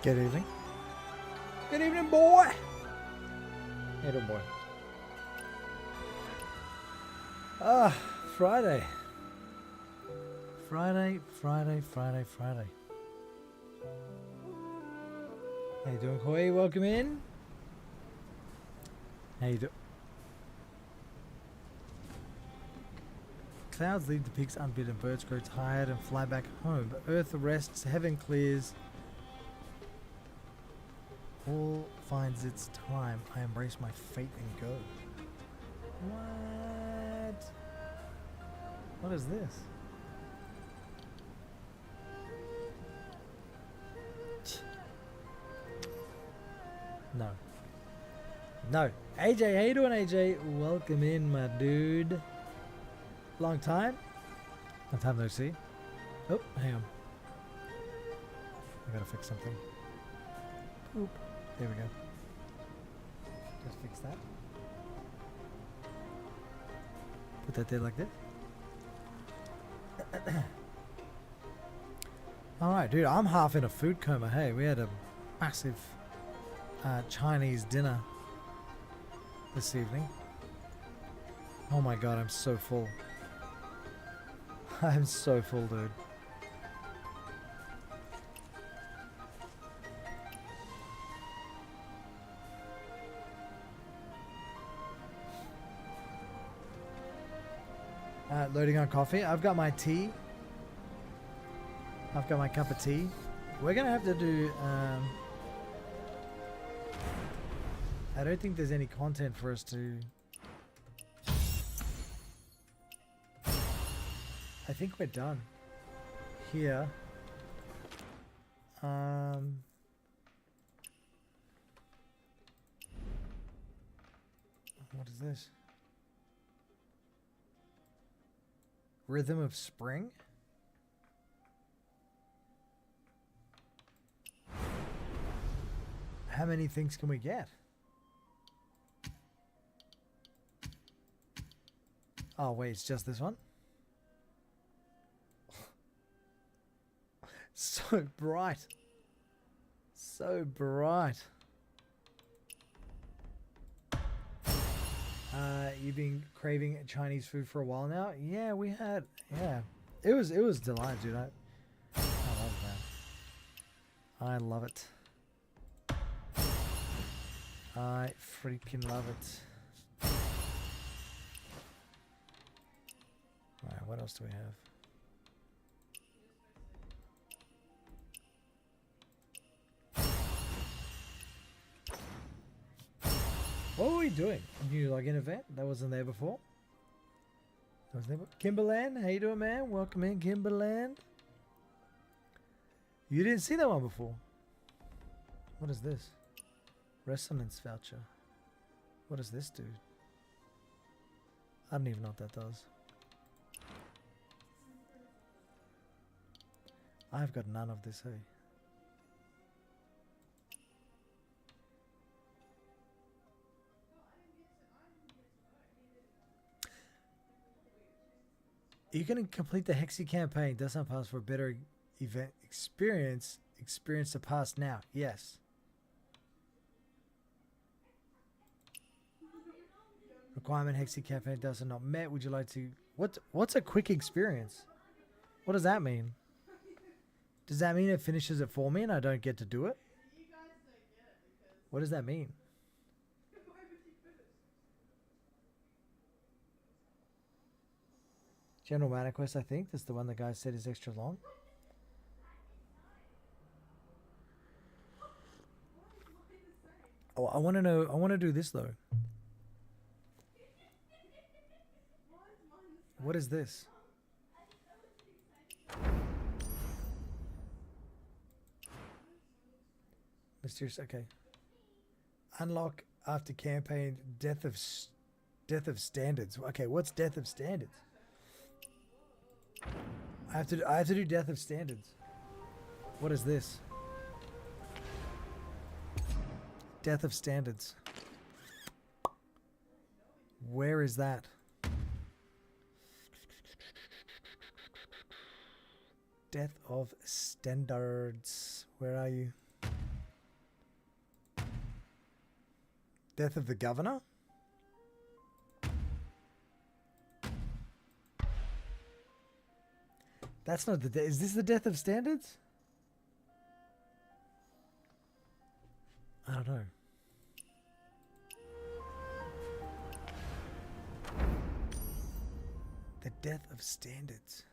Good evening. Good evening, boy. Hey, little boy. Friday. Friday. How you doing, Koi? Welcome in. How you doing? Clouds lead the peaks unbidden. Birds grow tired and fly back home. But earth rests, heaven clears. All finds its time. I embrace my fate and go. What? What is this? No. No. AJ, how you doing, AJ? Welcome in, my dude. Long time? Long time no see. Oh, hang on. I gotta fix something. Oop. There we go. Just fix that. Put that there like this. Alright, dude, I'm half in a food coma. Hey, we had a massive Chinese dinner this evening. Oh my god, I'm so full. I'm so full, dude. Loading on coffee. I've got my tea. I've got my cup of tea. We're gonna have to do I don't think there's any content for us to... I think we're done here. What is this? Rhythm of Spring? How many things can we get? Oh wait, it's just this one? So bright. So bright. You've been craving Chinese food for a while now? Yeah, we had. Yeah, it was delight, dude. I love that. I love it. I freaking love it. Alright, what else do we have? What were we doing? New login event? That wasn't there before. Kimberland, how you doing, man? Welcome in, Kimberland. You didn't see that one before. What is this? Resonance voucher. What does this do? I don't even know what that does. I've got none of this, hey. You can complete the Hexy campaign. Does not pass for a better event experience. Experience the past now. Yes. Requirement Hexy campaign does not met. Would you like to... What's a quick experience? What does that mean? Does that mean it finishes it for me and I don't get to do it? What does that mean? General Mana Quest, I think. That's the one the guy said is extra long. Oh, I want to know. I want to do this though. What is this? Mysterious. Okay. Unlock after campaign. Death of Standards. Okay, what's Death of Standards? I have to do Death of Standards. What is this? Death of Standards. Where is that? Death of Standards. Where are you? Death of the governor? That's not the is this the death of standards? I don't know. The death of standards.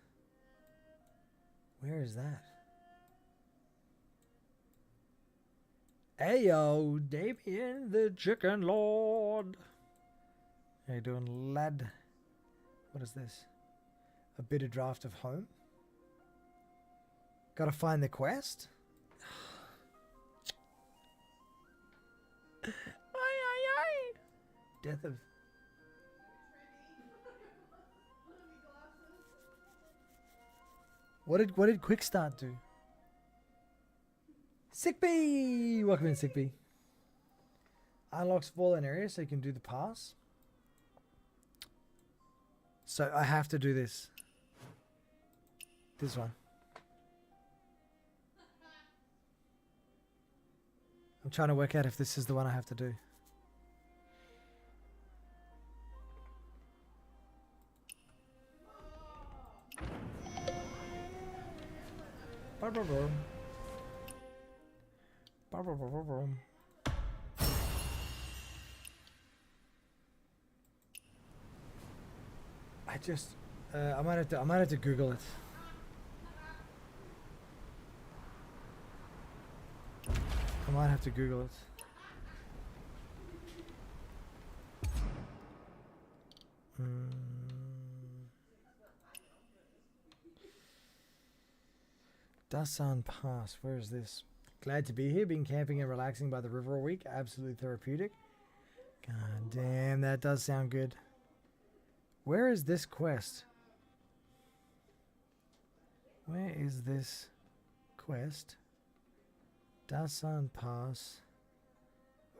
Where is that? Ayo, Damien the Chicken Lord. How you doing, lad? What is this? A bitter draft of home? Gotta find the quest? Aye, aye, aye. Death of... What did Quick Start do? Sickbee! Welcome in, Sickbee. Unlocks fallen areas so you can do the pass. So I have to do this. This one. I'm trying to work out if this is the one I have to do. I just I might have to Google it. I might have to Google it. Dasan Pass. Where is this? Glad to be here. Been camping and relaxing by the river all week. Absolutely therapeutic. God damn, that does sound good. Where is this quest? Where is this quest? Dasan Pass.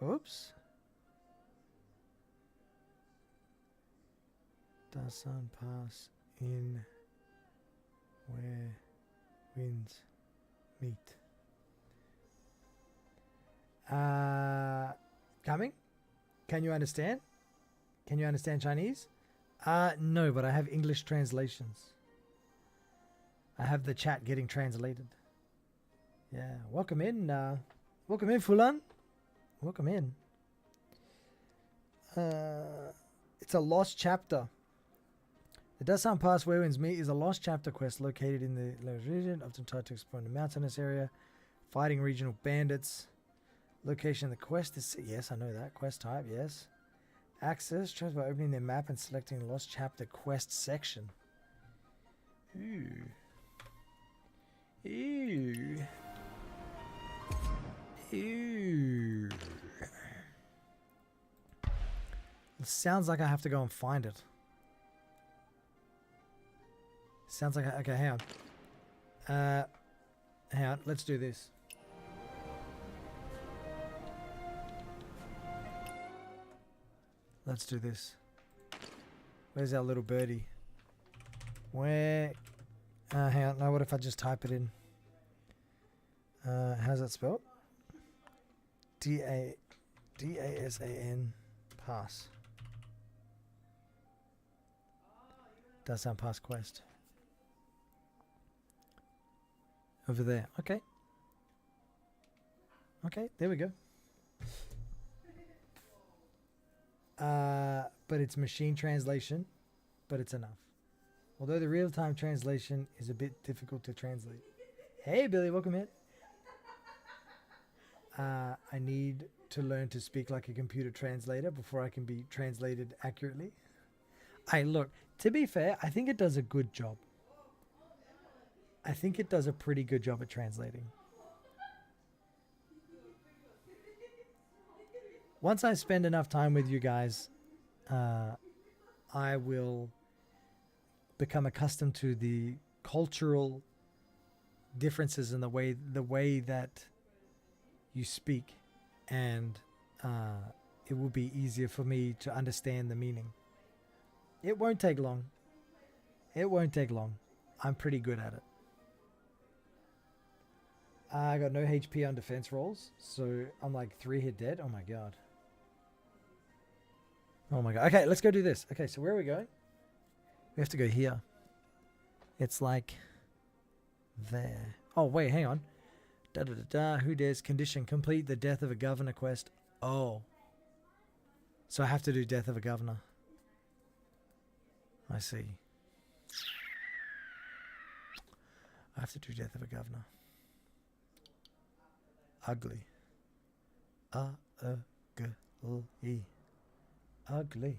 Oops. Dasan Pass in where winds meet. Coming? Can you understand? Can you understand Chinese? No, but I have English translations. I have the chat getting translated. Yeah, welcome in. Welcome in, Fulan. Welcome in. It's a lost chapter. The Dasan Pass Where Winds Meet is a lost chapter quest located in the region, often tied to exploring the mountainous area, fighting regional bandits. Location of the quest is... Yes, I know that. Quest type, yes. Access, choose by opening their map and selecting the lost chapter quest section. Ooh. Ooh. Ooh. It sounds like I have to go and find it. Sounds like... Okay, hang on. Hang on, let's do this. Let's do this. Where's our little birdie? Where... hang on, no, what if I just type it in? How's that spelled? D-A-S-A-N pass. Does sound pass quest. Over there. Okay. Okay, there we go. But it's machine translation, but it's enough. Although the real-time translation is a bit difficult to translate. Hey, Billy, welcome in. I need to learn to speak like a computer translator before I can be translated accurately. Hey, look, to be fair, I think it does a good job. I think it does a pretty good job at translating. Once I spend enough time with you guys, I will become accustomed to the cultural differences in the way that you speak, and it will be easier for me to understand the meaning. It won't take long. It won't take long. I'm pretty good at it. I got no HP on defense rolls, so I'm like 3 hit dead. Oh my god. Oh my god. Okay, let's go do this. Okay, so where are we going? We have to go here. It's like there. Oh, wait, hang on. Da da da da. Who dares condition complete the death of a governor quest? Oh. So I have to do death of a governor. I see. I have to do death of a governor. Ugly. Ugly. Ugly.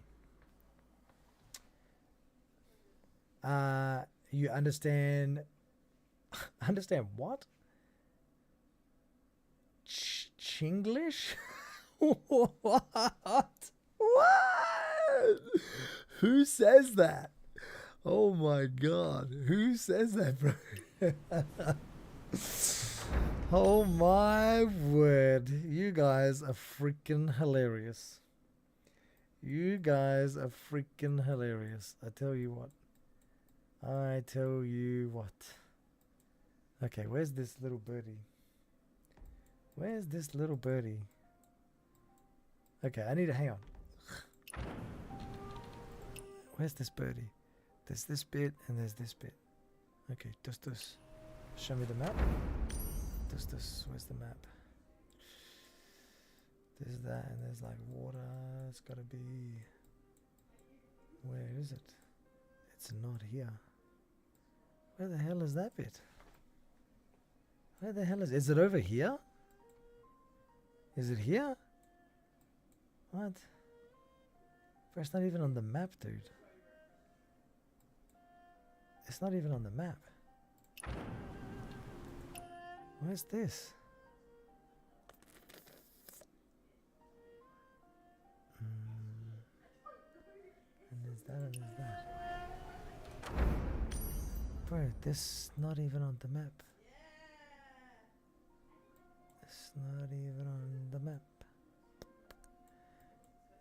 You understand? Understand what? Chinglish? What? What? Who says that? Oh my god. Who says that, bro? Oh my word. You guys are freaking hilarious. You guys are freaking hilarious. I tell you what. I tell you what. Okay, where's this little birdie? Where's this little birdie? Okay, I need to hang on. Where's this birdie? There's this bit and there's this bit. Okay, does this show me the map? Does this, where's the map? There's that and there's like water. It's gotta be, where is it? It's not here. Where the hell is that bit? Where the hell is it over here? Is it here? What? Bro, it's not even on the map, dude. It's not even on the map. Where's this? And there's that and there's that. Bro, this not even on the map. It's not even on the map.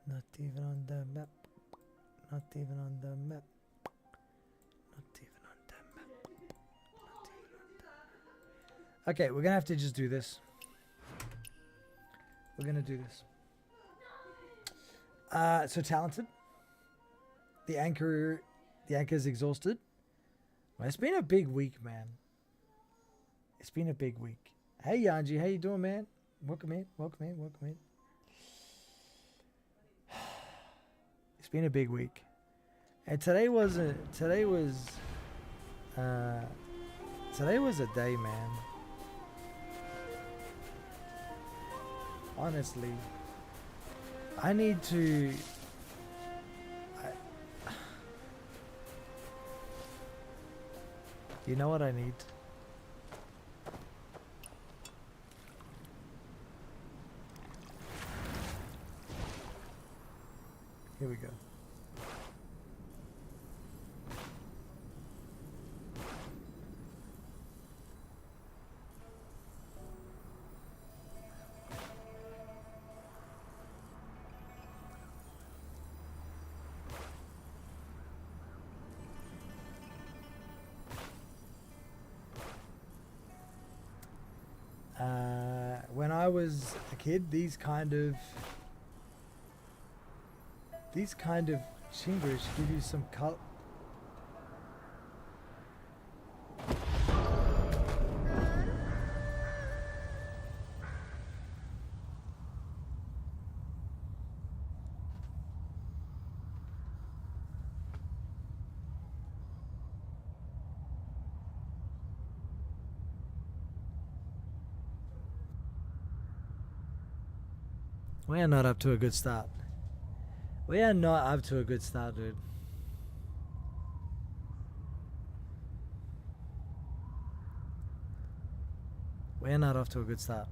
Not even on the map. Not even on the map. Not even on the map. Not even on the map. Okay, we're gonna have to just do this. We're gonna do this. So talented. The anchor's exhausted. Well, it's been a big week, man. It's been a big week. Hey Yanji, how you doing, man? Welcome in, welcome in, welcome in. It's been a big week. And today was a day, man. Honestly, I need to you know what I need? Here we go. When I was a kid, these kind of chingers give you some color. We are not up to a good start. We are not up to a good start, dude. We are not off to a good start.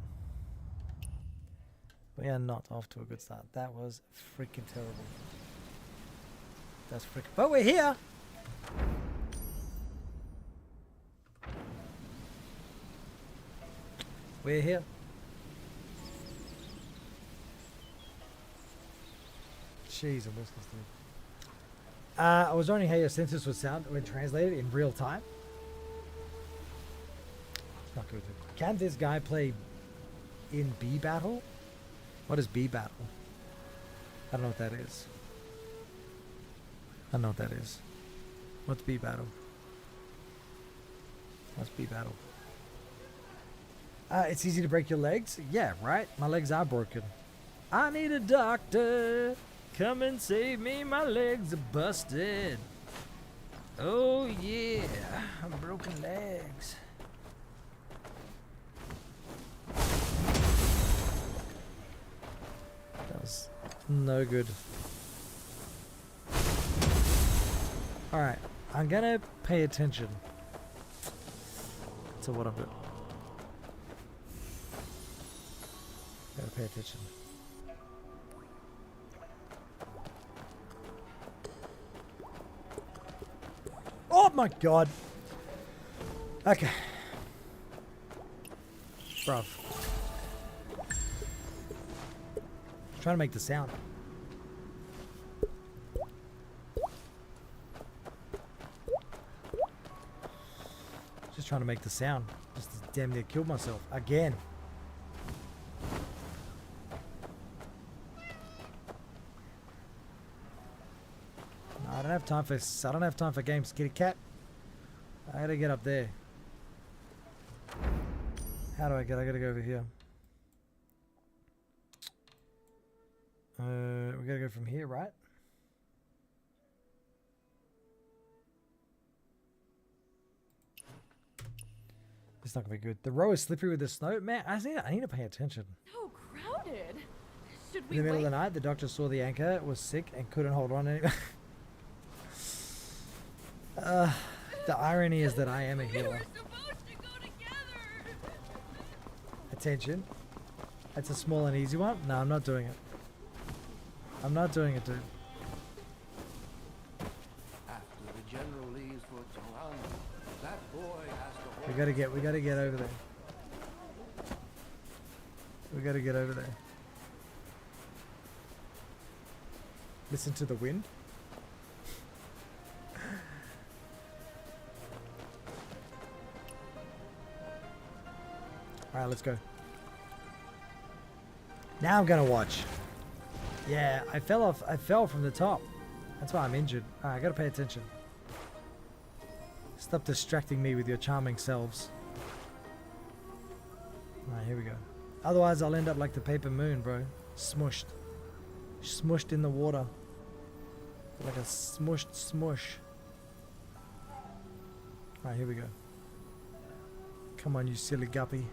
We are not off to a good start. That was freaking terrible. That's freaking... But we're here! We're here. Jeez, I'm listening to I was wondering how your sentence would sound when translated in real time. It's not good. Can this guy play in B battle? What is B battle? I don't know what that is. I know what that is. What's B battle? What's B battle? It's easy to break your legs? Yeah, right? My legs are broken. I need a doctor. Come and save me. My legs are busted. Oh, yeah. Broken legs. That was no good. Alright. I'm gonna pay attention to what I'm doing. Gotta pay attention. Oh my god! Okay. Bruv. Trying to make the sound. Just trying to make the sound. Just damn near killed myself. Again. I don't have time for games, kitty cat. I gotta get up there. How do I gotta go over here. We gotta go from here, right? It's not gonna be good. The road is slippery with the snow. Man, I need to pay attention. So crowded. Should we In the middle wait? of the night, the doctor saw the anchor, was sick, and couldn't hold on anymore. The irony is that I am a We healer. were supposed to go together. Attention. That's a small and easy one. No, I'm not doing it. I'm not doing it, dude. After the general leaves for Toronto, that boy has to hold. We gotta get over there. We gotta get over there. Listen to the wind. Alright, let's go. Now I'm gonna watch. Yeah, I fell from the top. That's why I'm injured. Alright, I gotta pay attention. Stop distracting me with your charming selves. Alright, here we go. Otherwise I'll end up like the paper moon, bro. Smushed. Smushed in the water. Like a smushed smush. Alright, here we go. Come on, you silly guppy.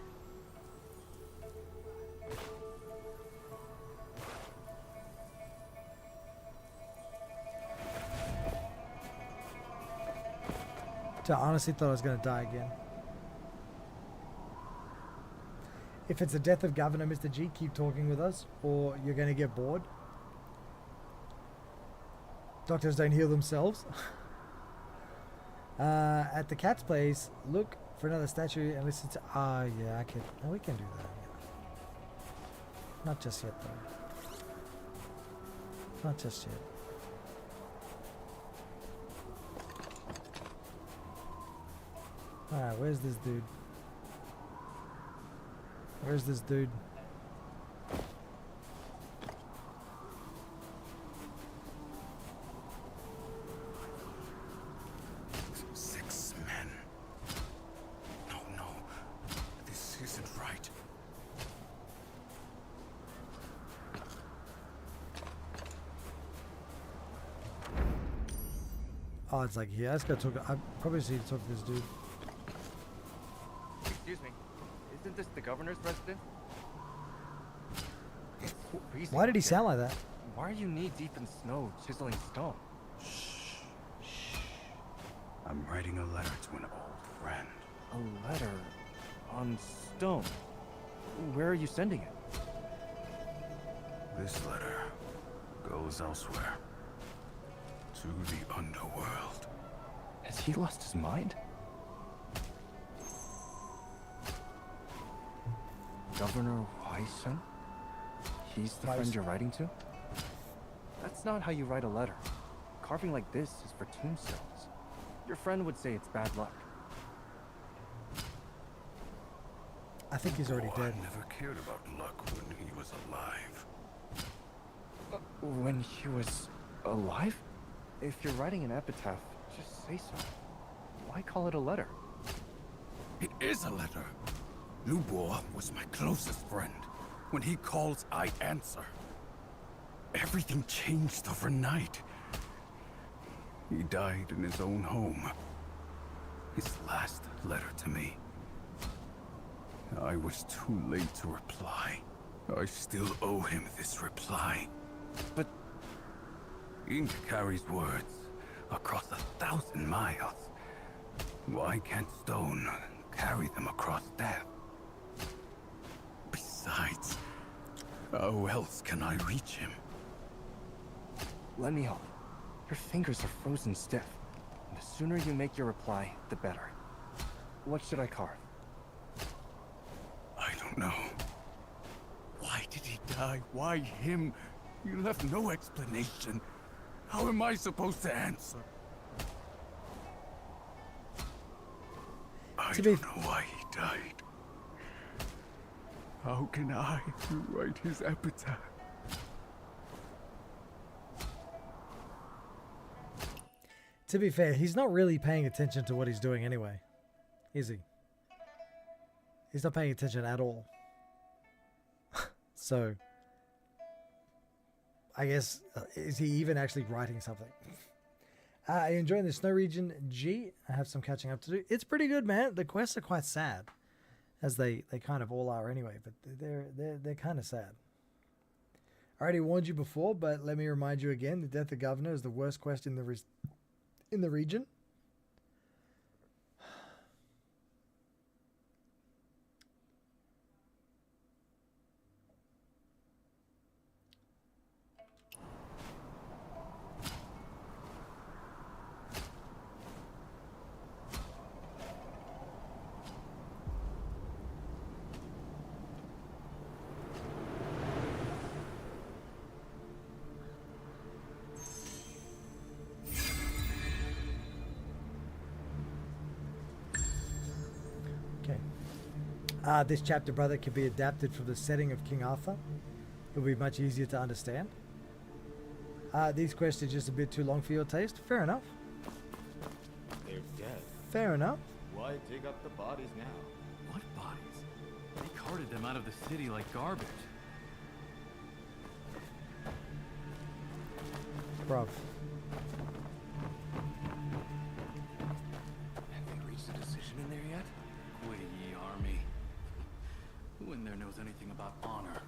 I honestly thought I was going to die again. If it's the death of Governor Mr. G, keep talking with us, or you're going to get bored. Doctors don't heal themselves. At the cat's place, look for another statue and listen to... Ah, yeah, I can... Oh, we can do that. Yeah. Not just yet, though. Not just yet. Alright, where's this dude? Where's this dude? Six men. No. This isn't right. Oh, it's like here. I just gotta talk. I probably just need to talk to this dude. Excuse me, isn't this the governor's residence? It's freezing Why did he out here. sound like that? Why are you knee deep in snow, chiseling stone? Shh. I'm writing a letter to an old friend. A letter on stone. Where are you sending it? This letter goes elsewhere. To the underworld. Has he lost his mind? Governor Wyson? He's the friend Wyson. you're writing to? That's not how you write a letter. Carving like this is for tombstones. Your friend would say it's bad luck. I think he's already dead. I never cared about luck when he was alive. When he was alive? If you're writing an epitaph, just say so. Why call it a letter? It is a letter. Lubor was my closest friend. When he calls, I answer. Everything changed overnight. He died in his own home. His last letter to me. I was too late to reply. I still owe him this reply. But Ink carries words across 1,000 miles. Why can't stone carry them across death? Besides, how else can I reach him? let me help. Your fingers are frozen stiff. And the sooner you make your reply, the better. What should I carve? I don't know. Why did he die? Why him? You left no explanation. How am I supposed to answer? I don't know why he died. How can I write his epitaph? To be fair, he's not really paying attention to what he's doing anyway, is he? He's not paying attention at all. So, I guess, is he even actually writing something? Are you enjoying the Snow Region G? I have some catching up to do. It's pretty good, man. The quests are quite sad, as they kind of all are anyway. But they're kind of sad. I already warned you before, but let me remind you again: the Death of Governor is the worst quest in the region. This chapter, brother, can be adapted from the setting of King Arthur. It'll be much easier to understand. These quests are just a bit too long for your taste. Fair enough. They're dead. Fair enough. Why dig up the bodies now? What bodies? They carted them out of the city like garbage. Bruv. Have they reached a decision in there yet? Quit it, ye army. Who in there knows anything about honor?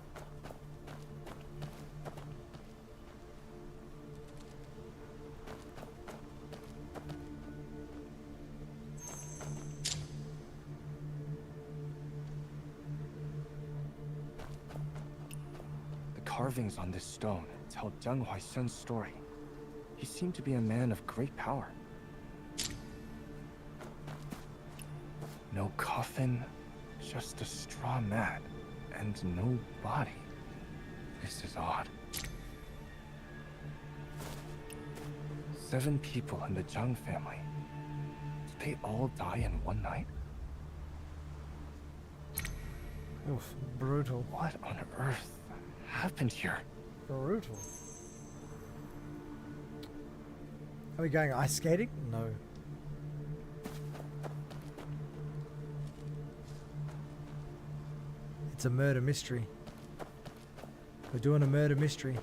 The carvings on this stone tell Jiang Huaisheng's story. He seemed to be a man of great power. No coffin, just a straw mat, and no body. This is odd. 7 people in the Zhang family. Did they all die in one night? Oof, brutal. What on earth happened here? Brutal. Are we going ice skating? No. It's a murder mystery. We're doing a murder mystery.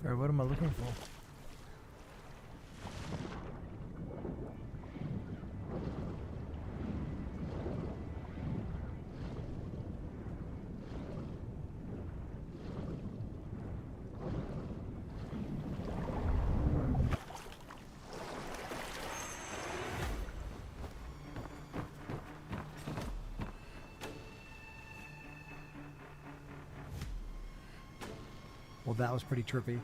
Or what am I looking for? Well, that was pretty trippy.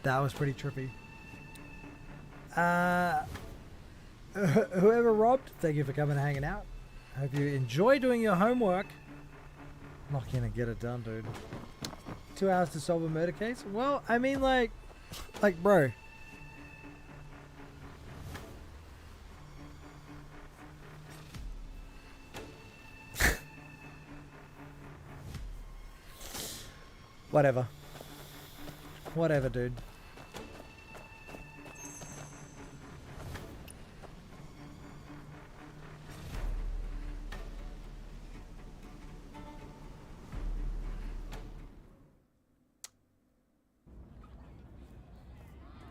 That was pretty trippy. Whoever robbed, thank you for coming and hanging out. Hope you enjoy doing your homework. I'm not gonna get it done, dude. 2 hours to solve a murder case? Well, I mean, like, bro. Whatever. Whatever, dude.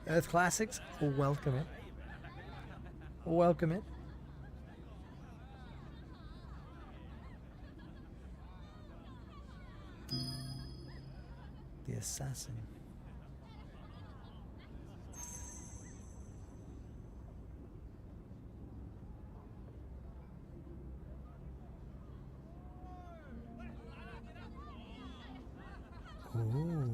Earth Classics, welcome it. Welcome it. The assassin. Ooh.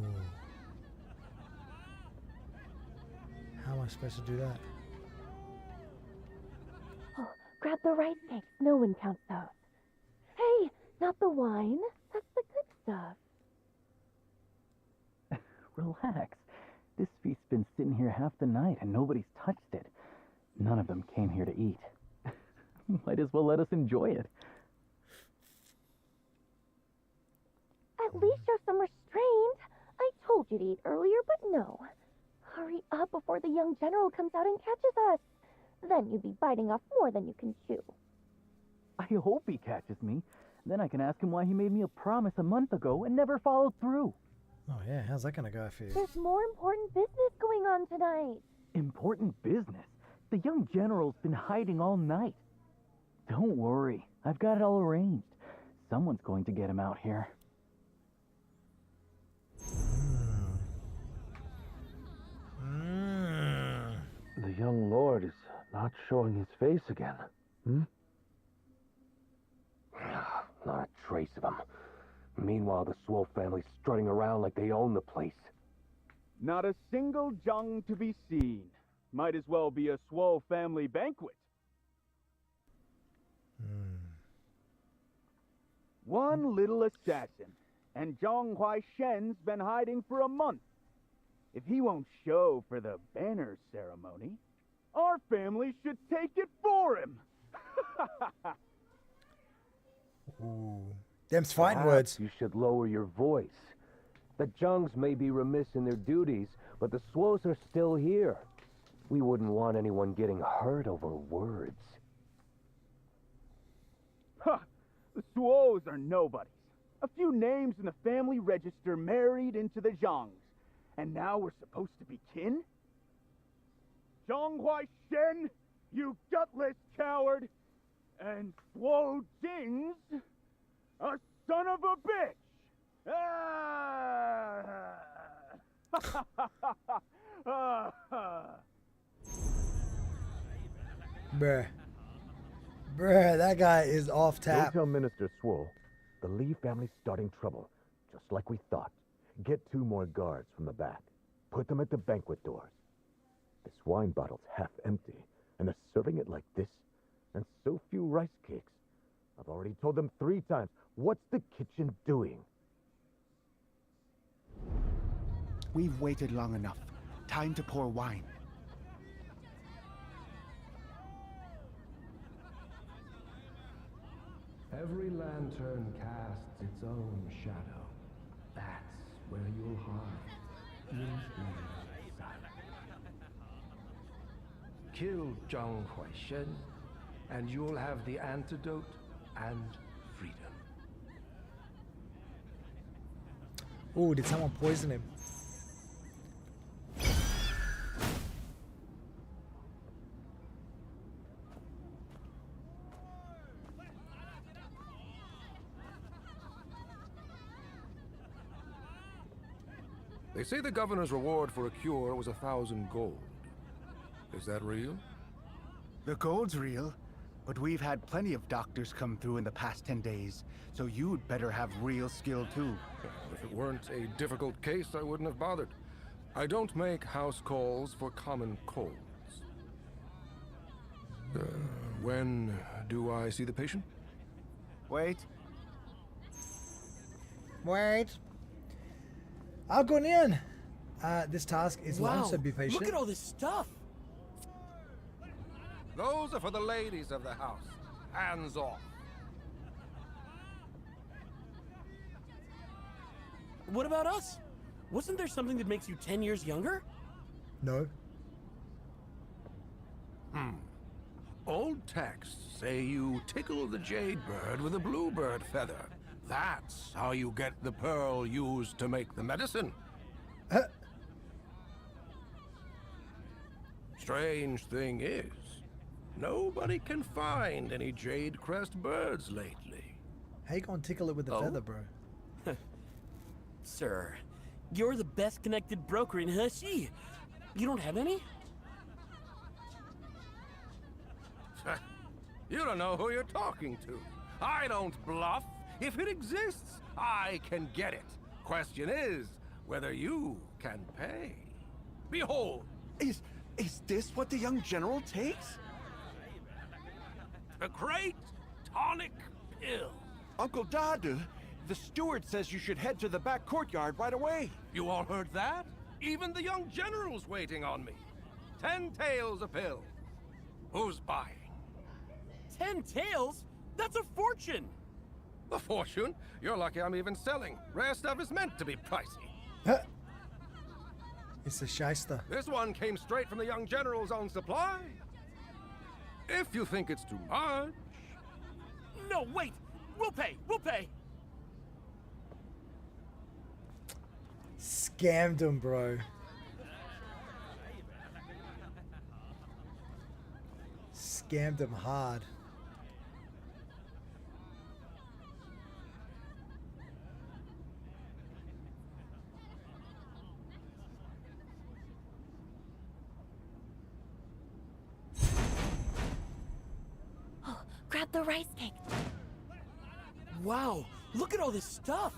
How am I supposed to do that? Oh, grab the rice cakes. No one counts those. Hey, not the wine. That's the good stuff. Relax. This feast's been sitting here half the night and nobody's touched it. None of them came here to eat. Might as well let us enjoy it. At least show some restraint. I told you to eat earlier, but no. Hurry up before the young general comes out and catches us. Then you'd be biting off more than you can chew. I hope he catches me. Then I can ask him why he made me a promise a month ago and never followed through. Oh yeah, how's that gonna go for you? There's more important business going on tonight. Important business? The young general's been hiding all night. Don't worry, I've got it all arranged. Someone's going to get him out here. The young lord is not showing his face again. Not a trace of him. Meanwhile, the Swole family's strutting around like they own the place. Not a single Zhang to be seen. Might as well be a Swole family banquet. One little assassin, and Zhang Huaishen's been hiding for a month. If he won't show for the banner ceremony, our family should take it for him. Ooh. Them's fighting Perhaps words. You should lower your voice. The Zhengs may be remiss in their duties, but the Swoes are still here. We wouldn't want anyone getting hurt over words. Ha! The Suos are nobodies. A few names in the family register married into the Zhangs. And now we're supposed to be kin? Zhang Huaishen, you gutless coward! And Suo Jing's a son of a bitch! Bruh. Bruh, that guy is off Go tap. tell Minister Swole, the Lee family's starting trouble, just like we thought. Get 2 more guards from the back. Put them at the banquet doors. This wine bottle's half empty, and they're serving it like this, and so few rice cakes. I've already told them 3 times. What's the kitchen doing? We've waited long enough. Time to pour wine. Every lantern casts its own shadow. That's where you'll hide. In silence. Kill Zhang Huaishen, and you'll have the antidote and freedom. Ooh, did someone poison him? They say the governor's reward for a cure was 1,000 gold. Is that real? The gold's real, but we've had plenty of doctors come through in the past 10 days, so you'd better have real skill too. If it weren't a difficult case, I wouldn't have bothered. I don't make house calls for common colds. When do I see the patient? Wait. Wait. I've gone in. This task is long, Wow, so be patient. look at all this stuff. Those are for the ladies of the house. Hands off. What about us? Wasn't there something that makes you 10 years younger? No. Old texts say you tickle the jade bird with a bluebird feather. That's how you get the pearl used to make the medicine. Strange thing is, nobody can find any jade crest birds lately. How you gonna tickle it with a feather, bro? Sir, you're the best connected broker in Hershey. You don't have any? You don't know who you're talking to. I don't bluff. If it exists, I can get it. Question is whether you can pay. Behold. Is this what the young general takes? The great tonic pill. Uncle Dadu, the steward says you should head to the back courtyard right away. You all heard that? Even the young general's waiting on me. 10 taels a pill. Who's buying? 10 taels? That's a fortune! A fortune? You're lucky I'm even selling. Rare stuff is meant to be pricey. It's a shyster. This one came straight from the young general's own supply. If you think it's too much... No, wait! We'll pay! We'll pay! Scammed him, bro. Scammed him hard. Oh, grab the rice cake. Wow, look at all this stuff!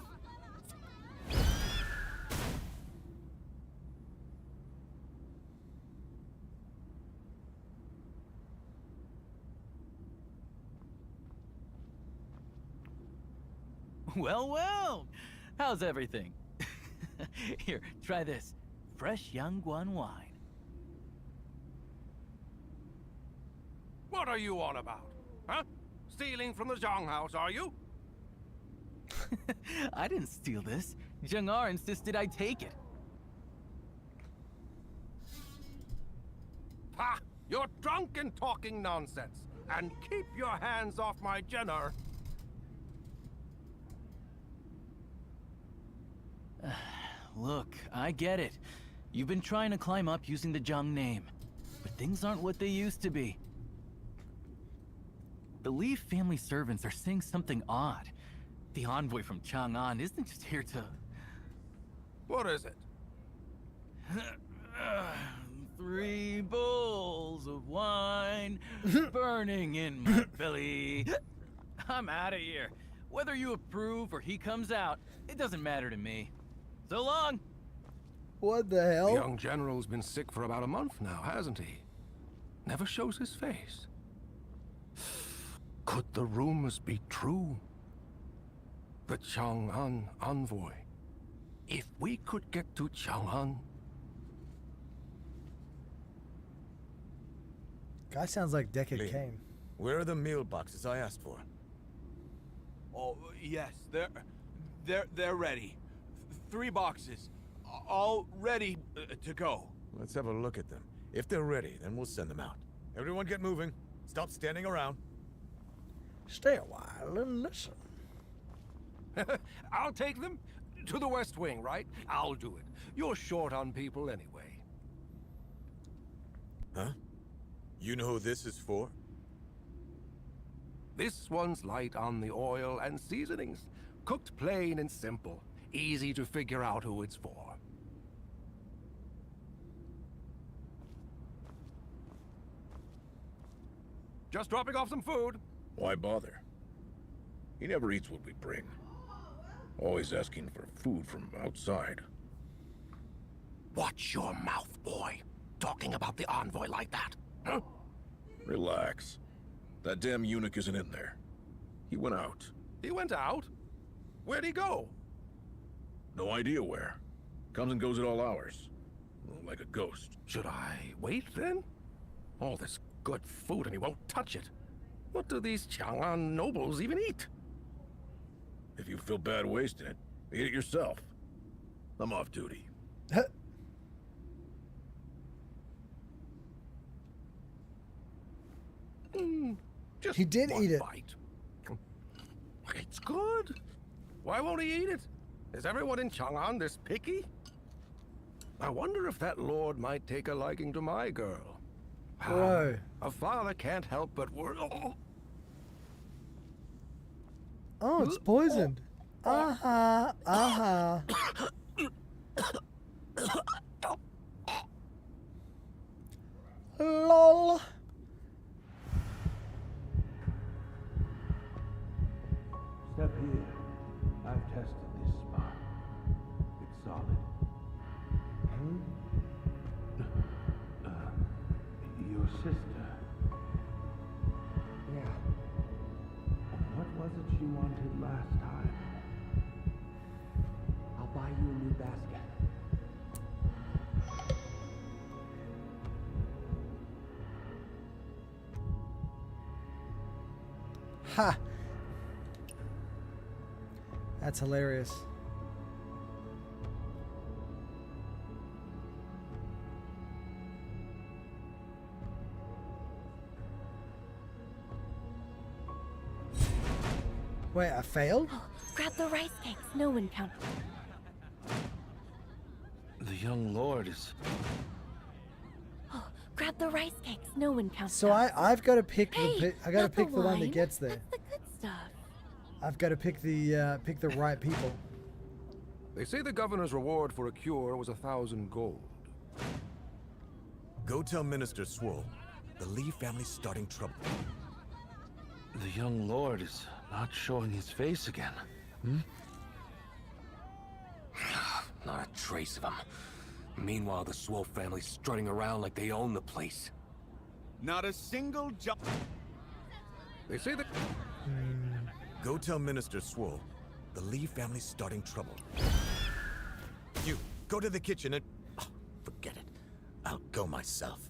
Well, well! How's everything? Here, try this. Fresh Yangguan wine. What are you on about? Huh? Stealing from the Zhang house, are you? I didn't steal this. Zheng Er insisted I take it. Ha! You're drunk and talking nonsense. And keep your hands off my Jenner. Look, I get it. You've been trying to climb up using the Zhang name. But things aren't what they used to be. The Li family servants are saying something odd. The envoy from Chang'an isn't just here to... What is it? 3 bowls of wine burning in my belly. I'm out of here. Whether you approve or he comes out, it doesn't matter to me. So long. What the hell? The young general's been sick for about a month now, hasn't he? Never shows his face. Could the rumors be true? The Chang'an envoy. If we could get to Chang'an... Guy sounds like Deckard Cain. Where are the meal boxes I asked for? Oh, yes, they're ready. 3 boxes, all ready to go. Let's have a look at them. If they're ready, then we'll send them out. Everyone get moving. Stop standing around. Stay a while and listen. I'll take them to the West Wing, right? I'll do it. You're short on people anyway. Huh? You know who this is for? This one's light on the oil and seasonings. Cooked plain and simple. Easy to figure out who it's for. Just dropping off some food. Why bother? He never eats what we bring. Always asking for food from outside. Watch your mouth, boy. Talking about the envoy like that. Huh? Relax. That damn eunuch isn't in there. He went out. He went out? Where'd he go? No idea where. Comes and goes at all hours. Like a ghost. Should I wait then? All this good food and he won't touch it. What do these Chang'an nobles even eat? If you feel bad wasting it, eat it yourself. I'm off duty. Just he did one eat it. Bite. It's good. Why won't he eat it? Is everyone in Chang'an this picky? I wonder if that lord might take a liking to my girl. Bro. A father can't help but worry. Oh, it's poisoned. Aha, aha. LOL. Step here. I've tested this spot. It's solid. Your sister. Yeah. What was it she wanted last time? I'll buy you a new basket. Ha! That's hilarious. Wait, I failed? Grab the rice cakes. No one counted. The young lord is... Oh, grab the rice cakes. No one counted. So I've got to pick Hey, I got to not pick the one that wine. gets there. That's the good stuff. I've got to pick the right people. They say the governor's reward for a cure was 1,000 gold. Go tell Minister Swole. The Lee family's starting trouble. The young lord is not showing his face again. Not a trace of him. Meanwhile, the Swole family's strutting around like they own the place. Not a single jump. They say that... Go tell Minister Swole. The Lee family's starting trouble. You, go to the kitchen and... Oh, forget it. I'll go myself.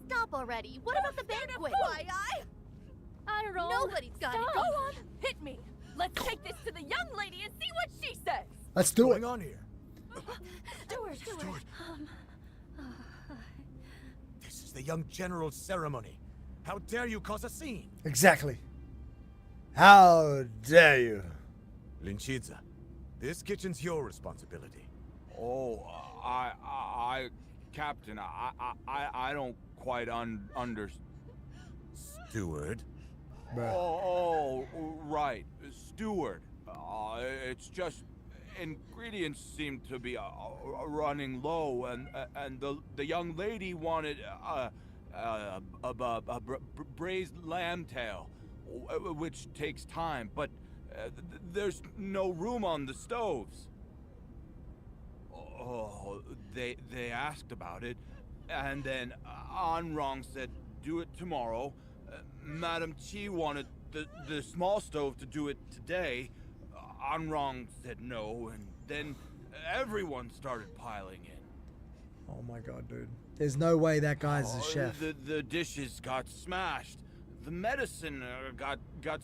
Stop already. What about the banquet? Why, I don't know. Nobody's got it. Stop. Go on. Hit me. Let's take this to the young lady and see what she says. Let's do What's it. going on here? Steward. This is the young general's ceremony. How dare you cause a scene? Exactly. How dare you? Linchidza, this kitchen's your responsibility. Oh, Captain, I don't quite understand. Steward. Oh, right, steward. It's just ingredients seem to be running low, and the young lady wanted a braised lamb tail, which takes time, but there's no room on the stoves. Oh, they asked about it, and then Anrong said do it tomorrow. Madam Chi wanted the small stove to do it today. Anrong said no, and then everyone started piling in. Oh my god, dude. There's no way that guy's a chef. The dishes got smashed. The medicine got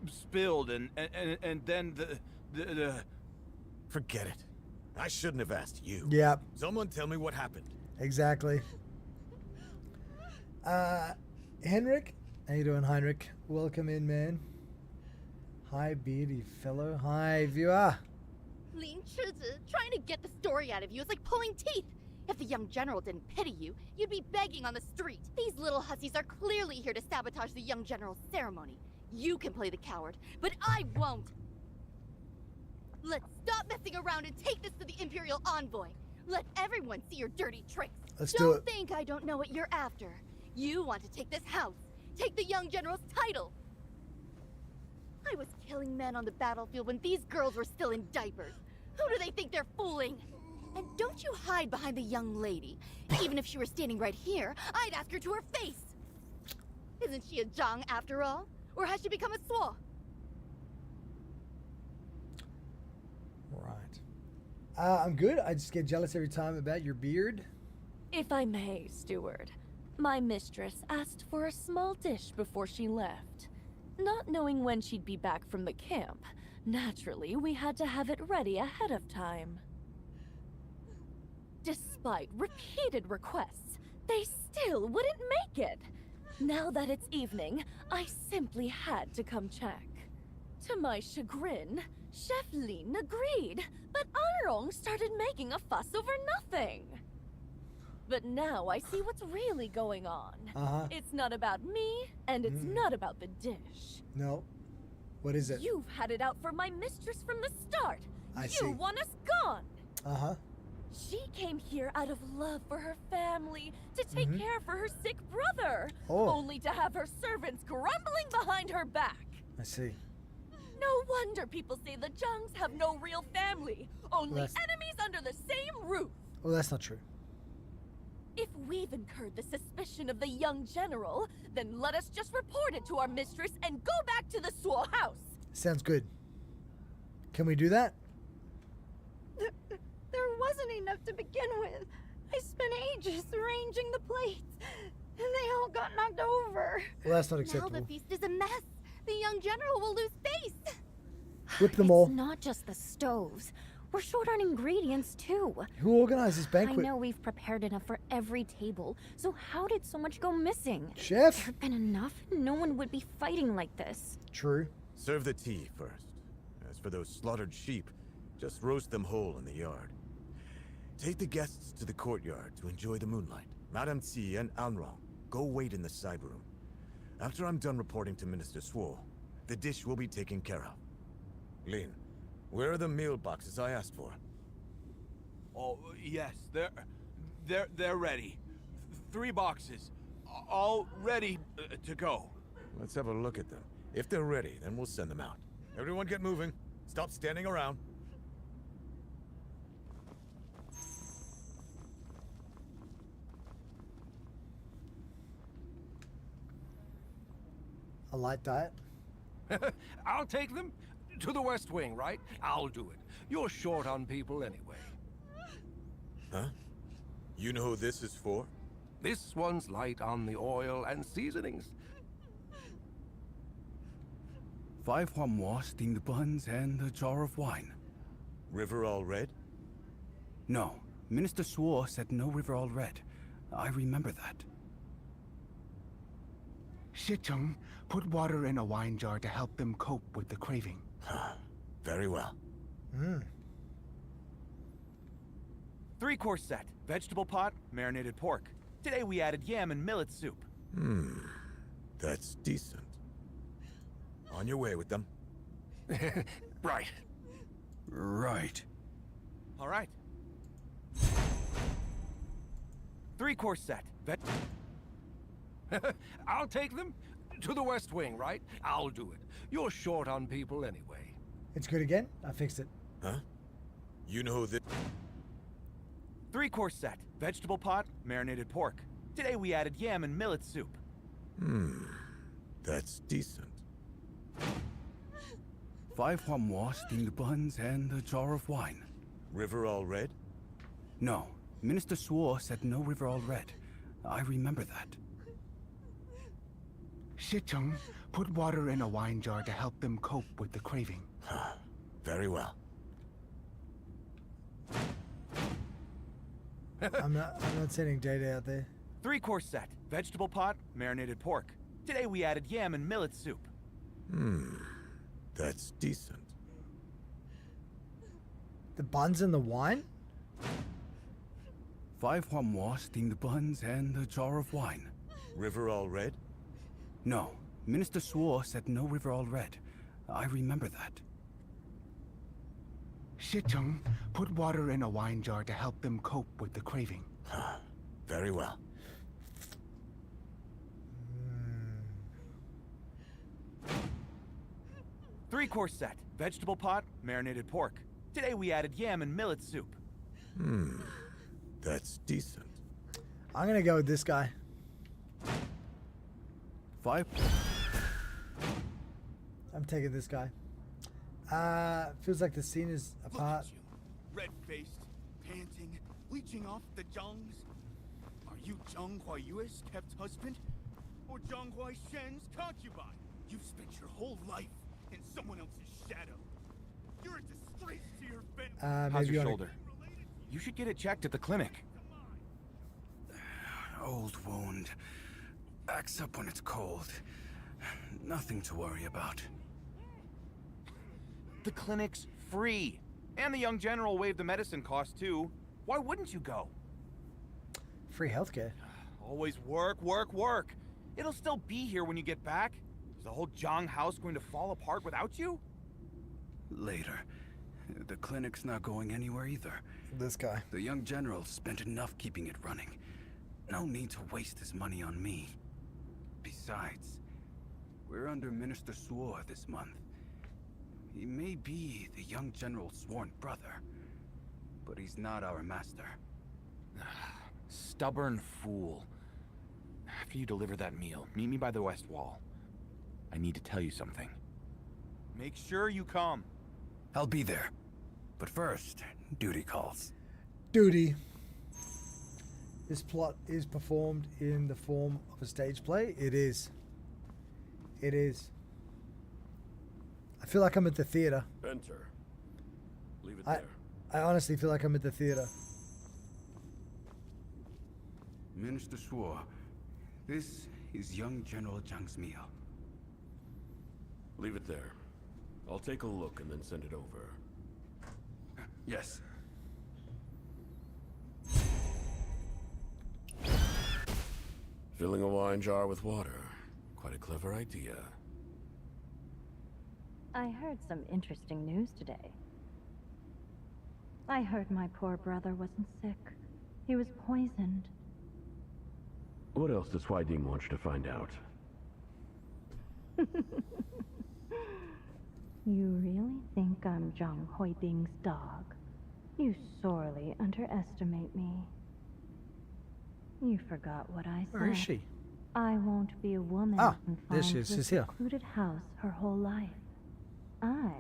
spilled, and then the... Forget it. I shouldn't have asked you. Yep. Someone tell me what happened. Exactly. Henrik? How you doing, Heinrich? Welcome in, man. Hi, beardy fellow. Hi, viewer. Lin Chizi, trying to get the story out of you is like pulling teeth. If the young general didn't pity you, you'd be begging on the street. These little hussies are clearly here to sabotage the young general's ceremony. You can play the coward, but I won't. Let's stop messing around and take this to the Imperial Envoy. Let everyone see your dirty tricks. Let's do Don't it. think I don't know what you're after. You want to take this house, take the young general's title. I was killing men on the battlefield when these girls were still in diapers. Who do they think they're fooling? And don't you hide behind the young lady. Even if she were standing right here, I'd ask her to her face. Isn't she a Zhang after all? Or has she become a Suo? Right. I'm good. I just get jealous every time about your beard. If I may, steward, my mistress asked for a small dish before she left. Not knowing when she'd be back from the camp, naturally we had to have it ready ahead of time. Despite repeated requests, they still wouldn't make it. Now that it's evening, I simply had to come check. To my chagrin, Chef Lin agreed, but Arong started making a fuss over nothing. But now I see what's really going on. It's not about me, and it's not about the dish. No. What is it? You've had it out for my mistress from the start. I see. You want us gone. Uh-huh. She came here out of love for her family, to take care for her sick brother, Oh. only to have her servants grumbling behind her back. I see. No wonder people say the Zhangs have no real family, only Well, that's- enemies under the same roof. Well, that's not true. If we've incurred the suspicion of the young general, then let us just report it to our mistress and go back to the Suo house. Sounds good. Can we do that? There wasn't enough to begin with. I spent ages arranging the plates, and they all got knocked over. Well, that's not Now acceptable. the feast is a mess. The young general will lose face. Whip them all. It's not just the stoves. We're short on ingredients, too. Who organized this banquet? I know we've prepared enough for every table, so how did so much go missing? Chef? There'd been enough, no one would be fighting like this. True. Serve the tea first. As for those slaughtered sheep, just roast them whole in the yard. Take the guests to the courtyard to enjoy the moonlight. Madame T and Anrong, go wait in the side room. After I'm done reporting to Minister Suo, the dish will be taken care of. Lin, where are the meal boxes I asked for? Oh, yes, they're ready. 3 boxes, all ready to go. Let's have a look at them. If they're ready, then we'll send them out. Everyone get moving. Stop standing around. A light diet. I'll take them to the West Wing, right? I'll do it. You're short on people anyway. Huh? You know who this is for? This one's light on the oil and seasonings. 5 Huamois steamed buns and a jar of wine. River all red? No. Minister Suo said no river all red. I remember that. Shicheng, put water in a wine jar to help them cope with the craving. Very well. 3-course set, vegetable pot, marinated pork. Today we added yam and millet soup. That's decent. On your way with them. Right. Right. All right. 3-course set, I'll take them to the West Wing, right? I'll do it. You're short on people anyway. It's good again? I fixed it. Huh? You know who this... 3-course set, vegetable pot, marinated pork. Today we added yam and millet soup. That's decent. 5 Huamois steamed buns and a jar of wine. River all red? No. Minister Suo said no river all red. I remember that. Shicheng, put water in a wine jar to help them cope with the craving. Very well. I'm not sending data out there. 3-course set, vegetable pot, marinated pork. Today we added yam and millet soup. That's decent. The buns and the wine? 5 Huamois steamed buns and a jar of wine. River all red? No. Minister Suo said no river all red. I remember that. Shicheng, put water in a wine jar to help them cope with the craving. Very well. Three-course set. Vegetable pot, marinated pork. Today we added yam and millet soup. That's decent. I'm gonna go with this guy. 5. I'm taking this guy. Feels like the scene is apart. Red-faced, panting, leeching off the Zhangs. Are you Zhang Huayue's kept husband? Or Zhang Huaishen's concubine? You've spent your whole life in someone else's shadow. You're a disgrace to your family. How's your shoulder? You should get it checked at the clinic. Old wound. Acts up when it's cold. Nothing to worry about. The clinic's free. And the young general waived the medicine cost too. Why wouldn't you go? Free healthcare. Always work, work, work. It'll still be here when you get back. Is the whole Zhang house going to fall apart without you? Later. The clinic's not going anywhere either. This guy. The young general spent enough keeping it running. No need to waste his money on me. Besides, we're under Minister Suo this month. He may be the young general's sworn brother, but he's not our master. Stubborn fool. After you deliver that meal, meet me by the west wall. I need to tell you something. Make sure you come. I'll be there. But first, duty calls. Duty. This plot is performed in the form of a stage play. It is. It is. I feel like I'm at the theater. Enter. Leave it there. I honestly feel like I'm at the theater. Minister Suo, this is young General Zhang's meal. Leave it there. I'll take a look and then send it over. Yes. Filling a wine jar with water. Quite a clever idea. I heard some interesting news today. I heard my poor brother wasn't sick. He was poisoned. What else does Huaiding want you to find out? You really think I'm Zhang Huiding's dog? You sorely underestimate me. You forgot what I said. Where is she? I won't be a woman Ah, confined there she to is. a She's here. secluded house her whole life. I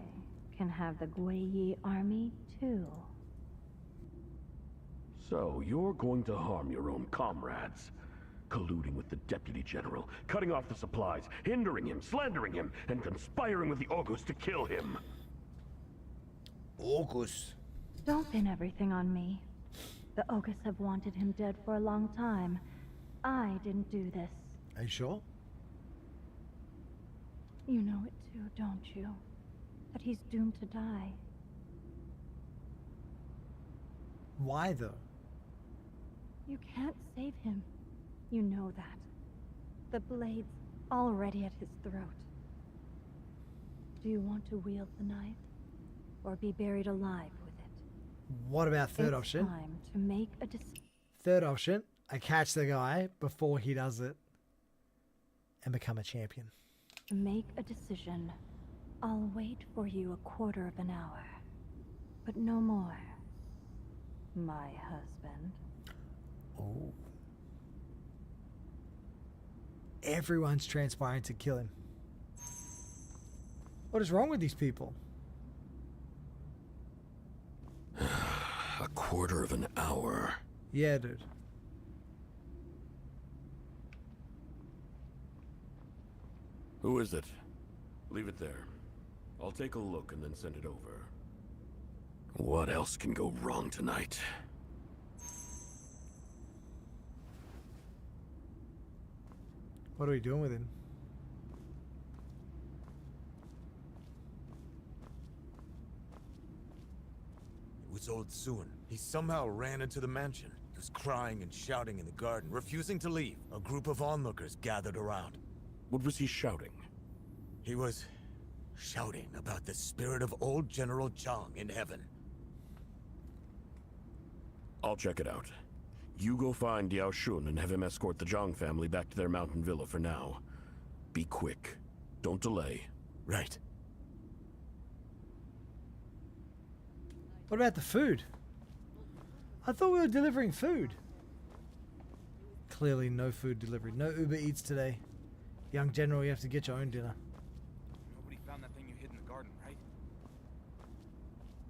can have the Guiyi army too. So, you're going to harm your own comrades. Colluding with the Deputy General, cutting off the supplies, hindering him, slandering him, and conspiring with the August to kill him. August. Don't pin everything on me. The Ogus have wanted him dead for a long time. I didn't do this. Are you sure? You know it too, don't you? That he's doomed to die. Why though? You can't save him. You know that. The blade's already at his throat. Do you want to wield the knife? Or be buried alive with it? What about third It's option? time to make a decision. Third option, I catch the guy before he does it and become a champion. To make a decision. I'll wait for you a quarter of an hour. But no more. My husband. Oh. Everyone's transpiring to kill him. What is wrong with these people? A quarter of an hour. Yeah, dude. Who is it? Leave it there. I'll take a look and then send it over. What else can go wrong tonight? What are we doing with him? It was old Sun. He somehow ran into the mansion. He was crying and shouting in the garden, refusing to leave. A group of onlookers gathered around. What was he shouting? He was shouting about the spirit of old General Zhang in heaven. I'll check it out. You go find Yao Shun and have him escort the Zhang family back to their mountain villa for now. Be quick. Don't delay. Right. What about the food? I thought we were delivering food. Clearly no food delivery. No Uber Eats today. Young General, you have to get your own dinner. Nobody found that thing you hid in the garden, right?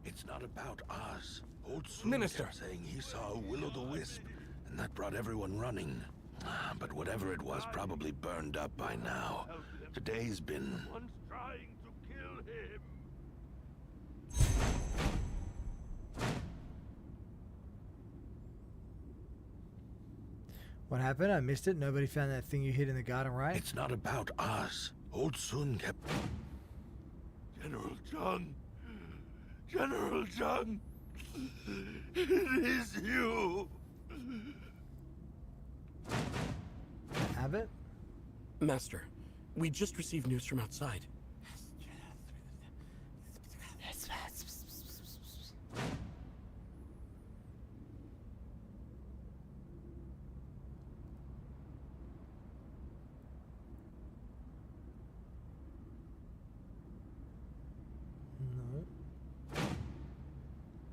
It's not about us. Old Sun Minister. kept saying he saw a will-o'-the-wisp, and that brought everyone running. But whatever it was probably burned up by now. Today's been... Someone's trying to kill him. What happened? I missed it. Nobody found that thing you hid in the garden, right? It's not about us. Old Sun kept... General Zhang. General Zhang. It is you. Abbott? Master, we just received news from outside.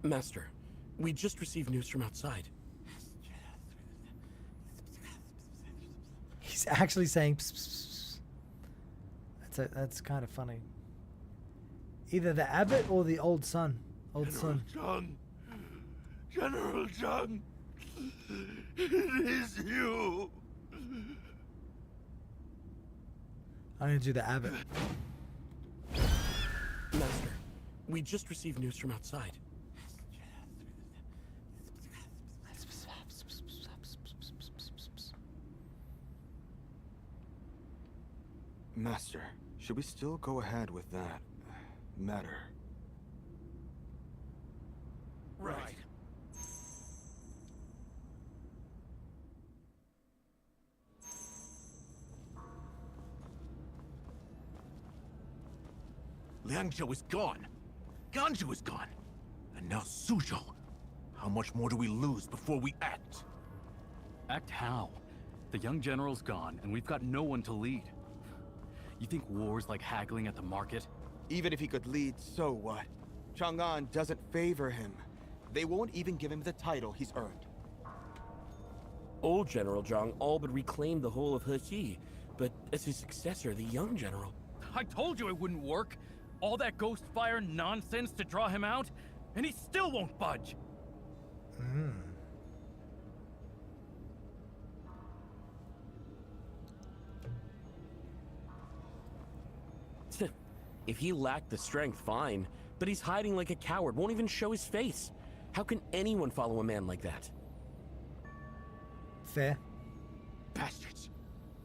No. Master, we just received news from outside. He's actually saying pss, pss, pss. That's kind of funny. Either the Abbot or the old son. Old son. Zhang. General Zhang. It is you. I'm gonna do the Abbot. Master, we just received news from outside. Master, should we still go ahead with that matter? Right. Liangzhou is gone. Ganju is gone. And now Suzhou. How much more do we lose before we act? Act how? The young general's gone, and we've got no one to lead. You think war's like haggling at the market? Even if he could lead, so what? Chang'an doesn't favor him. They won't even give him the title he's earned. Old General Zhang all but reclaimed the whole of Heshi, but as his successor, the young general... I told you it wouldn't work! All that ghost fire nonsense to draw him out, and he still won't budge! If he lacked the strength, fine. But he's hiding like a coward, won't even show his face. How can anyone follow a man like that? Fair. Bastards!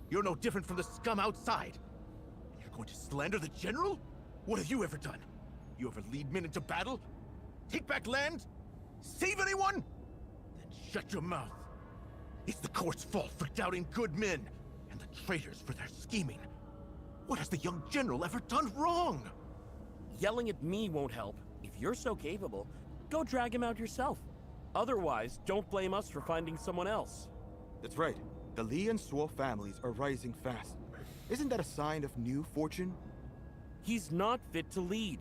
You're no different from the scum outside. You're going to slander the general? What have you ever done? You ever lead men into battle? Take back land? Save anyone? Then shut your mouth. It's the court's fault for doubting good men, and the traitors for their scheming. What has the young general ever done wrong? Yelling at me won't help. If you're so capable, go drag him out yourself. Otherwise, don't blame us for finding someone else. That's right. The Li and Suo families are rising fast. Isn't that a sign of new fortune? He's not fit to lead.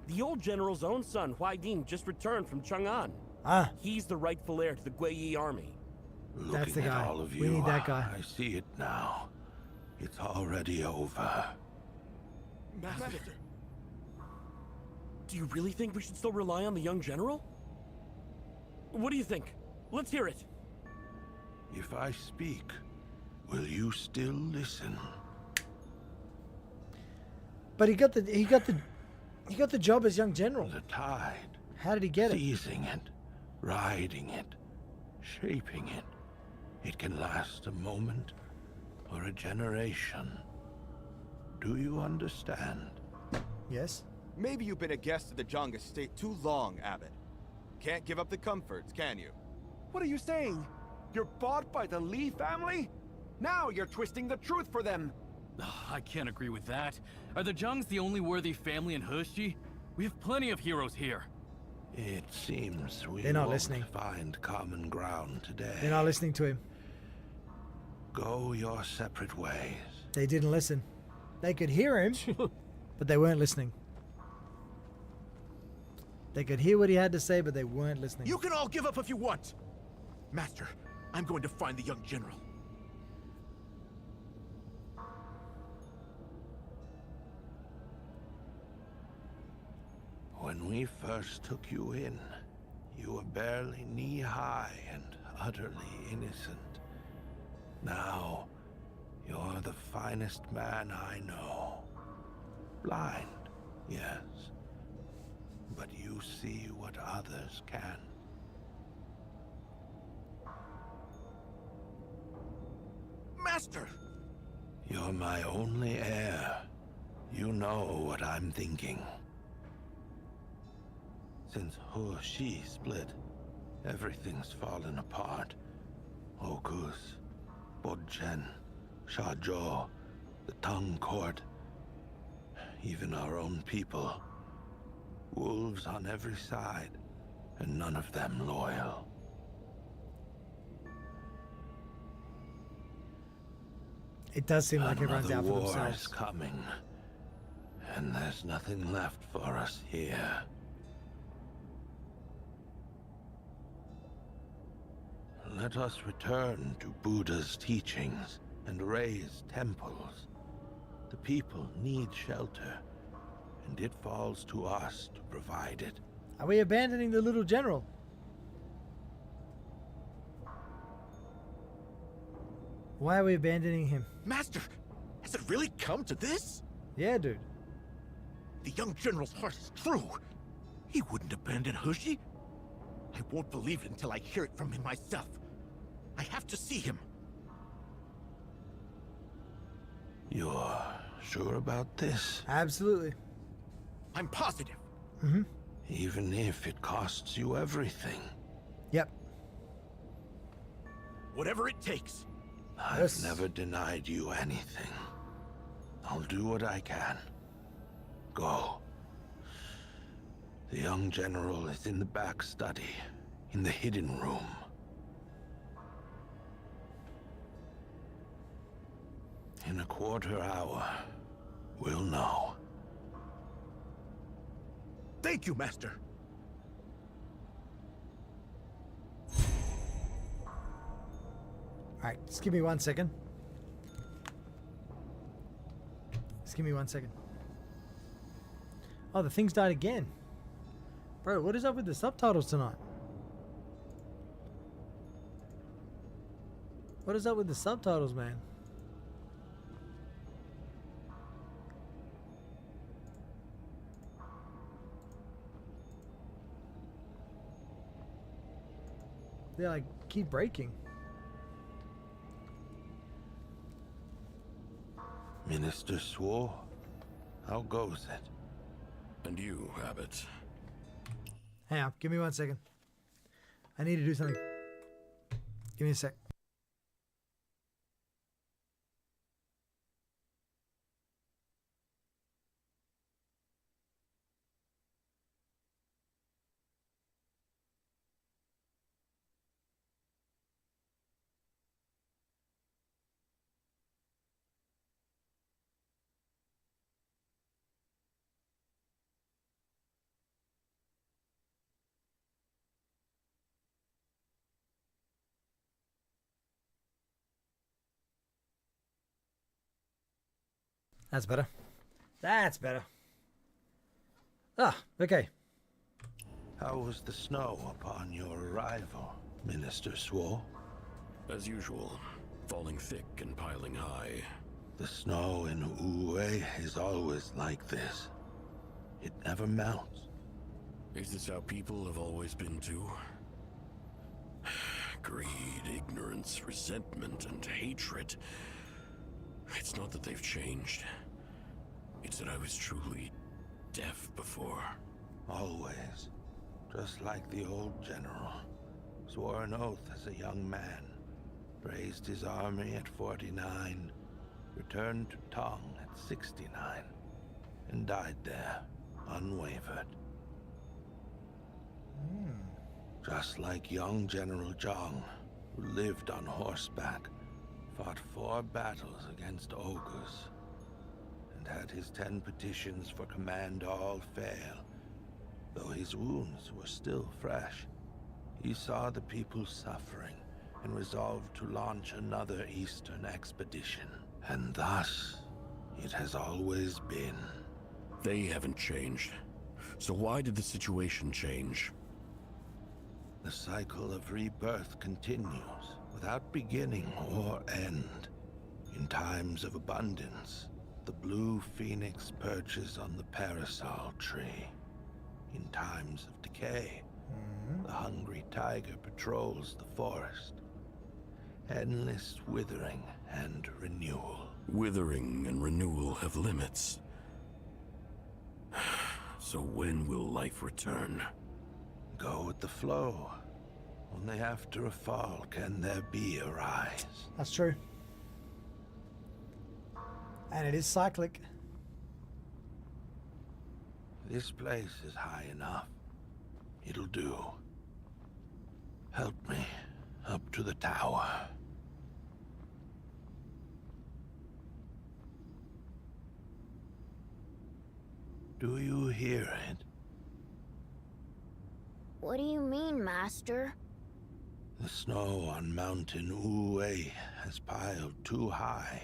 The old general's own son, Huaidin, just returned from Chang'an. Ah. He's the rightful heir to the Guiyi army. That's the Looking at guy. all of We you, need that guy. I see it now. It's already over. Master. Do you really think we should still rely on the young general? What do you think? Let's hear it. If I speak, will you still listen? But he got the job as young general. The tide. How did he get it? Seizing it, riding it, shaping it. It can last a moment or a generation. Do you understand? Yes. Maybe you've been a guest of the Zhang estate too long, Abbot. Can't give up the comforts, can you? What are you saying? You're bought by the Li family? Now you're twisting the truth for them. I can't agree with that. Are the Zhangs the only worthy family in Heshi? We have plenty of heroes here. It seems we They're not won't listening. find common ground today. They're not listening to him. Go your separate ways. They didn't listen. They could hear him, but they weren't listening. They could hear what he had to say, but they weren't listening. You can all give up if you want. Master, I'm going to find the young general. When we first took you in, you were barely knee-high and utterly innocent. Now, you're the finest man I know. Blind, yes. But you see what others can. Master! You're my only heir. You know what I'm thinking. Since Shi split, everything's fallen apart. Okus, Bodchen, Shajo, the Tang Court, even our own people. Wolves on every side, and none of them loyal. It does seem like everyone's out for Another war themselves. is coming, and there's nothing left for us here. Let us return to Buddha's teachings and raise temples. The people need shelter, and it falls to us to provide it. Are we abandoning the little general? Why are we abandoning him? Master, has it really come to this? Yeah, dude. The young general's heart is true. He wouldn't abandon Hoshi. I won't believe it until I hear it from him myself. I have to see him. You're sure about this? Absolutely. I'm positive. Mm-hmm. Even if it costs you everything. Yep. Whatever it takes. I've never denied you anything. I'll do what I can. Go. The young general is in the back study, in the hidden room. In a quarter hour, we'll know. Thank you, Master. Alright, just give me 1 second. Just give me 1 second. Oh, the thing's died again. Bro, what is up with the subtitles tonight? What is up with the subtitles, man? They like keep breaking. Minister swore. How goes it? And you, Abbott? Hang on, give me 1 second. I need to do something. Give me a sec. That's better. That's better. Ah, okay. How was the snow upon your arrival, Minister Swore? As usual, falling thick and piling high. The snow in Uwe is always like this. It never melts. Is this how people have always been too? Greed, ignorance, resentment, and hatred. It's not that they've changed. It's that I was truly deaf before. Always. Just like the old general. Swore an oath as a young man. Raised his army at 49. Returned to Tong at 69. And died there, unwavered. Just like young General Zhang, who lived on horseback, fought 4 battles against ogres, and had his 10 petitions for command all fail. Though his wounds were still fresh, he saw the people suffering and resolved to launch another eastern expedition. And thus, it has always been. They haven't changed. So why did the situation change? The cycle of rebirth continues, without beginning or end. In times of abundance, the blue phoenix perches on the parasol tree. In times of decay, the hungry tiger patrols the forest. Endless withering and renewal. Withering and renewal have limits. So when will life return? Go with the flow. Only after a fall can there be a rise. That's true. And it is cyclic. This place is high enough. It'll do. Help me up to the tower. Do you hear it? What do you mean, Master? The snow on Mountain Wu-Wei has piled too high.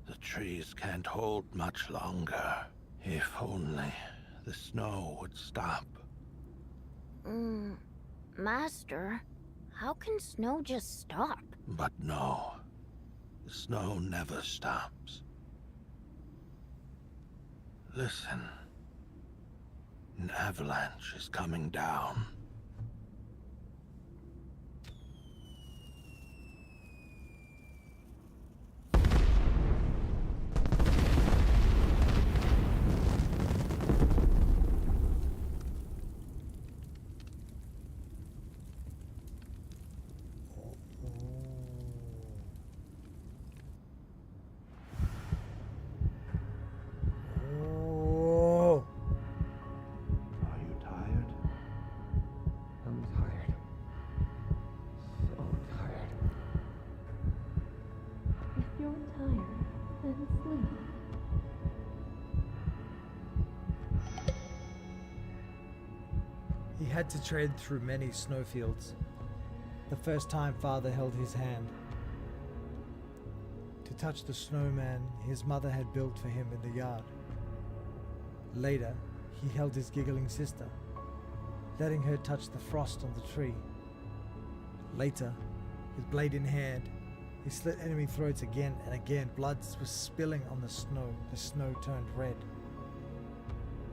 The trees can't hold much longer. If only the snow would stop. Master, how can snow just stop? But no, the snow never stops. Listen. An avalanche is coming down. He had to tread through many snowfields. The first time Father held his hand to touch the snowman his mother had built for him in the yard. Later, he held his giggling sister, letting her touch the frost on the tree. Later, with blade in hand, he slit enemy throats again and again. Blood was spilling on the snow. The snow turned red,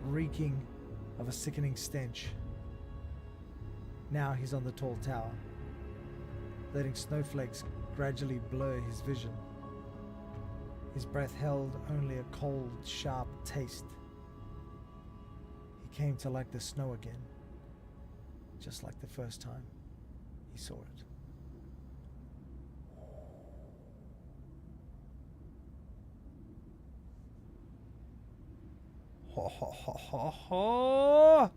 reeking of a sickening stench. Now he's on the tall tower, letting snowflakes gradually blur his vision. His breath held only a cold, sharp taste. He came to like the snow again, just like the first time he saw it. Ho ho ho ho ho!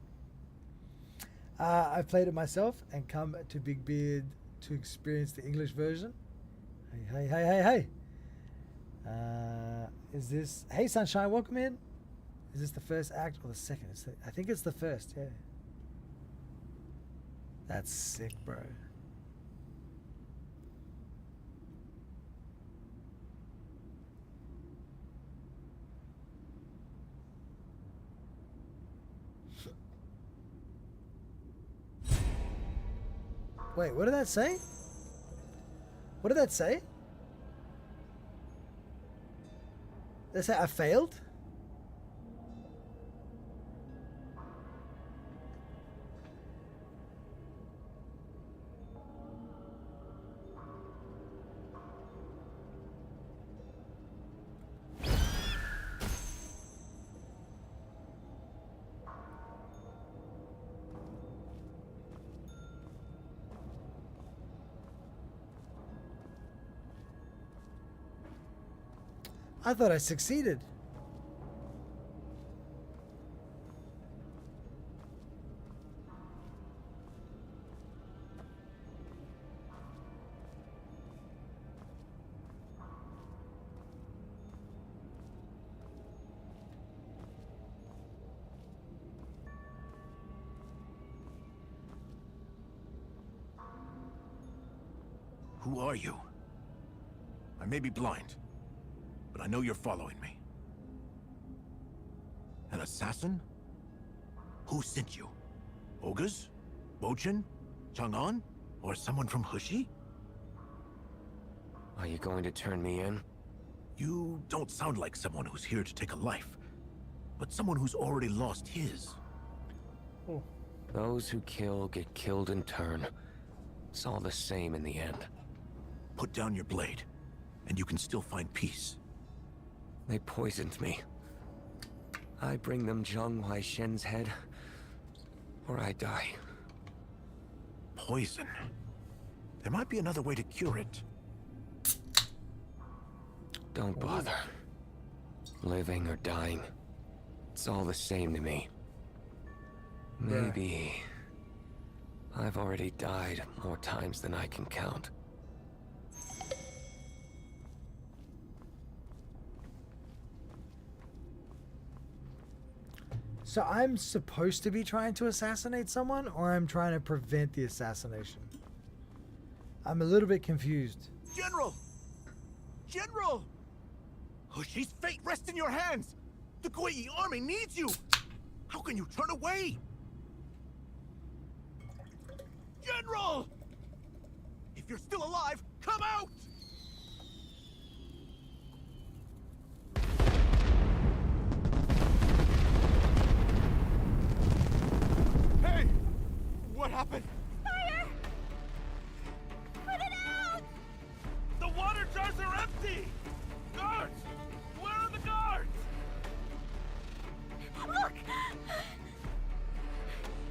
I played it myself and come to Big Beard to experience the English version. Hey, hey, hey, hey, hey. Is this... Hey, Sunshine, welcome in. Is this the first act or the second? I think it's the first, yeah. That's sick, bro. Wait, what did that say? What did that say? Did it say I failed? I thought I succeeded. Who are you? I may be blind, but I know you're following me. An assassin? Who sent you? Ogres? Bochin? Chang'an? Or someone from Hushi? Are you going to turn me in? You don't sound like someone who's here to take a life, but someone who's already lost his. Those who kill get killed in turn. It's all the same in the end. Put down your blade, and you can still find peace. They poisoned me. I bring them Zhang Huaishen's head, or I die. Poison? There might be another way to cure it. Don't bother. Living or dying, it's all the same to me. Maybe I've already died more times than I can count. So I'm supposed to be trying to assassinate someone, or I'm trying to prevent the assassination? I'm a little bit confused. General! General! Hushi's fate rests in your hands! The Kuei army needs you! How can you turn away? General! If you're still alive, come out! Hey! What happened? Fire! Put it out! The water jars are empty! Guards! Where are the guards? Look!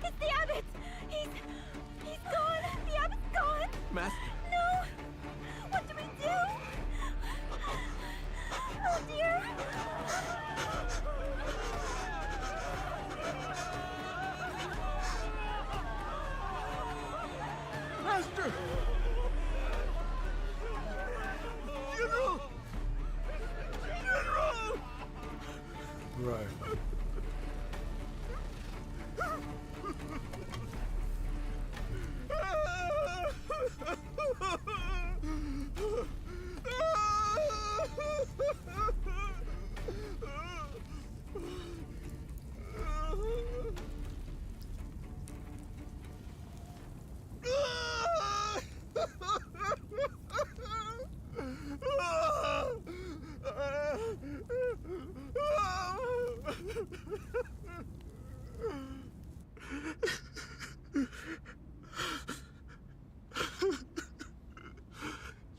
It's the abbot! He's gone! The abbot's gone! Master! No! What do we do? Oh dear! Master! General! General! Right.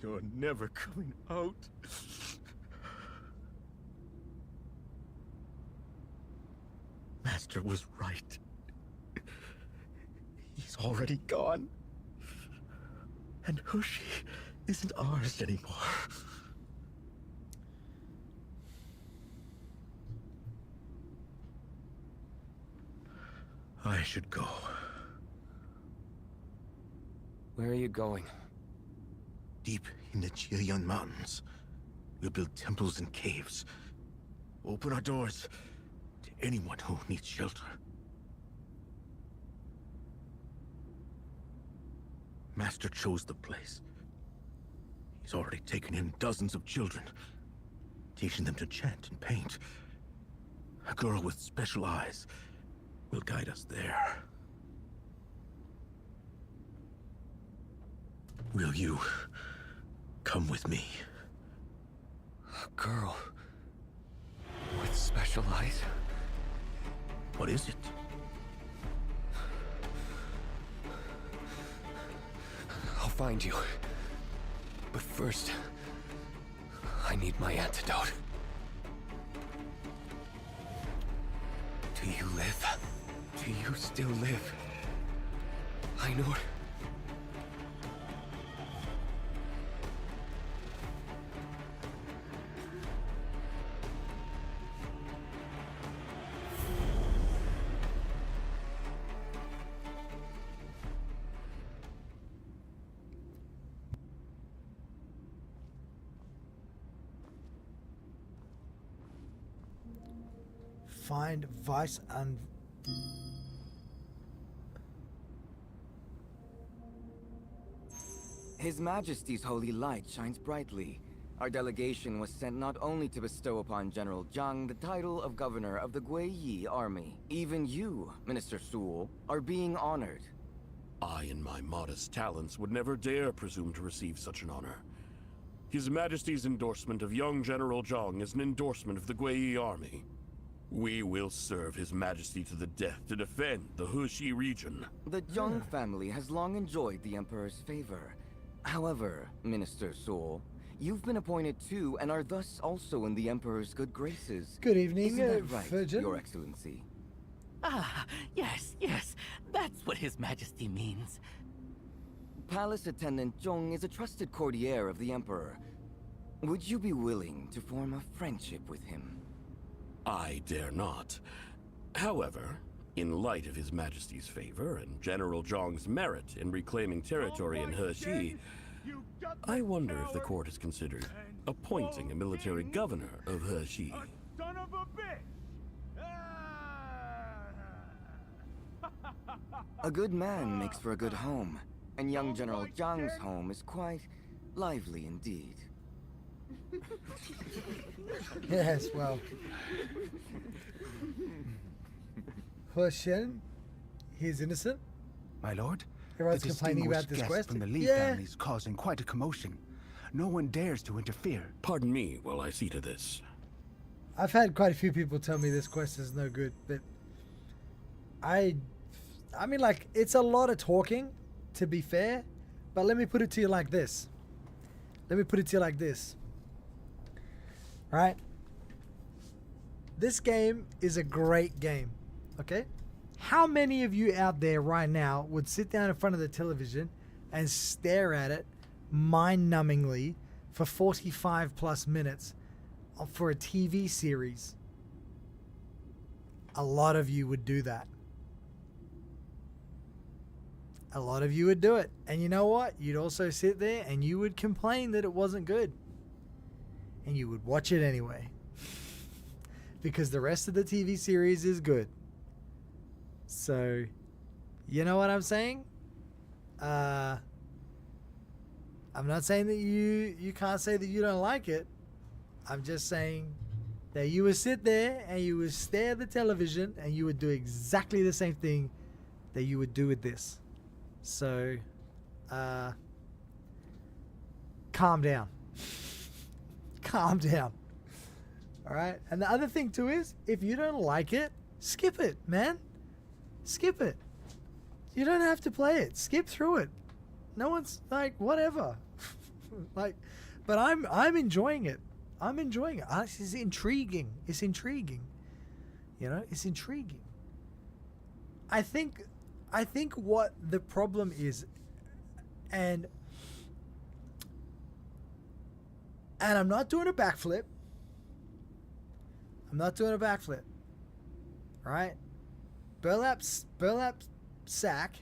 You're never coming out. Master was right. He's already gone. And Hushi isn't ours anymore. I should go. Where are you going? Deep in the Jieyun Mountains, we'll build temples and caves. Open our doors to anyone who needs shelter. Master chose the place. He's already taken in dozens of children, teaching them to chant and paint. A girl with special eyes will guide us there. Will you come with me? A girl with special eyes? What is it? I'll find you. But first, I need my antidote. Do you live? Do you still live? I know. Find Vice and... His Majesty's holy light shines brightly. Our delegation was sent not only to bestow upon General Zhang the title of Governor of the Guiyi Army. Even you, Minister Su'ul, are being honored. I, in my modest talents, would never dare presume to receive such an honor. His Majesty's endorsement of young General Zhang is an endorsement of the Guiyi Army. We will serve His Majesty to the death to defend the Wuxia region. The Zhang family has long enjoyed the Emperor's favor. However, Minister Su'ul, you've been appointed too and are thus also in the Emperor's good graces. Good evening, Isn't that right, Virgin? Your Excellency? Ah, yes, yes. That's what His Majesty means. Palace Attendant Zhong is a trusted courtier of the Emperor. Would you be willing to form a friendship with him? I dare not. However, in light of His Majesty's favor and General Zhang's merit in reclaiming territory in Wuxia, I wonder if the court has considered appointing a military governor of Wuxia. Son of a bitch! A good man makes for a good home, and young General Zhang's home is quite lively indeed. Yes, well. Huashen, he's innocent. My lord, Everyone's the complaining about distinguished this guest quest. from the Lee Yeah. family is causing quite a commotion. No one dares to interfere. Pardon me while I see to this. I've had quite a few people tell me this quest is no good, but I mean, like, it's a lot of talking, to be fair, but let me put it to you like this. Right? This game is a great game, okay? How many of you out there right now would sit down in front of the television and stare at it mind-numbingly for 45 plus minutes for a TV series? A lot of you would do that. A lot of you would do it. And you know what? You'd also sit there and you would complain that it wasn't good. And you would watch it anyway. Because the rest of the TV series is good. So, you know what I'm saying? I'm not saying that you can't say that you don't like it. I'm just saying that you would sit there and you would stare at the television and you would do exactly the same thing that you would do with this. So, calm down. Calm down. Alright? And the other thing too is, if you don't like it, skip it, man. Skip it. You don't have to play it. Skip through it. No one's like, whatever. Like, but I'm enjoying it. I'm enjoying it. It's intriguing. It's intriguing. You know, it's intriguing. I think what the problem is, and I'm not doing a backflip. Right? Burlap sack.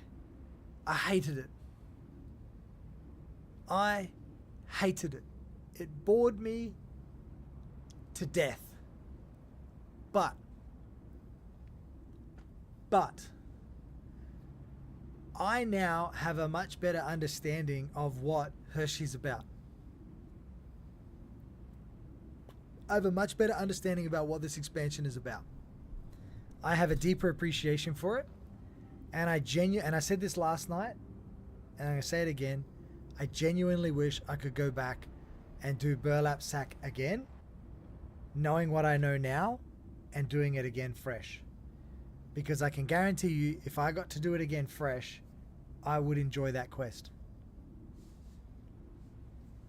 I hated it. I hated it. It bored me to death. But I now have a much better understanding of what Hershey's about. I have a much better understanding about what this expansion is about. I have a deeper appreciation for it, and I said this last night, and I'm gonna say it again. I genuinely wish I could go back and do Burlap Sack again, knowing what I know now, and doing it again fresh. Because I can guarantee you, if I got to do it again fresh, I would enjoy that quest.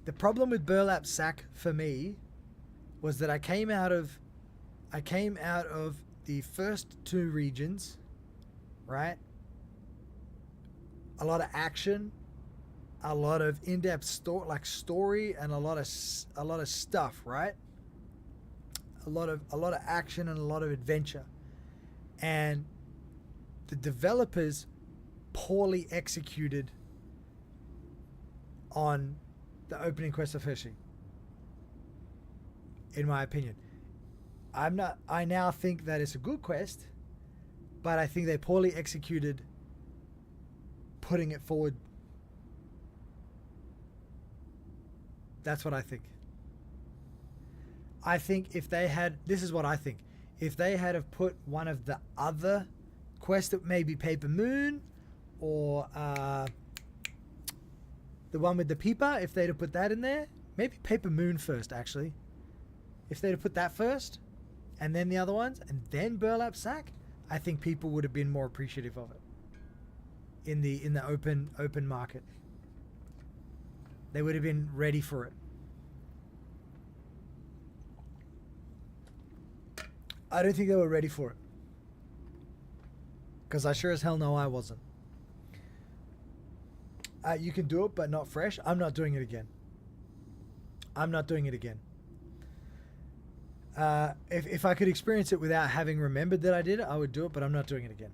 The problem with Burlap Sack for me was that I came out of the first two regions, right? A lot of action, a lot of in-depth story, and a lot of stuff, right? A lot of action and a lot of adventure, and the developers poorly executed on the opening quest of Hershey, in my opinion. I now think that it's a good quest, but I think they poorly executed putting it forward That's what I think. I think if they had, this is what I think. If they had have put one of the other quests, that maybe Paper Moon or the one with the peeper, if they'd have put that in there, maybe Paper Moon first actually. If they'd have put that first, and then the other ones, and then Burlap Sack, I think people would have been more appreciative of it. In the open market, they would have been ready for it. I don't think they were ready for it, because I sure as hell know I wasn't. You can do it, but not fresh. I'm not doing it again. I'm not doing it again. If I could experience it without having remembered that I did it, I would do it, but I'm not doing it again.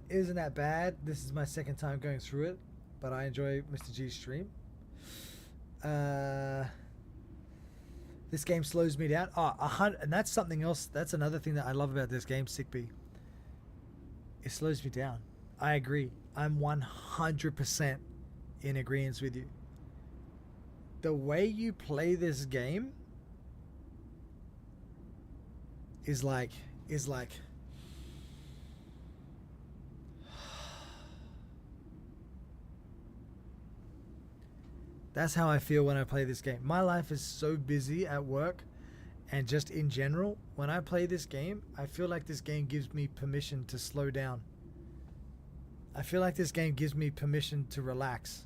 Isn't that bad? This is my second time going through it, but I enjoy Mr. G's stream. This game slows me down. And that's something else. That's another thing that I love about this game, Sickbee. It slows me down. I agree. I'm 100% in agreement with you. The way you play this game is like that's how I feel when I play this game. My life is so busy at work and just in general. When I play this game, I feel like this game gives me permission to slow down. I feel like this game gives me permission to relax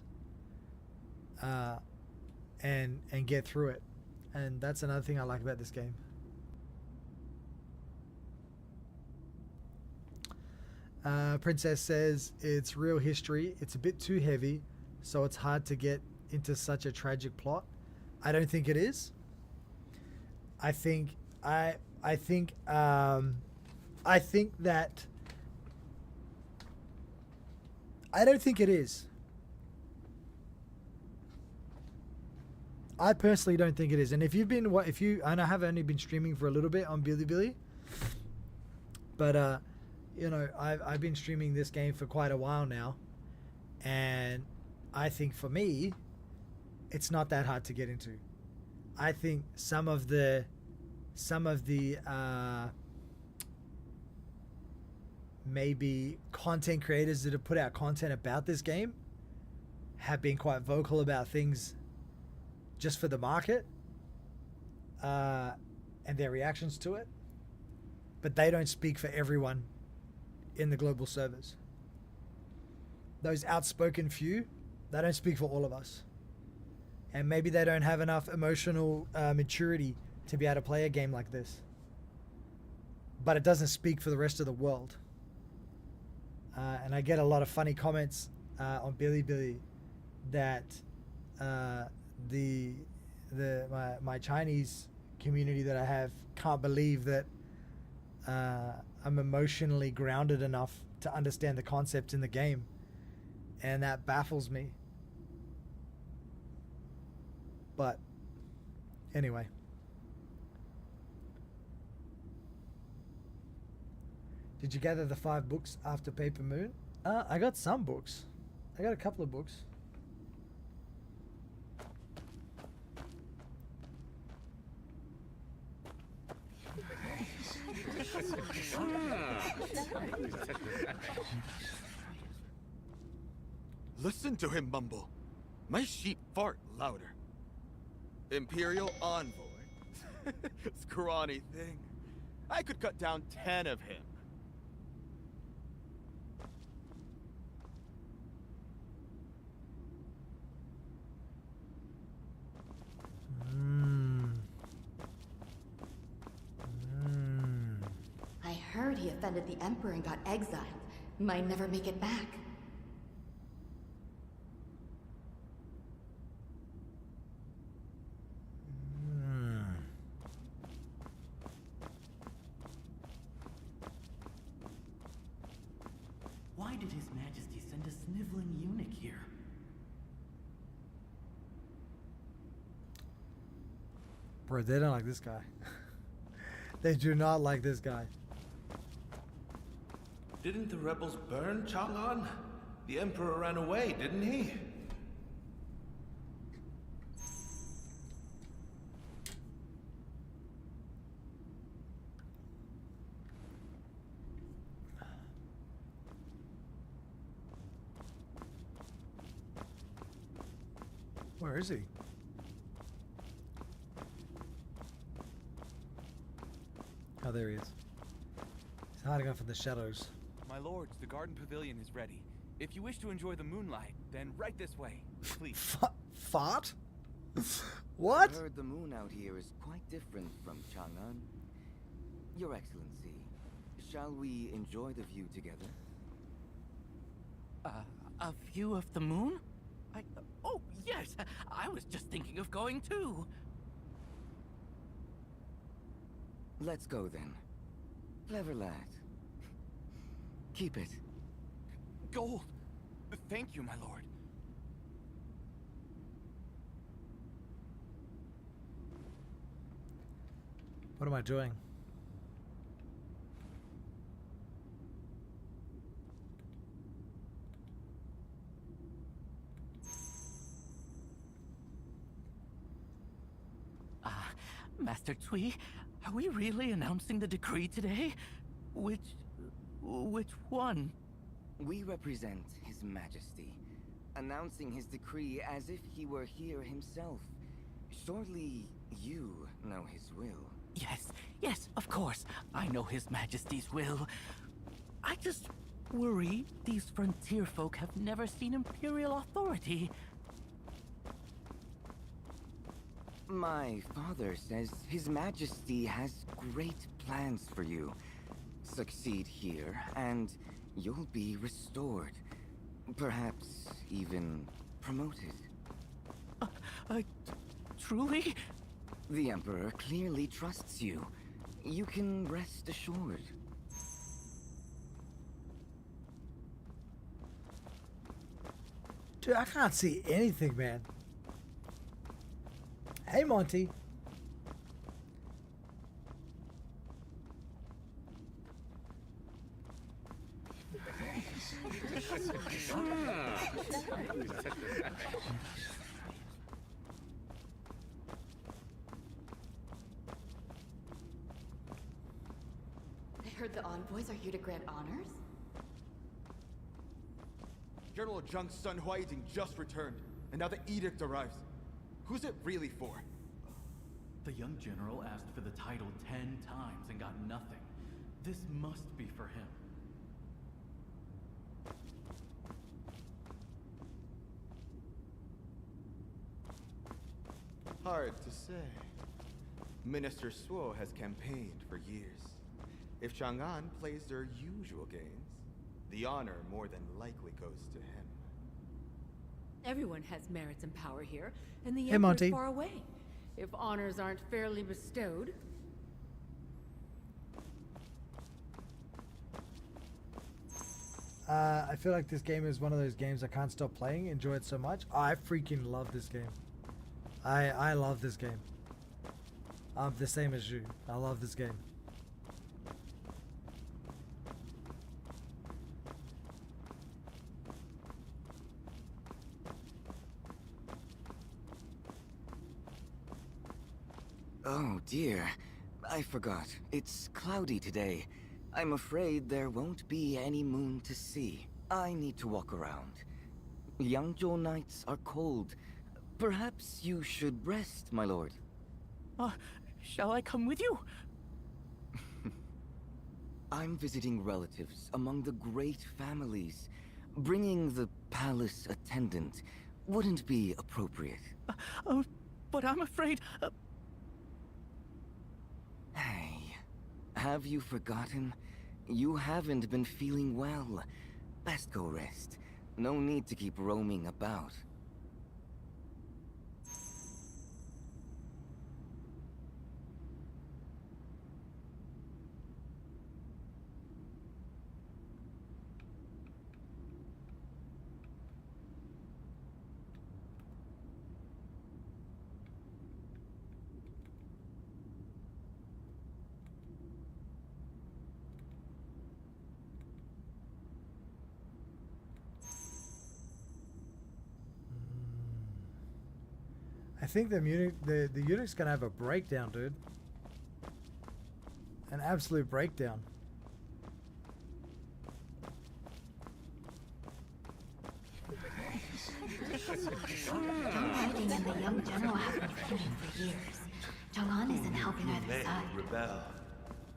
and get through it. And that's another thing I like about this game. Princess says it's real history. It's a bit too heavy, so it's hard to get into such a tragic plot. I don't think it is. I think that I don't think it is. I personally don't think it is. And if you've been, and I have only been streaming for a little bit on Bilibili, but you know, I've been streaming this game for quite a while now, and I think for me, it's not that hard to get into. I think some of the maybe content creators that have put out content about this game have been quite vocal about things just for the market and their reactions to it, but they don't speak for everyone in the global servers. Those outspoken few, they don't speak for all of us. And maybe they don't have enough emotional maturity to be able to play a game like this. But it doesn't speak for the rest of the world. And I get a lot of funny comments on Bilibili that my Chinese community that I have can't believe that I'm emotionally grounded enough to understand the concepts in the game. And that baffles me. But anyway. Did you gather the 5 books after Paper Moon? I got some books. I got a couple of books. Listen to him mumble. My sheep fart louder. Imperial envoy. Scrawny thing. I could cut down 10 of him. I heard he offended the Emperor and got exiled. Might never make it back. Why did His Majesty send a sniveling eunuch here? Bro, they don't like this guy. They do not like this guy. Didn't the rebels burn Chang'an? The Emperor ran away, didn't he? Where is he? Oh, there he is. He's hiding off in the shadows. My lords, the garden pavilion is ready. If you wish to enjoy the moonlight, then right this way, please. Fart? What? I heard the moon out here is quite different from Chang'an. Your Excellency, shall we enjoy the view together? A view of the moon? Oh, yes! I was just thinking of going too. Let's go then. Clever lad. Keep it. Gold! Thank you, my lord. What am I doing? Master Cui, are we really announcing the decree today? Which one? We represent His Majesty, announcing his decree as if he were here himself. Surely you know his will. Yes, of course. I know His Majesty's will. I just worry these frontier folk have never seen Imperial authority. My father says His Majesty has great plans for you. Succeed here, and you'll be restored. Perhaps even promoted. Truly? The Emperor clearly trusts you. You can rest assured. Dude, I can't see anything, man. Hey, Monty. I heard the envoys are here to grant honors? General Zhang's son Huaijing just returned, and now the edict arrives. Who's it really for? The young general asked for the title 10 times and got nothing. This must be for him. Hard to say. Minister Suo has campaigned for years. If Chang'an plays their usual games, the honor more than likely goes to him. Everyone has merits and power here, and the Hey, Emperor's Monty. far away. If honors aren't fairly bestowed, I feel like this game is one of those games I can't stop playing. Enjoy it so much. I freaking love this game. I love this game. I'm the same as you. I love this game. Oh dear, I forgot. It's cloudy today. I'm afraid there won't be any moon to see. I need to walk around. Yangzhou nights are cold. Perhaps you should rest, my lord. Shall I come with you? I'm visiting relatives among the great families. Bringing the palace attendant wouldn't be appropriate. But I'm afraid... Hey, have you forgotten? You haven't been feeling well. Best go rest. No need to keep roaming about. I think the unit's gonna have a breakdown, dude. An absolute breakdown. Breathtaking and the young general have been feuding for years. Chang'an isn't helping either May side. rebel.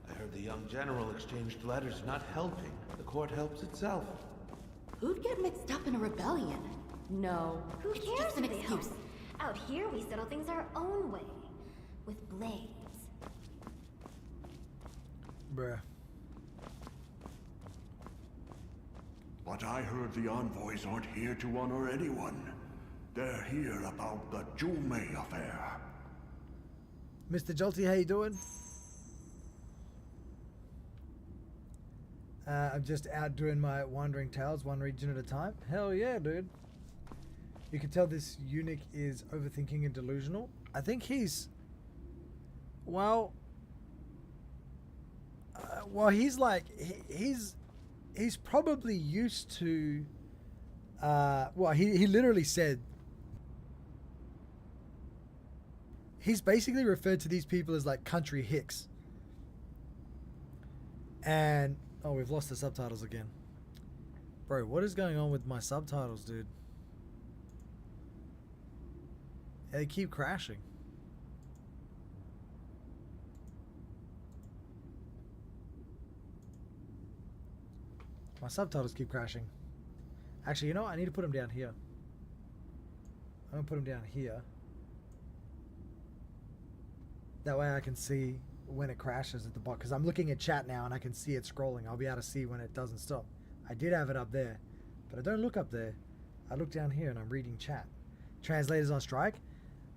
I heard the young general exchanged letters not helping. The court helps itself. Who'd get mixed up in a rebellion? No. Who It's cares just an if they help? excuse. Out here, we settle things our own way. With blades. Bruh. But I heard the envoys aren't here to honor anyone. They're here about the Jumei affair. Mr. Jolty, how you doing? I'm just out doing my wandering tales, one region at a time. Hell yeah, dude. You can tell this eunuch is overthinking and delusional. I think he's... Well, he's like... He's probably used to... he literally said... He's basically referred to these people as like country hicks. And... Oh, we've lost the subtitles again. Bro, what is going on with my subtitles, dude? They keep crashing. My subtitles keep crashing. Actually, you know what? I need to put them down here. I'm going to put them down here. That way I can see when it crashes at the bottom. Because I'm looking at chat now and I can see it scrolling. I'll be able to see when it doesn't stop. I did have it up there. But I don't look up there. I look down here and I'm reading chat. Translators on strike?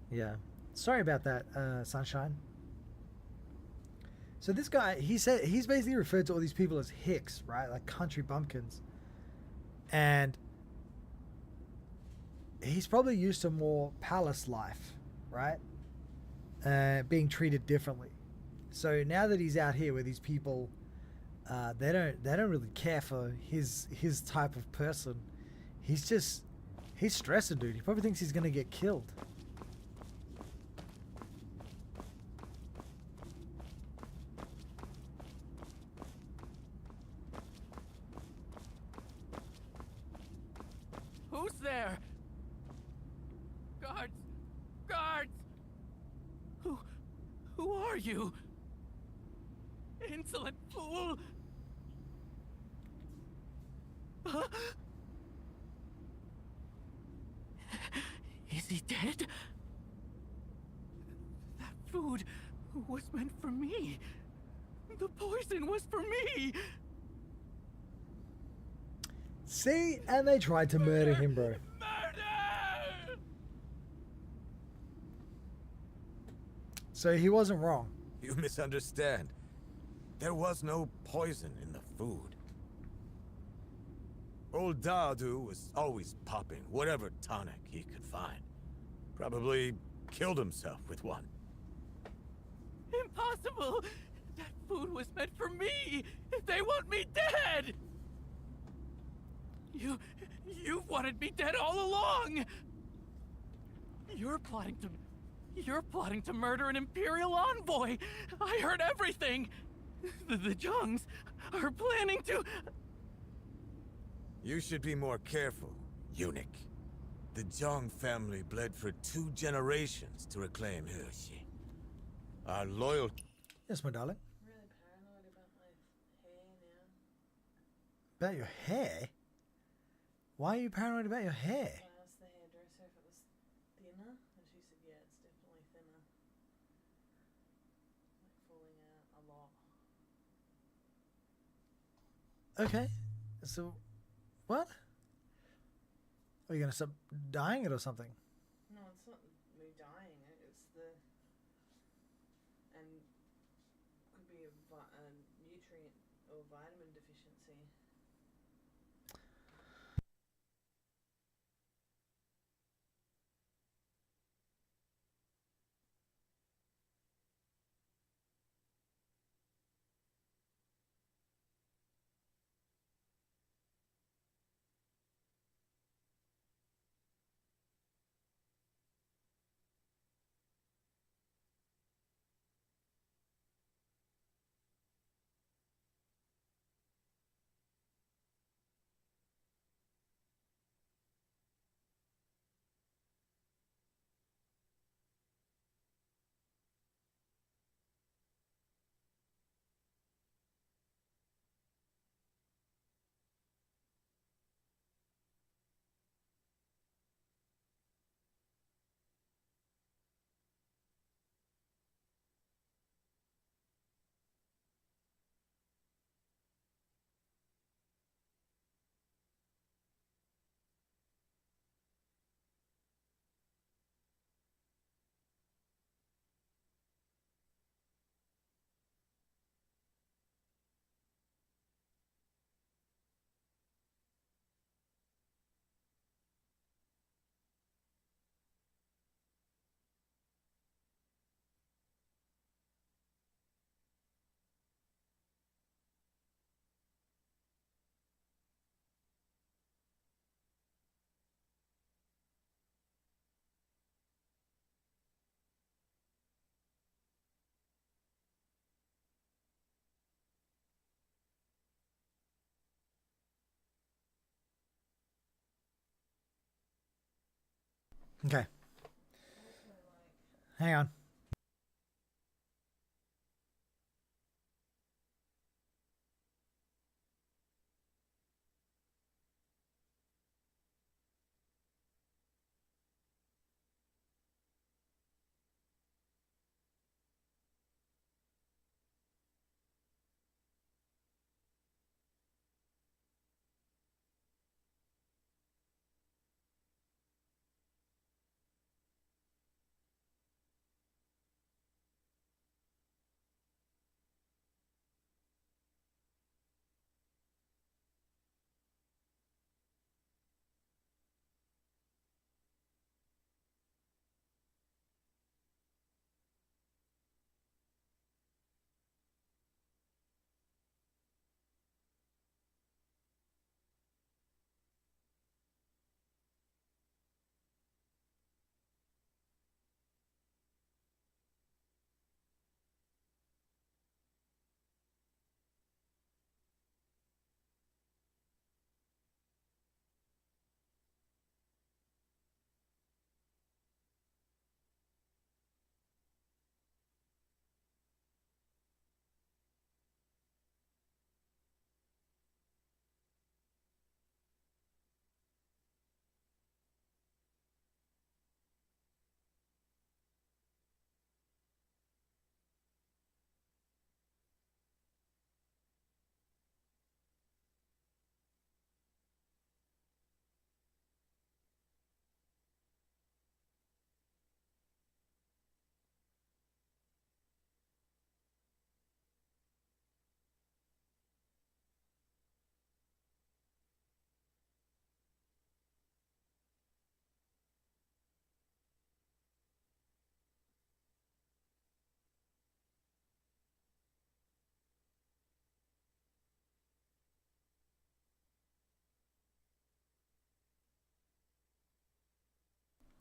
Yeah. Sorry about that, Sunshine. So this guy, he's basically referred to all these people as hicks, right? Like country bumpkins. And he's probably used to more palace life, right? Being treated differently. So now that he's out here with these people, they don't really care for his type of person. He's stressing, dude. He probably thinks he's gonna get killed. Who's there? Guards! Guards! Who are you? Insolent fool! Huh? Is he dead? That food was meant for me. The poison was for me. See? And they tried to murder him, bro. So he wasn't wrong. You misunderstand. There was no poison in the food. Old Dadu was always popping whatever tonic he could find. Probably killed himself with one. Impossible! That food was meant for me! They want me dead! You've wanted me dead all along! You're plotting to murder an Imperial envoy! I heard everything! The Zhongs are planning to... You should be more careful, eunuch. The Zhong family bled for 2 generations to reclaim Hershey. Our loyal... Yes, my darling. Really paranoid about my hair now. About your hair? Why are you paranoid about your hair? I asked the hairdresser if it was thinner, and she said, yeah, it's definitely thinner. Like falling out a lot. Okay. So, what? Are you gonna stop dyeing it or something? No, it's not me dyeing it, it's the... And could be a nutrient or vitamin deficiency. Okay. Hang on.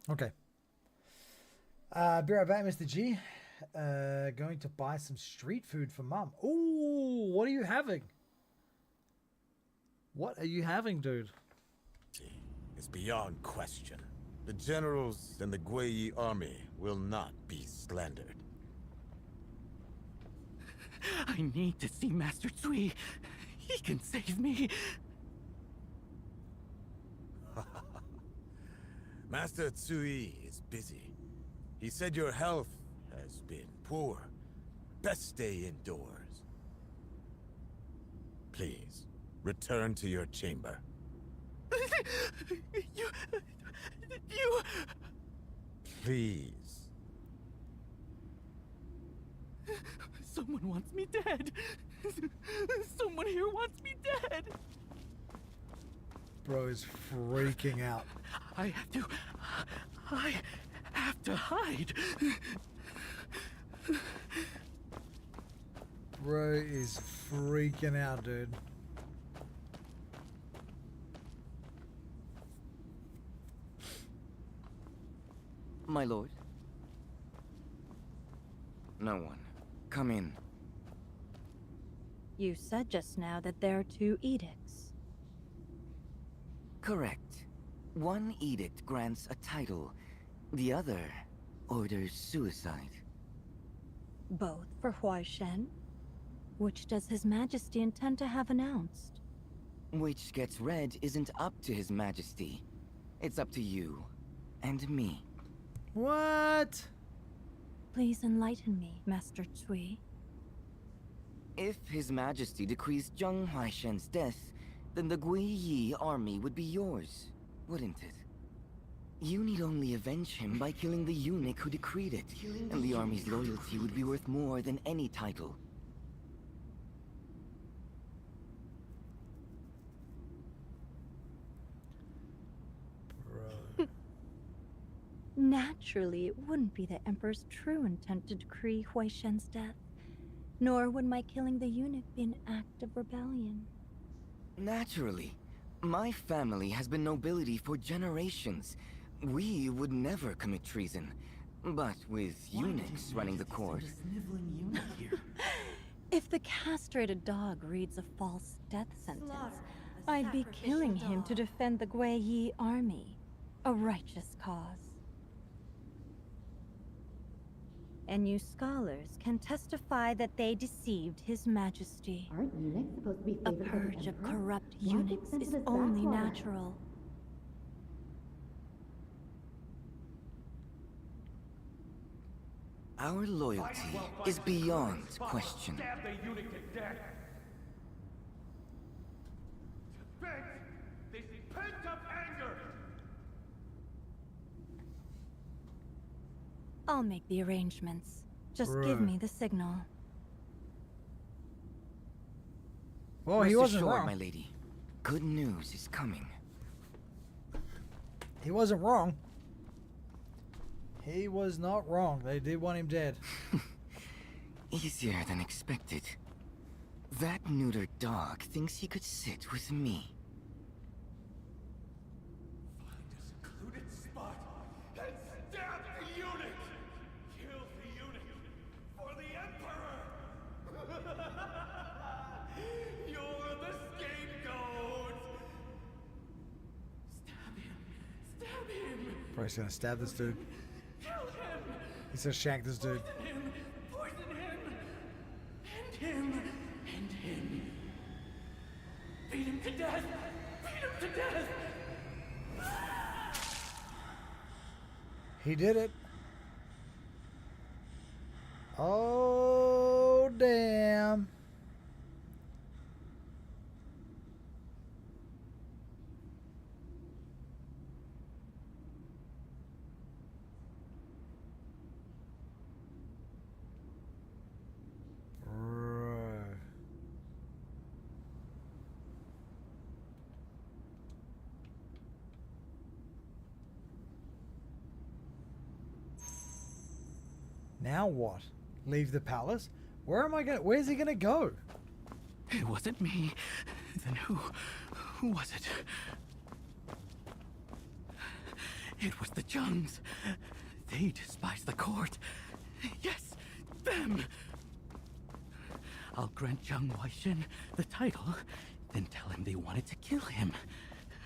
Okay. Be right back, Mr. G. Going to buy some street food for Mum. Ooh, what are you having? What are you having, dude? It's beyond question. The generals and the Guiyi army will not be slandered. I need to see Master Tsui. He can save me. Master Tsui is busy. He said your health has been poor. Best stay indoors. Please, return to your chamber. You... Please. Someone wants me dead. Someone here wants me dead. Bro is freaking out. I have to hide. Bro is freaking out, dude. My lord? No one. Come in. You said just now that there are 2 edicts. Correct. One edict grants a title. The other orders suicide. Both for Huai Shen? Which does His Majesty intend to have announced? Which gets read isn't up to His Majesty. It's up to you. And me. What? Please enlighten me, Master Tsui. If His Majesty decrees Zheng Huaishen's death, then the Guiyi army would be yours, wouldn't it? You need only avenge him by killing the eunuch who decreed it, and the army's loyalty would be worth more than any title. Naturally, it wouldn't be the Emperor's true intent to decree Huai Shen's death, nor would my killing the eunuch be an act of rebellion. Naturally. My family has been nobility for generations. We would never commit treason. But with eunuchs running the court... If the castrated dog reads a false death sentence, I'd be killing him to defend the Guiyi army. A righteous cause. and you scholars can testify that they deceived His Majesty. Aren't eunuchs supposed to be A favored by the purge of Emperor? corrupt Why get eunuchs sent to is this only backwater? natural. Our loyalty is beyond question. Stab the eunuch to death. To vent this pent-up anger. I'll make the arrangements. Just give Right. me the signal. Well, he Rest wasn't assured, wrong. my lady. Good news is coming. He wasn't wrong. He was not wrong. They did want him dead. Easier than expected. That neutered dog thinks he could sit with me. Find a secluded spot and stab the eunuch. Kill the eunuch for the Emperor. You're the scapegoat. Stab him. Stab him. Probably gonna stab this dude. Kill him. He's gonna shank this dude. Poison him. Poison him. End him. End him. Beat him to death. Beat him to death. He did it. Oh, damn. Right. Now what? Leave the palace? Where's he gonna go? It wasn't me. Then who was it? It was the Jungs. They despise the court. Yes, them. I'll grant Zhang Huaishen the title, then tell him they wanted to kill him.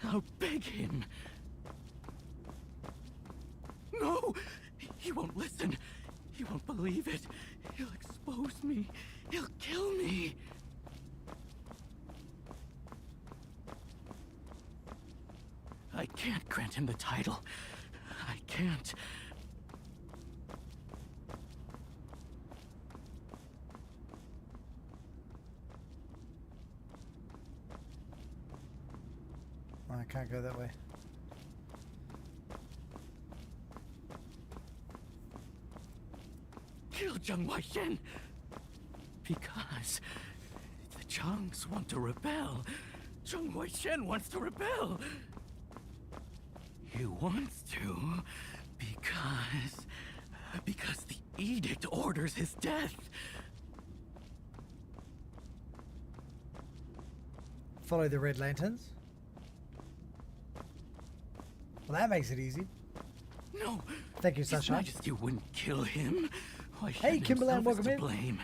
I'll beg him. No! He won't listen. He won't believe it. He'll expose me. He'll kill me. I can't grant him the title. I can't. I can't go that way. Kill Zhang Huaishen! Because the Zhangs want to rebel. Zhang Huaishen wants to rebel. He wants to because the edict orders his death. Follow the red lanterns. Well, that makes it easy. No. Thank you, His Sunshine. Majesty wouldn't kill him. Hey, Kimberland, welcome to in. blame.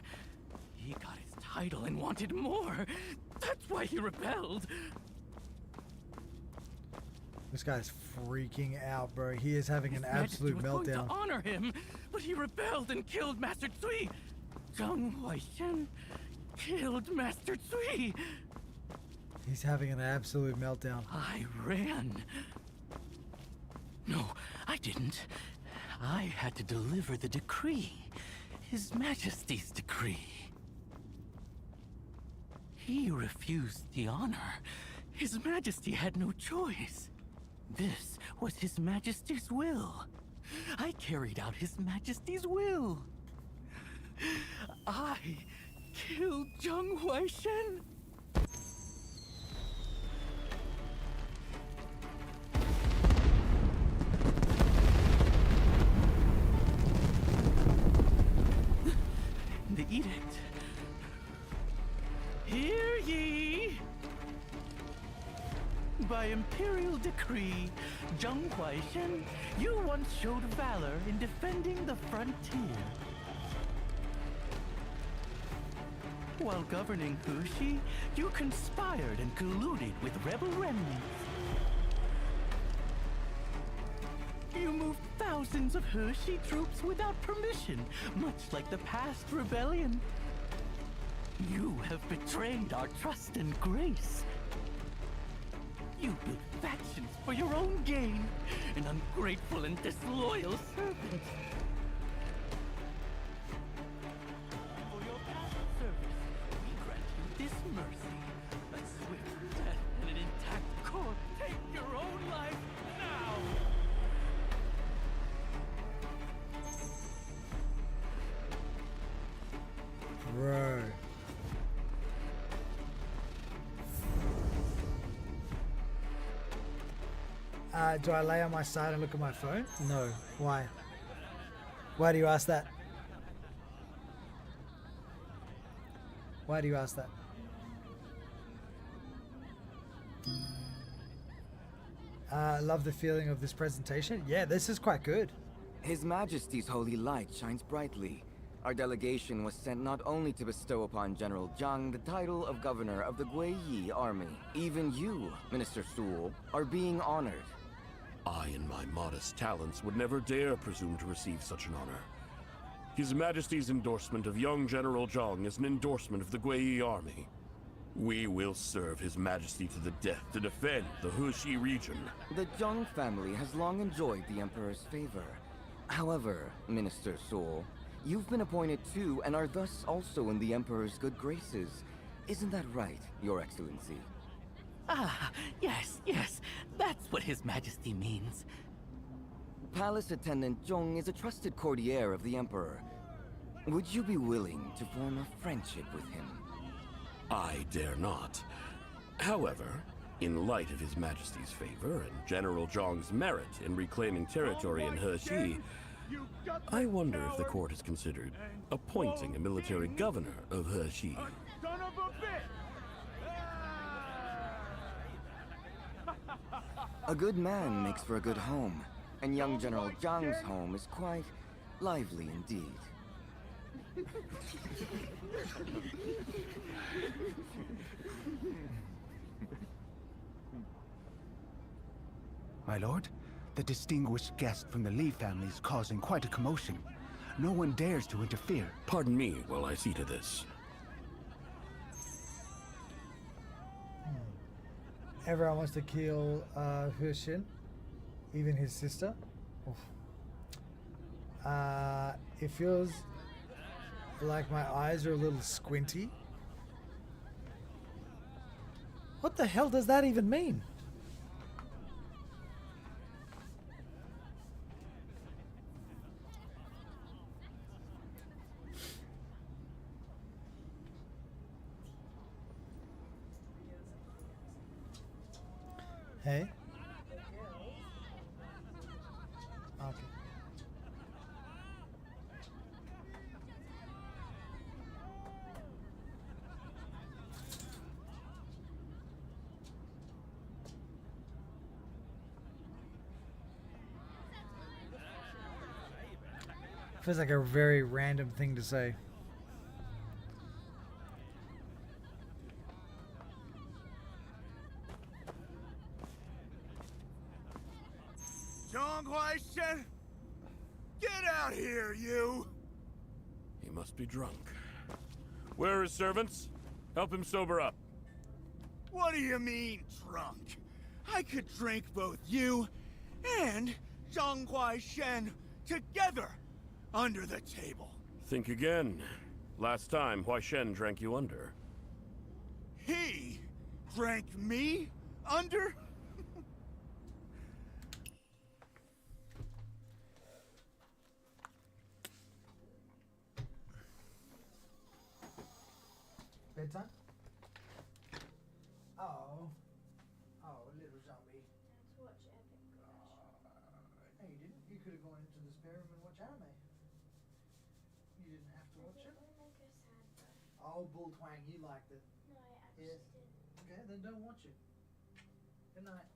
He got his title and wanted more. That's why he rebelled. This guy's freaking out, bro. He is having an His Majesty absolute was going to meltdown. honor him, but he rebelled and killed Master Tsui. Zhang Huaishen killed Master Tsui. He's having an absolute meltdown. I ran. No, I didn't. I had to deliver the decree. His Majesty's decree. He refused the honor. His Majesty had no choice. This was His Majesty's will. I carried out His Majesty's will. I killed Zhang Huaishen. The edict. Hear ye! By imperial decree, Zhang Huaishen, you once showed valor in defending the frontier. While governing Huxi, you conspired and colluded with rebel remnants. You moved thousands thousands of Hershey troops without permission, much like the past rebellion. You have betrayed our trust and grace. You built factions for your own gain, an ungrateful and disloyal servant. For your past service, we grant you this mercy. A swift death and an intact corpse. Take your own life now! Bro. Do I lay on my side and look at my phone? No. Why? Why do you ask that? Why do you ask that? Love the feeling of this presentation. Yeah, this is quite good. His Majesty's holy light shines brightly. Our delegation was sent not only to bestow upon General Zhang the title of Governor of the Guiyi Army. Even you, Minister Su'ul, are being honored. I, in my modest talents, would never dare presume to receive such an honor. His Majesty's endorsement of young General Zhang is an endorsement of the Guiyi Army. We will serve His Majesty to the death to defend the Hershey region. The Zhang family has long enjoyed the Emperor's favor. However, Minister Su'ul, you've been appointed too and are thus also in the Emperor's good graces. Isn't that right, Your Excellency? Ah, yes, that's what His Majesty means. Palace Attendant Zhong is a trusted courtier of the Emperor. Would you be willing to form a friendship with him? I dare not. However, in light of His Majesty's favor and General Zhang's merit in reclaiming territory in Hershey, I wonder if the court has considered appointing a military governor of Hershey. Son of a bitch! A good man makes for a good home, and young General Zhang's home is quite lively indeed. My lord, the distinguished guest from the Lee family is causing quite a commotion. No one dares to interfere. Pardon me while I see to this. Everyone wants to kill Hushin, even his sister. Oof. It feels like my eyes are a little squinty. What the hell does that even mean? Hey. Okay. Feels like a very random thing to say. Shen, get out here, you! He must be drunk. Where are his servants? Help him sober up. What do you mean, drunk? I could drink both you and Zhang Huaishen together under the table. Think again. Last time, Huaishen drank you under. He drank me under? Bedtime? Oh, little zombie. Let's watch Epic Crash. No, you didn't. You could have gone into the spare room and watched anime. You didn't have to watch it. Make her sad though. Oh, bull twang, you liked it. No, I actually Yes. didn't. Okay, then don't watch it. Good night.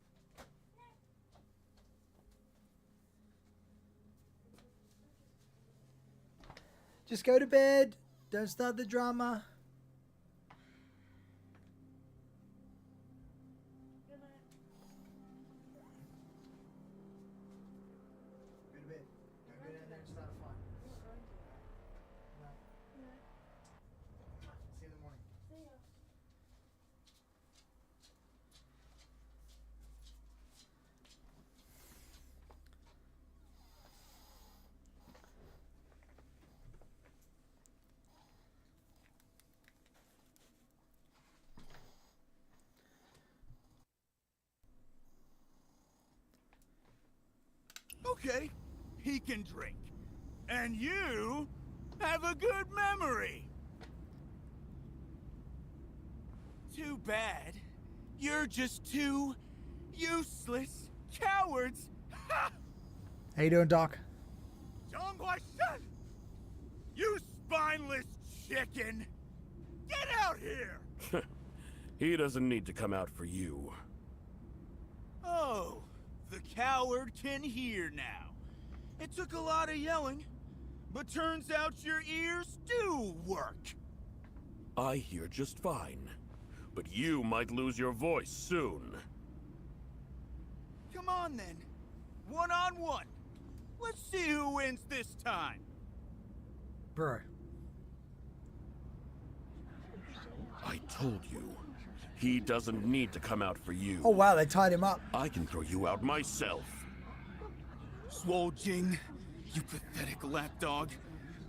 Just go to bed. Don't start the drama. Good night. Go to bed. Okay, he can drink. And you have a good memory. Too bad. You're just two useless cowards. Ha! How you doing, Doc? Zhonghua-shen! You spineless chicken! Get out here! He doesn't need to come out for you. Oh, the coward can hear now. It took a lot of yelling, but turns out your ears do work. I hear just fine. But you might lose your voice soon. Come on then. One-on-one. Let's see who wins this time. Bro. I told you. He doesn't need to come out for you. Oh wow, they tied him up. I can throw you out myself. Swole Jing, you pathetic lapdog.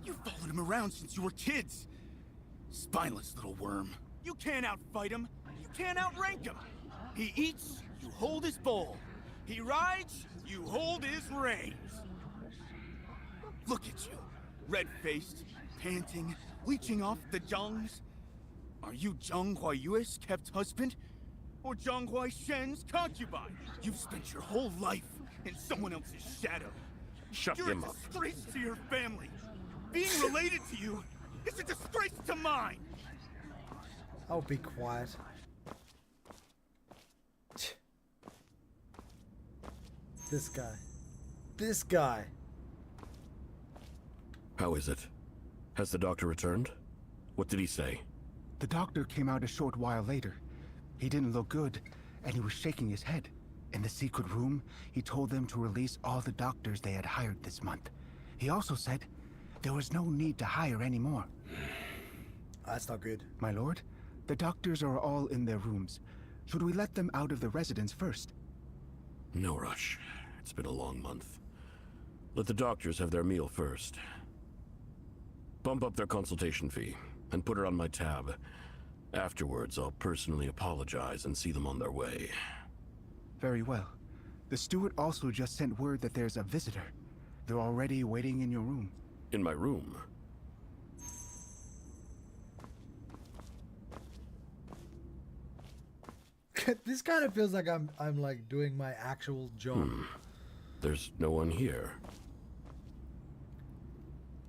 You've followed him around since you were kids. Spineless little worm. You can't outfight him. You can't outrank him. He eats, you hold his bowl. He rides, you hold his reins. Look at you, red-faced, panting, leeching off the Zhongs. Are you Zhang Huayue's kept husband? Or Zhang Huaishen's concubine? You've spent your whole life in someone else's shadow. Shut You're him a up. disgrace to your family. Being related to you is a disgrace to mine. I'll be quiet. This guy. This guy. How is it? Has the doctor returned? What did he say? The doctor came out a short while later. He didn't look good, and he was shaking his head. In the secret room, he told them to release all the doctors they had hired this month. He also said there was no need to hire any more. That's not good. My lord, the doctors are all in their rooms. Should we let them out of the residence first? No rush. It's been a long month. Let the doctors have their meal first. Bump up their consultation fee, and put her on my tab. Afterwards, I'll personally apologize and see them on their way. Very well. The steward also just sent word that there's a visitor. They're already waiting in your room. In my room? This kind of feels like I'm like doing my actual job. There's no one here.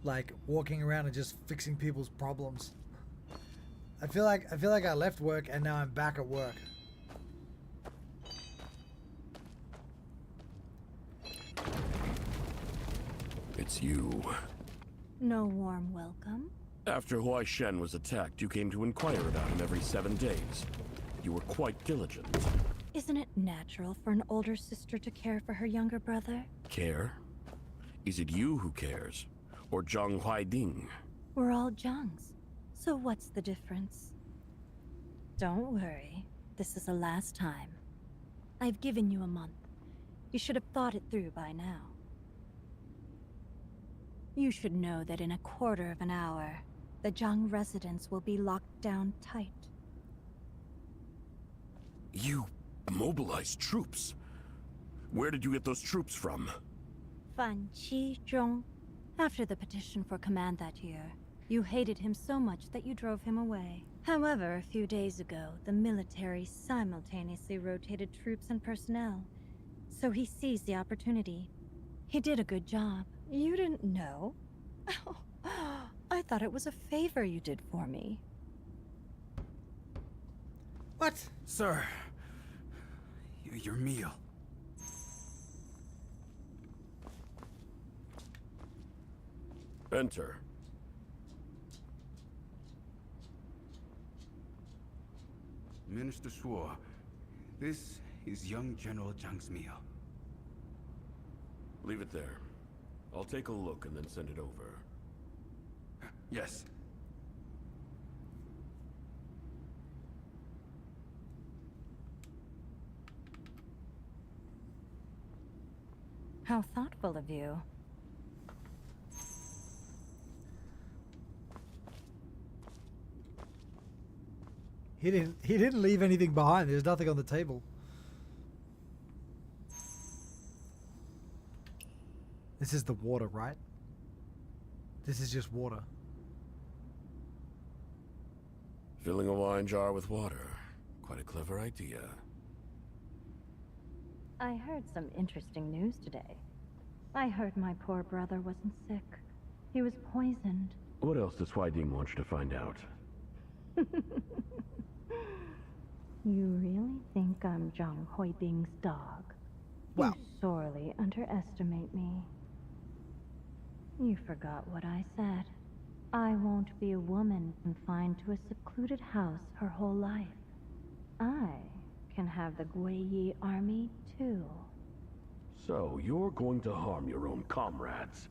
Like walking around and just fixing people's problems. I feel like I left work and now I'm back at work. It's you. No warm welcome. After Huai Shen was attacked, you came to inquire about him every 7 days. You were quite diligent. Isn't it natural for an older sister to care for her younger brother? Care? Is it you who cares? Or Zhang Huaiding? We're all Zhangs. So what's the difference? Don't worry. This is the last time. I've given you a month. You should have thought it through by now. You should know that in a quarter of an hour, the Zhang residence will be locked down tight. You mobilized troops? Where did you get those troops from? Fan Qizhong. After the petition for command that year, you hated him so much that you drove him away. However, a few days ago, the military simultaneously rotated troops and personnel. So he seized the opportunity. He did a good job. You didn't know? I thought it was a favor you did for me. What? Sir, your meal. Enter. Minister Shuo, this is young General Zhang's meal. Leave it there. I'll take a look and then send it over. Yes. How thoughtful of you. He didn't leave anything behind. There's nothing on the table. This is the water, right? This is just water. Filling a wine jar with water. Quite a clever idea. I heard some interesting news today. I heard my poor brother wasn't sick. He was poisoned. What else does Huaiding want you to find out? You really think I'm Zhang Huiding's dog? Wow. You sorely underestimate me. You forgot what I said. I won't be a woman confined to a secluded house her whole life. I can have the Guiyi army too. So, you're going to harm your own comrades?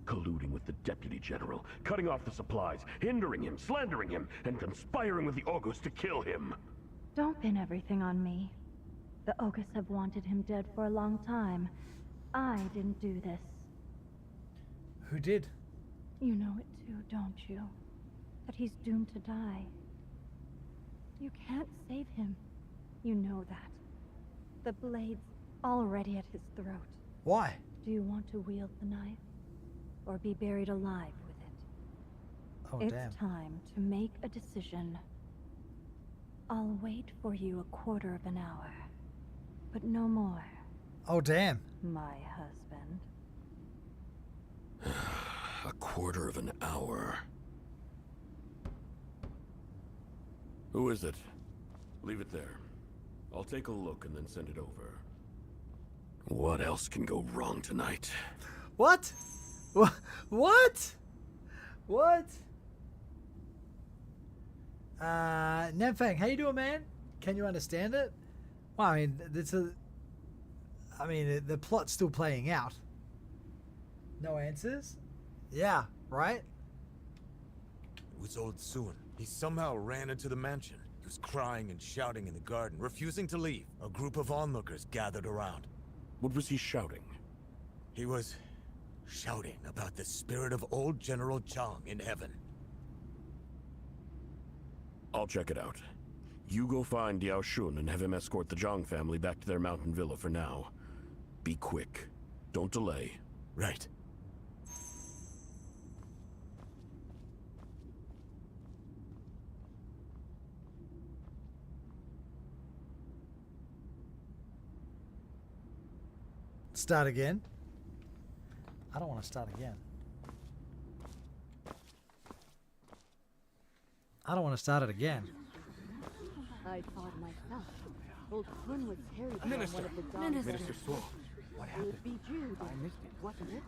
Colluding with the Deputy General, cutting off the supplies, hindering him, slandering him, and conspiring with the Ogos to kill him. Don't pin everything on me. The Ogos have wanted him dead for a long time. I didn't do this. Who did? You know it too, don't you? That he's doomed to die. You can't save him. You know that. The blade's already at his throat. Why? Do you want to wield the knife? Or be buried alive with it? Oh, it's damn. time to make a decision. I'll wait for you a quarter of an hour. But no more. Oh, damn. My husband. A quarter of an hour. Who is it? Leave it there. I'll take a look and then send it over. What else can go wrong tonight? What? What? What? Nemfang, how you doing, man? Can you understand it? Well, I mean, the plot's still playing out. No answers? Yeah, right? It was old Sun. He somehow ran into the mansion. He was crying and shouting in the garden, refusing to leave. A group of onlookers gathered around. What was he shouting? He was shouting about the spirit of old General Zhang in heaven. I'll check it out. You go find Yao Shun and have him escort the Zhang family back to their mountain villa for now. Be quick. Don't delay. Right. Start again? I don't want to start again. I don't want to start it again. I thought myself. Old Kun was carried by Minister. one of the dogs. Minister Swole. What happened? It would be Jude. I missed it. Wasn't it?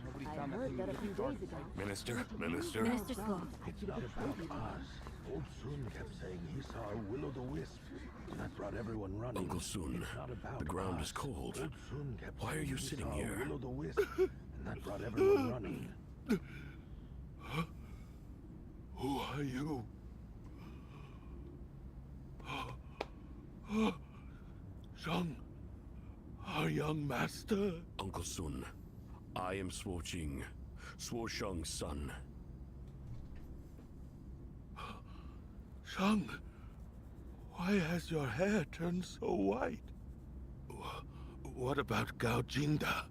Nobody I found that heard thing that a with few the days ago. Minister. Minister Swole. It's not about us. Old Sun kept saying he saw a will-o'-the-wisp. That brought everyone running. Uncle Sun, It's not about the ground us. is cold. Old Sun kept Why are saying you he sitting saw a here? will-o'-the-wisp. And that brought everyone running. Who are you? Zhang, our young master. Uncle Sun, I am Suo Jing, Suo Sheng's son. Zhang, why has your hair turned so white? What about Gao Jinda?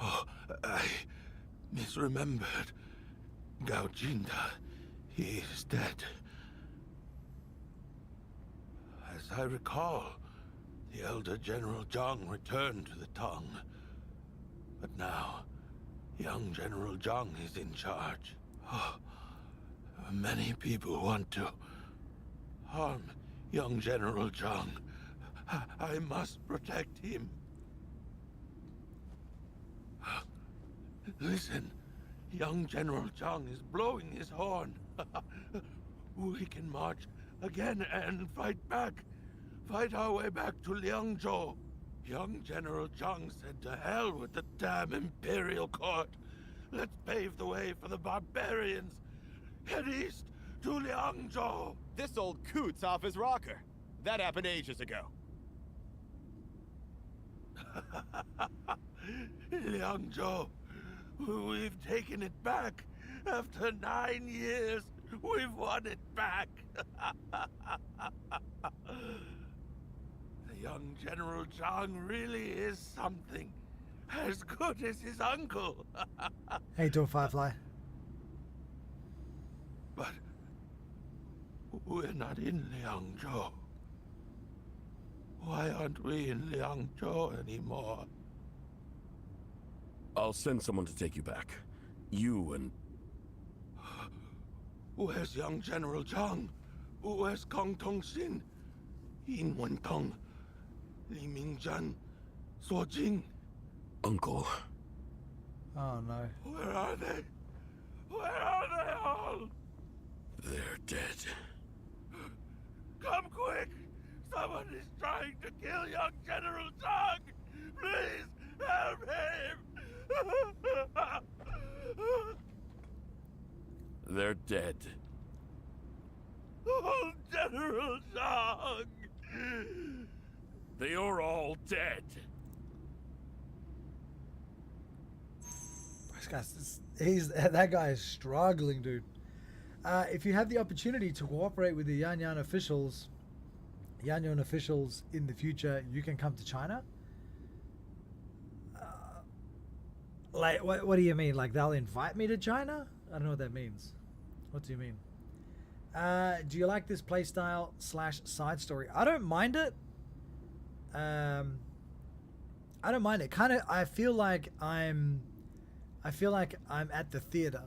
Oh, I misremembered. Gao Jinda, he is dead. As I recall, the elder General Zhang returned to the Tong. But now, young General Zhang is in charge. Oh, many people want to harm young General Zhang. I must protect him. Listen, young General Zhang is blowing his horn. We can march again and fight back. Fight our way back to Liangzhou. Young General Zhang said to hell with the damn Imperial Court. Let's pave the way for the barbarians. Head east to Liangzhou. This old coot's off his rocker. That happened ages ago. Liangzhou, we've taken it back. After 9 years, we've won it back. The young General Zhang really is something. as good as his uncle. How you doing, Firefly? But we're not in Liangzhou. Why aren't we in Liangzhou anymore? I'll send someone to take you back. You and... Where's young General Zhang? Where's Kong Tongxin? Yin Wentong? Li Mingzhan? Suo Jing? Uncle. Oh no. Where are they? Where are they all? They're dead. Come quick! Someone is trying to kill young General Zhang! Please help him! They're dead. Oh, General Zhang! They are all dead. That guy is struggling, dude. If you have the opportunity to cooperate with the Yanyan officials in the future, you can come to China. Like, what do you mean? Like, they'll invite me to China? I don't know what that means. What do you mean? Do you like this playstyle / side story? I don't mind it. I don't mind it. Kind of, I feel like I'm at the theater.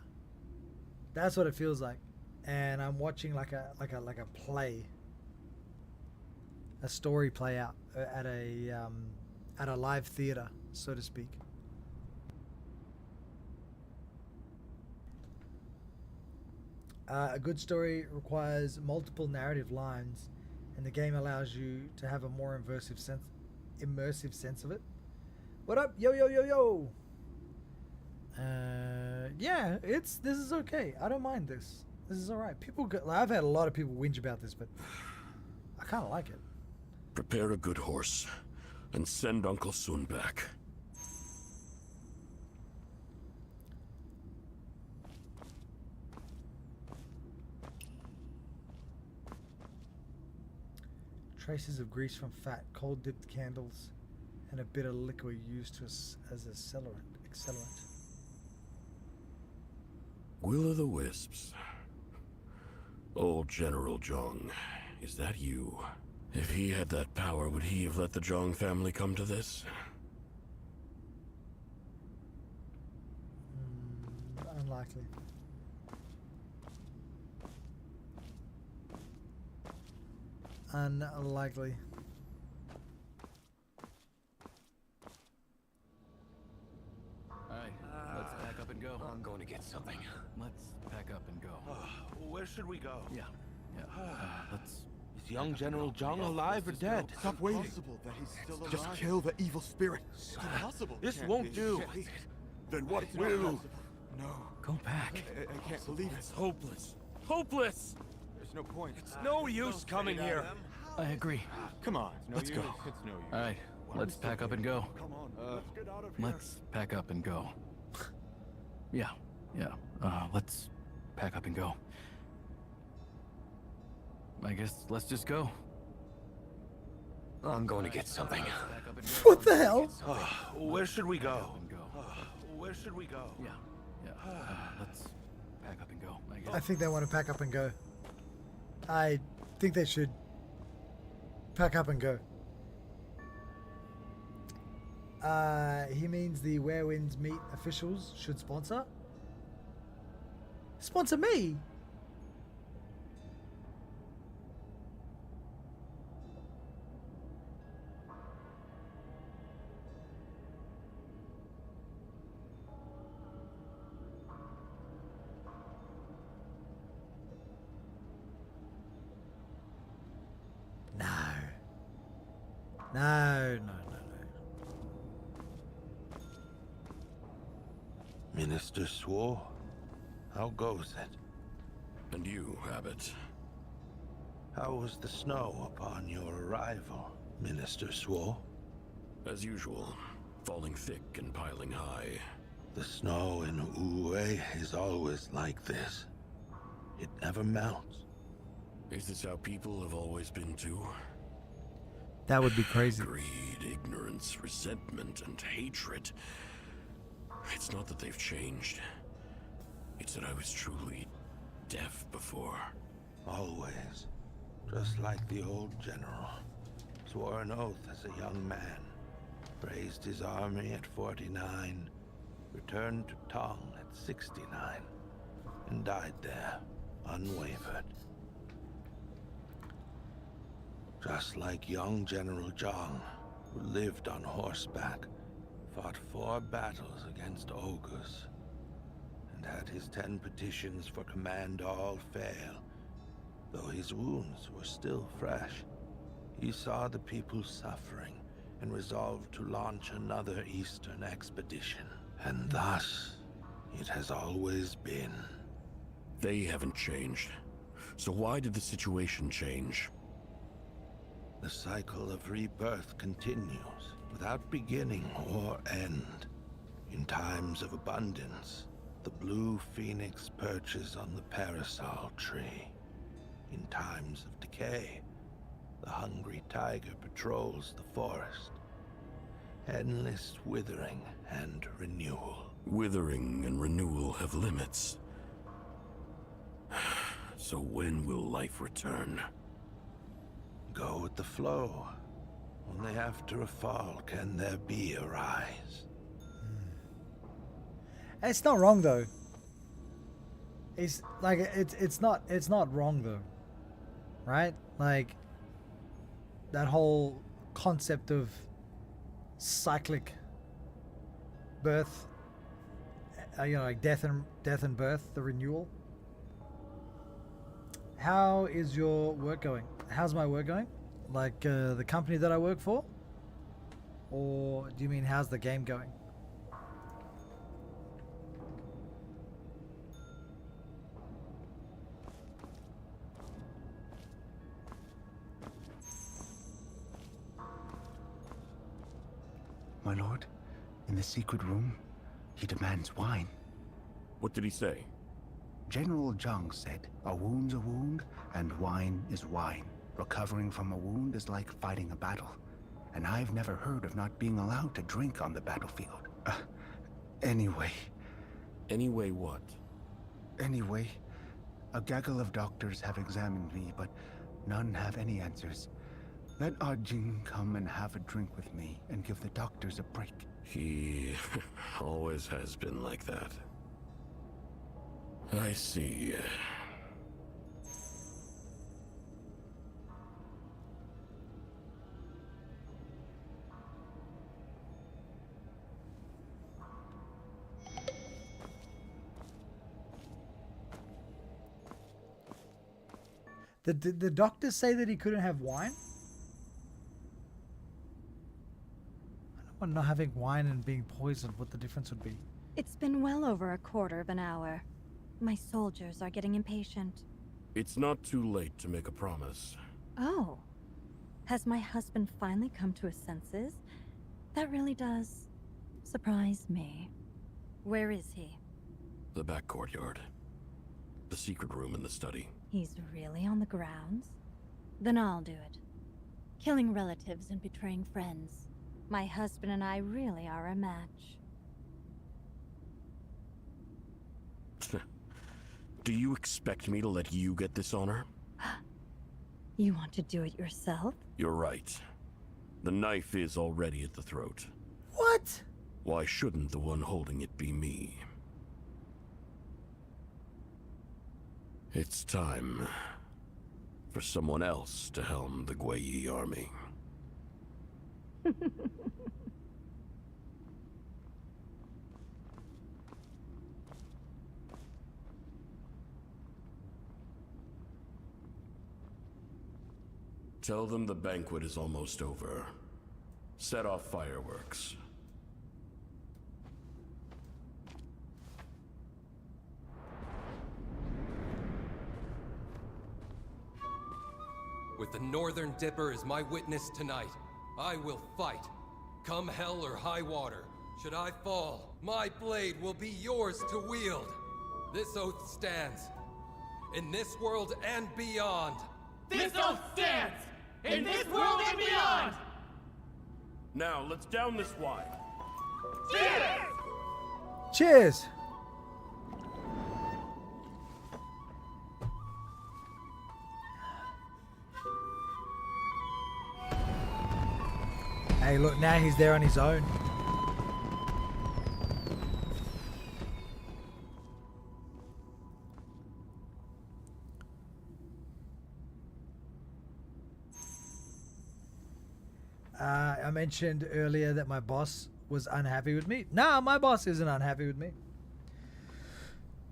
That's what it feels like, and I'm watching like a play, a story play out at a live theater, so to speak. A good story requires multiple narrative lines, and the game allows you to have a more immersive sense of it. What up, yo yo yo yo? Yeah, this is okay. I don't mind this. This is all right. I've had a lot of people whinge about this, but I kind of like it. Prepare a good horse, and send Uncle Sun back. Traces of grease from fat, cold-dipped candles, and a bit of liquor used as a accelerant. Will-o'-the-wisps. Old General Zhang, is that you? If he had that power, would he have let the Zhang family come to this? Unlikely. Unlikely. Alright, let's pack up and go. I'm going to get something. Let's pack up and go. Where should we go? Yeah. Let's... Is young General Zhang alive or dead? Stop waiting. That he's still alive. Just kill the evil spirit. It's impossible. This won't do. Then what will? No. Go back. I can't believe it. It's hopeless. Hopeless! There's no point. It's no use coming here. I agree. Come on. Let's go. It's no use. Alright, let's pack up and go. Come on. Let's get out of here. Let's pack up and go. Yeah. Let's pack up and go. I guess let's just go. I'm going to get something. What the hell? Where should we go? Where should we go? Yeah. Let's pack up and go. I think they want to pack up and go. I think they should pack up and go. He means the Where Winds Meet officials should sponsor. Sponsor me? No. Minister Suo, how goes it? And you, Abbot? How was the snow upon your arrival, Minister Suo? As usual, falling thick and piling high. The snow in Uwe is always like this. It never melts. Is this how people have always been too? That would be crazy. Greed, ignorance, resentment, and hatred. It's not that they've changed. It's that I was truly deaf before. Always. Just like the old general. Swore an oath as a young man. Raised his army at 49. Returned to Tong at 69. And died there, unwavered. Just like young General Zhang, who lived on horseback, fought 4 battles against ogres, and had his 10 petitions for command all fail. Though his wounds were still fresh, he saw the people suffering and resolved to launch another eastern expedition. And thus, it has always been. They haven't changed. So why did the situation change? The cycle of rebirth continues, without beginning or end. In times of abundance, the blue phoenix perches on the parasol tree. In times of decay, the hungry tiger patrols the forest. Endless withering and renewal. Withering and renewal have limits. So when will life return? Go with the flow. Only after a fall can there be a rise. It's not wrong though. It's like it's not wrong though. Right? Like that whole concept of cyclic birth, you know, like death and birth, the renewal. How is your work going? How's my work going? Like the company that I work for? Or do you mean how's the game going? My lord, in the secret room, he demands wine. What did he say? General Zhang said, a wound's a wound, and wine is wine. Recovering from a wound is like fighting a battle. And I've never heard of not being allowed to drink on the battlefield. Anyway. Anyway what? Anyway, a gaggle of doctors have examined me, but none have any answers. Let Arjing come and have a drink with me and give the doctors a break. He always has been like that. I see. Did the doctors say that he couldn't have wine? I don't want not having wine and being poisoned, what the difference would be. It's been well over a quarter of an hour. My soldiers are getting impatient. It's not too late to make a promise. Oh. Has my husband finally come to his senses? That really does surprise me. Where is he? The back courtyard. The secret room in the study. He's really on the grounds? Then I'll do it. Killing relatives and betraying friends. My husband and I really are a match. Do you expect me to let you get this honor? You want to do it yourself? You're right. The knife is already at the throat. What? Why shouldn't the one holding it be me? It's time for someone else to helm the Guiyi army. Tell them the banquet is almost over. Set off fireworks. With the Northern Dipper as my witness tonight, I will fight. Come hell or high water. Should I fall, my blade will be yours to wield. This oath stands. In this world and beyond. This oath stands! in this world and beyond! Now, let's down this wine. Cheers! Cheers! Hey, look, now he's there on his own. I mentioned earlier that my boss was unhappy with me. Nah, my boss isn't unhappy with me.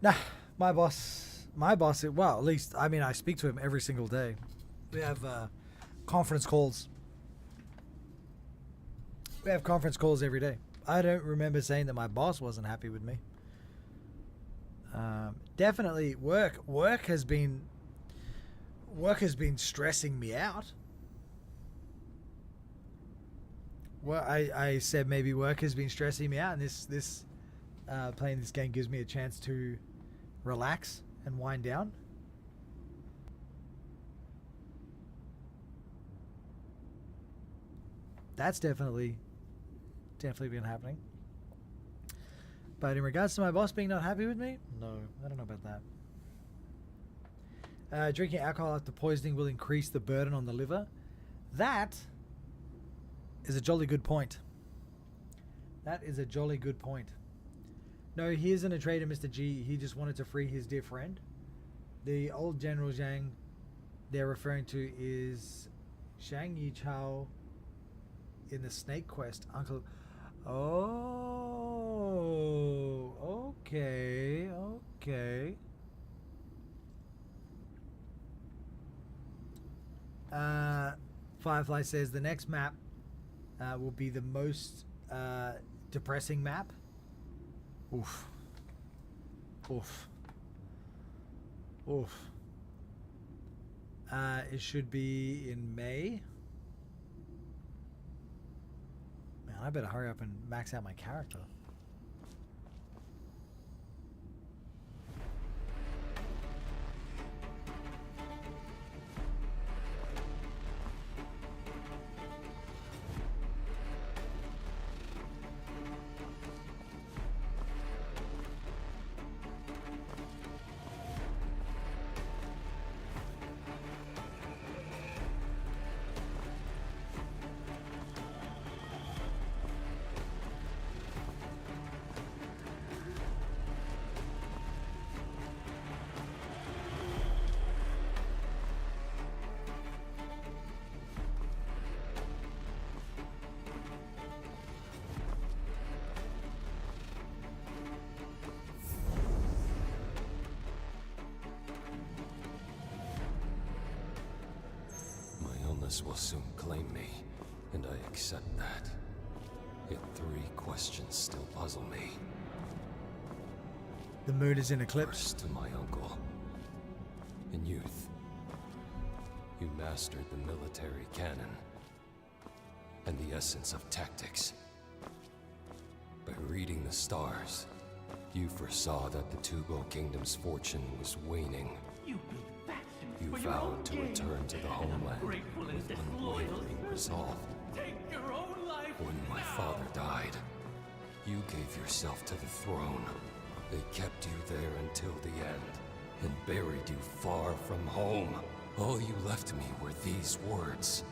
Nah, my boss, well, at least, I mean, I speak to him every single day. We have conference calls. We have conference calls every day. I don't remember saying that my boss wasn't happy with me. Definitely work has been stressing me out. Well, I said maybe work has been stressing me out, and this playing this game gives me a chance to relax and wind down. That's definitely been happening. But in regards to my boss being not happy with me, no, I don't know about that. Drinking alcohol after poisoning will increase the burden on the liver. That is a jolly good point. That is a jolly good point. No, he isn't a traitor, Mr. G. He just wanted to free his dear friend. The old General Zhang they're referring to is Shang Yi Chao in the Snake Quest. Uncle... Oh, okay. Firefly says the next map will be the most depressing map. Oof. It should be in May. Man, I better hurry up and max out my character. Will soon claim me, and I accept that. Yet 3 questions still puzzle me. The moon is in eclipse. First, to my uncle. In youth, you mastered the military cannon and the essence of tactics. By reading the stars, you foresaw that the Tubo Kingdom's fortune was waning. You vowed to return to the homeland with unwavering resolve. When my father died, you gave yourself to the throne. They kept you there until the end, and buried you far from home. All you left me were these words.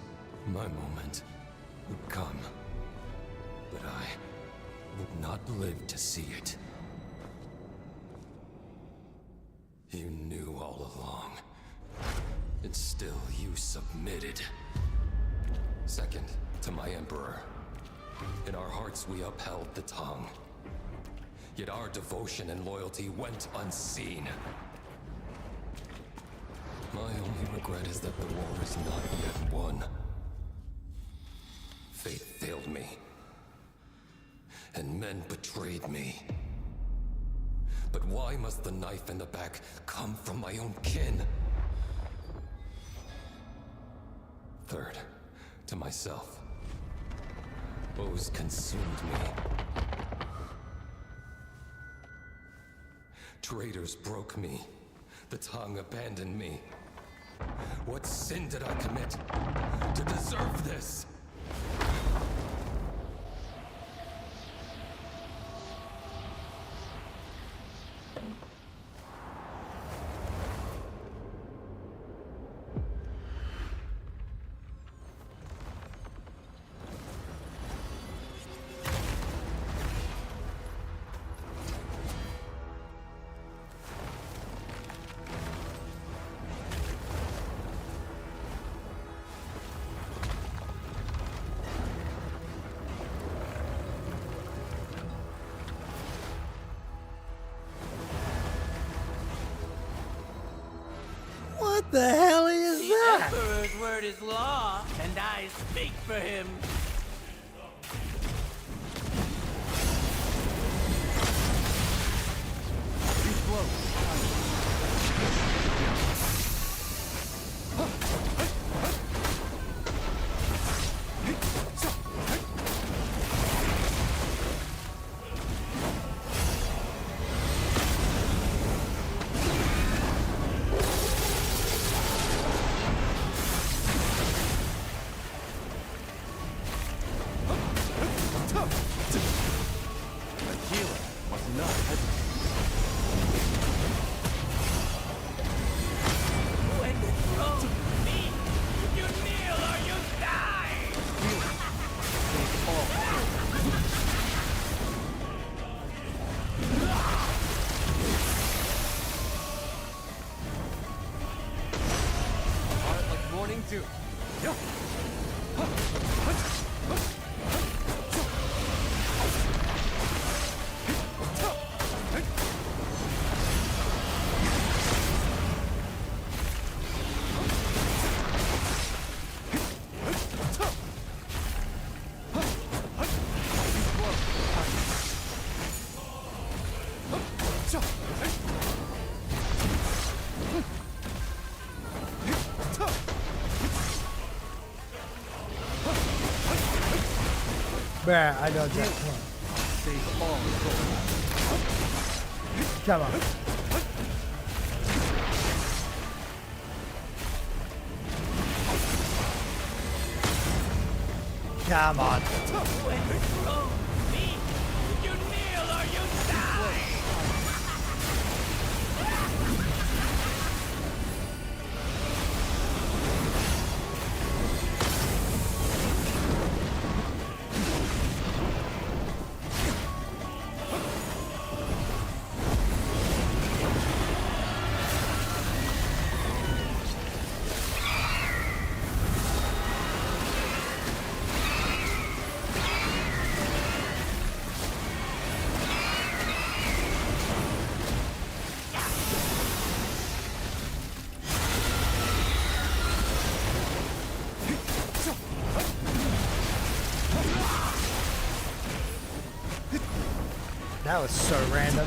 My moment would come, but I would not live to see it. You knew all along. And still you submitted. Second, to my Emperor. In our hearts we upheld the tongue. Yet our devotion and loyalty went unseen. My only regret is that the war is not yet won. Fate failed me. And men betrayed me. But why must the knife in the back come from my own kin? Third, to myself. Woes consumed me. Traitors broke me. The tongue abandoned me. What sin did I commit to deserve this? What the hell is The that? Emperor's word is law, and I speak for him. Bruh, I don't get one. Come on. Come on. You kneel or you die! That was so random.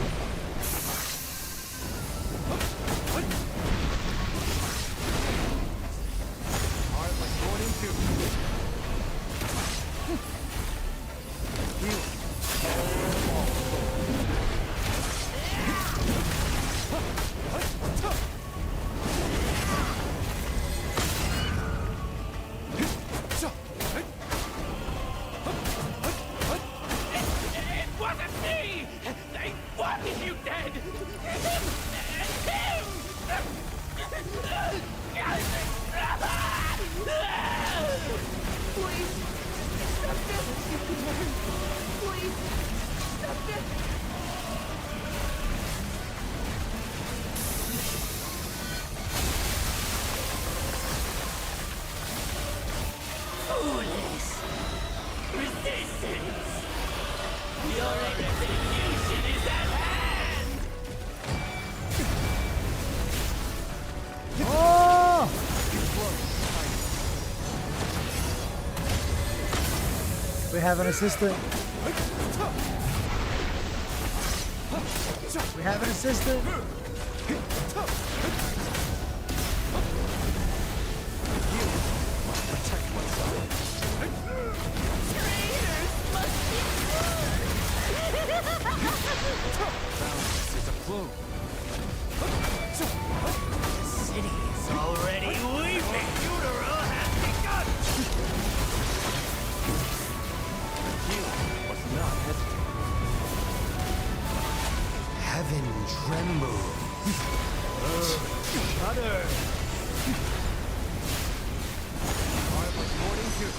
We have an assistant. We have an assistant. The city is already weak! tremble. Shudder. Morning too.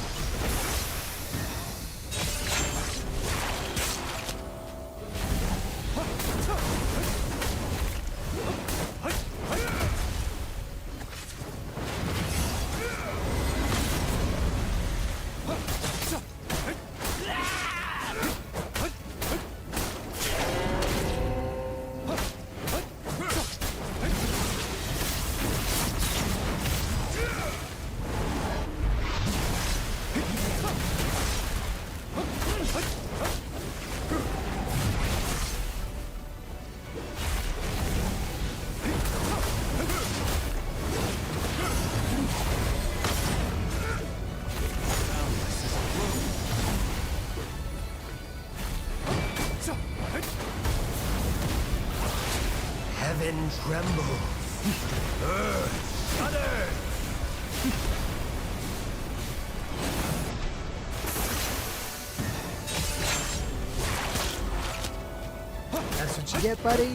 Heaven trembles. Earth shudders. That's what you get, buddy.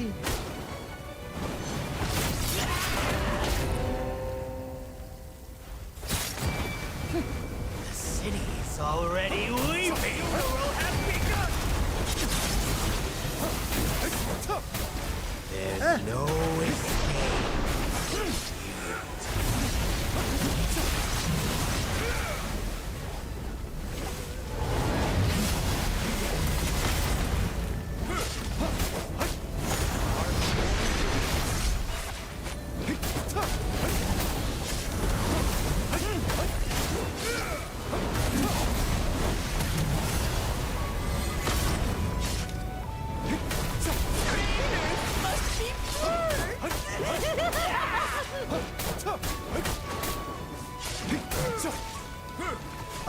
The city's already weeping. The world has begun. There's no escape.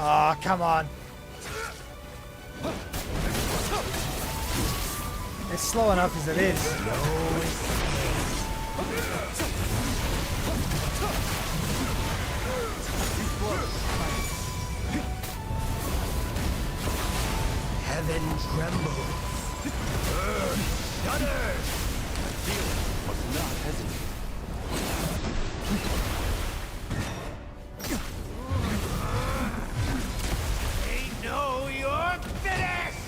Ah, come on. It's slow enough as it is. Heaven trembles. Earth shudders. I feel it. Must not hesitate. They know you're finished.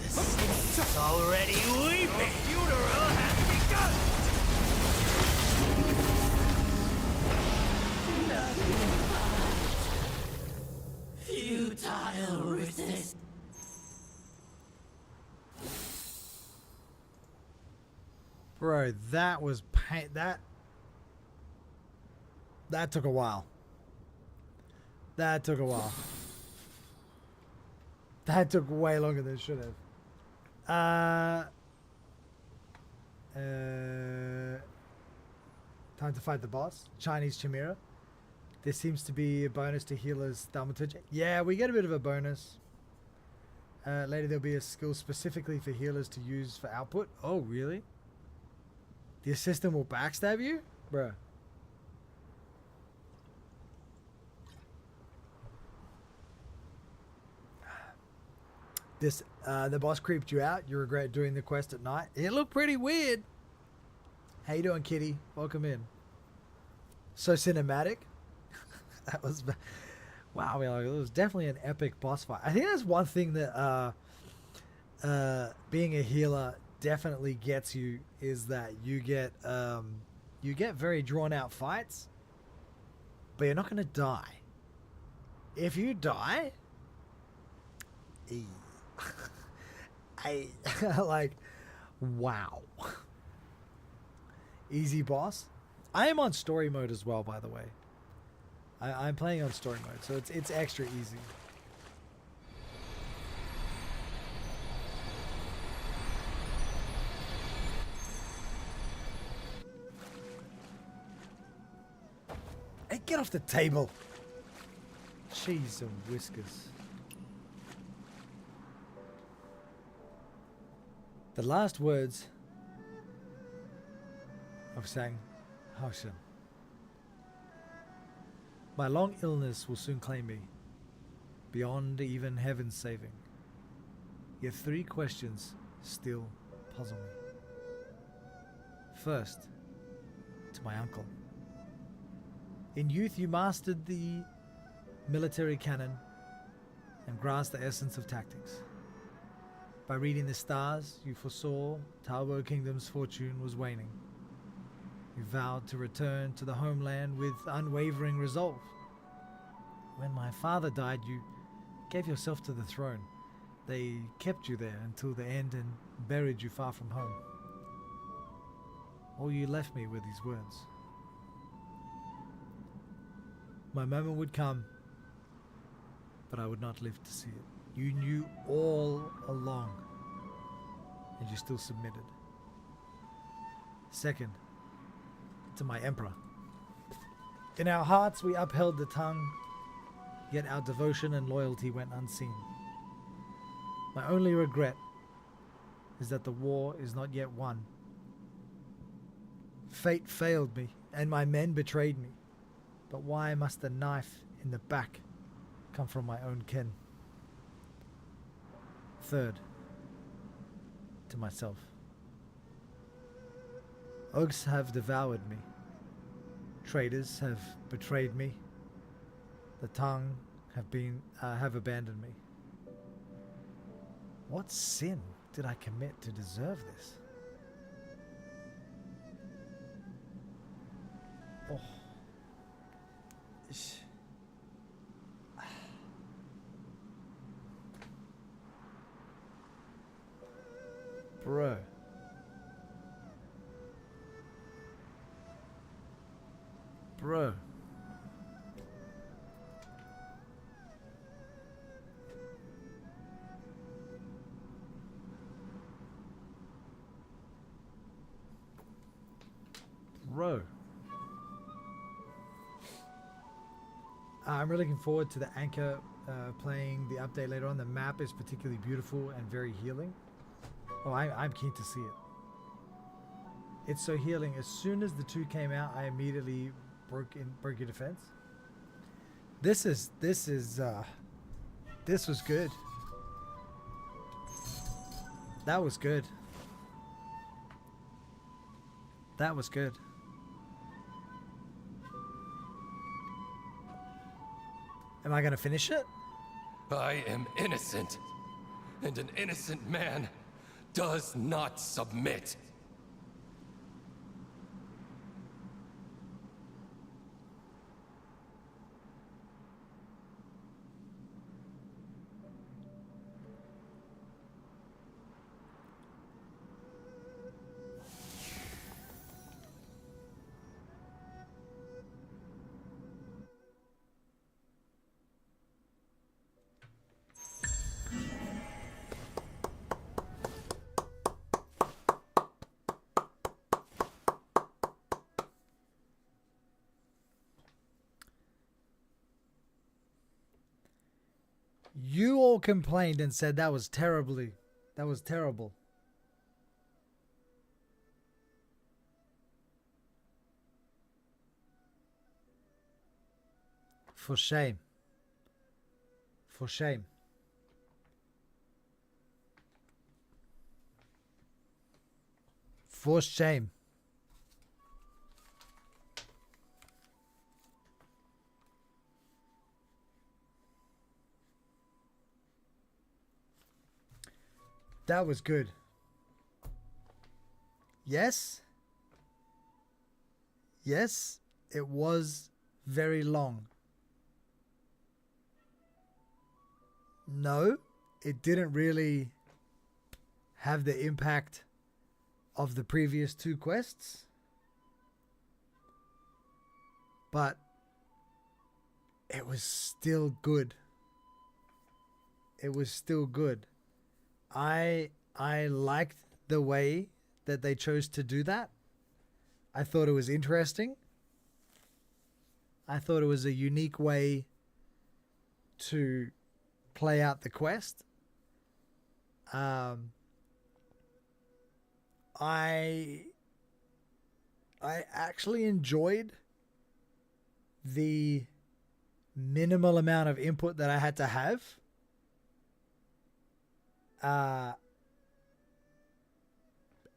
The city's already weeping. The funeral has begun. Futile resist. Bro, that was pain. That took a while. That took a while. That took way longer than it should have. Time to fight the boss. Chinese Chimera. There seems to be a bonus to healers' thaumaturgy. Yeah, we get a bit of a bonus. Later there'll be a skill specifically for healers to use for output. Oh, really? The assistant will backstab you? Bruh. This, the boss creeped you out. You regret doing the quest at night. It looked pretty weird. How you doing, kitty? Welcome in. So cinematic. That was... Wow, I mean, like, it was definitely an epic boss fight. I think that's one thing that being a healer definitely gets you, is that you get very drawn out fights, but you're not going to die. If you die, I like, wow. Easy boss. I am on story mode as well, by the way. I'm playing on story mode, so it's extra easy. Hey, get off the table. Cheese and whiskers. The last words of Sang Haoshen. My long illness will soon claim me, beyond even heaven's saving. Yet 3 questions still puzzle me. First, to my uncle. In youth, you mastered the military canon and grasped the essence of tactics. By reading the stars, you foresaw Tao Kingdom's fortune was waning. You vowed to return to the homeland with unwavering resolve. When my father died, you gave yourself to the throne. They kept you there until the end and buried you far from home. All you left me were these words. My moment would come, but I would not live to see it. You knew all along, and you still submitted. Second, to my emperor. In our hearts we upheld the tongue, yet our devotion and loyalty went unseen. My only regret is that the war is not yet won. Fate failed me, and my men betrayed me. But why must the knife in the back come from my own kin? Third, to myself. Oaks have devoured me. Traitors have betrayed me. The tongue have abandoned me. What sin did I commit to deserve this? Oh. Bro. Bro. Bro. I'm really looking forward to the Anchor playing the update later on. The map is particularly beautiful and very healing. Oh, I'm keen to see it. It's so healing. As soon as the 2 came out, I immediately broke your defense. This was good. That was good. That was good. Am I gonna finish it? I am innocent, and an innocent man does not submit. You all complained and said that was terrible. For shame. For shame. For shame. That was good. Yes. Yes, it was very long. No, it didn't really have the impact of the previous 2 quests. But it was still good. It was still good. I liked the way that they chose to do that. I thought it was interesting. I thought it was a unique way to play out the quest. I actually enjoyed the minimal amount of input that I had to have.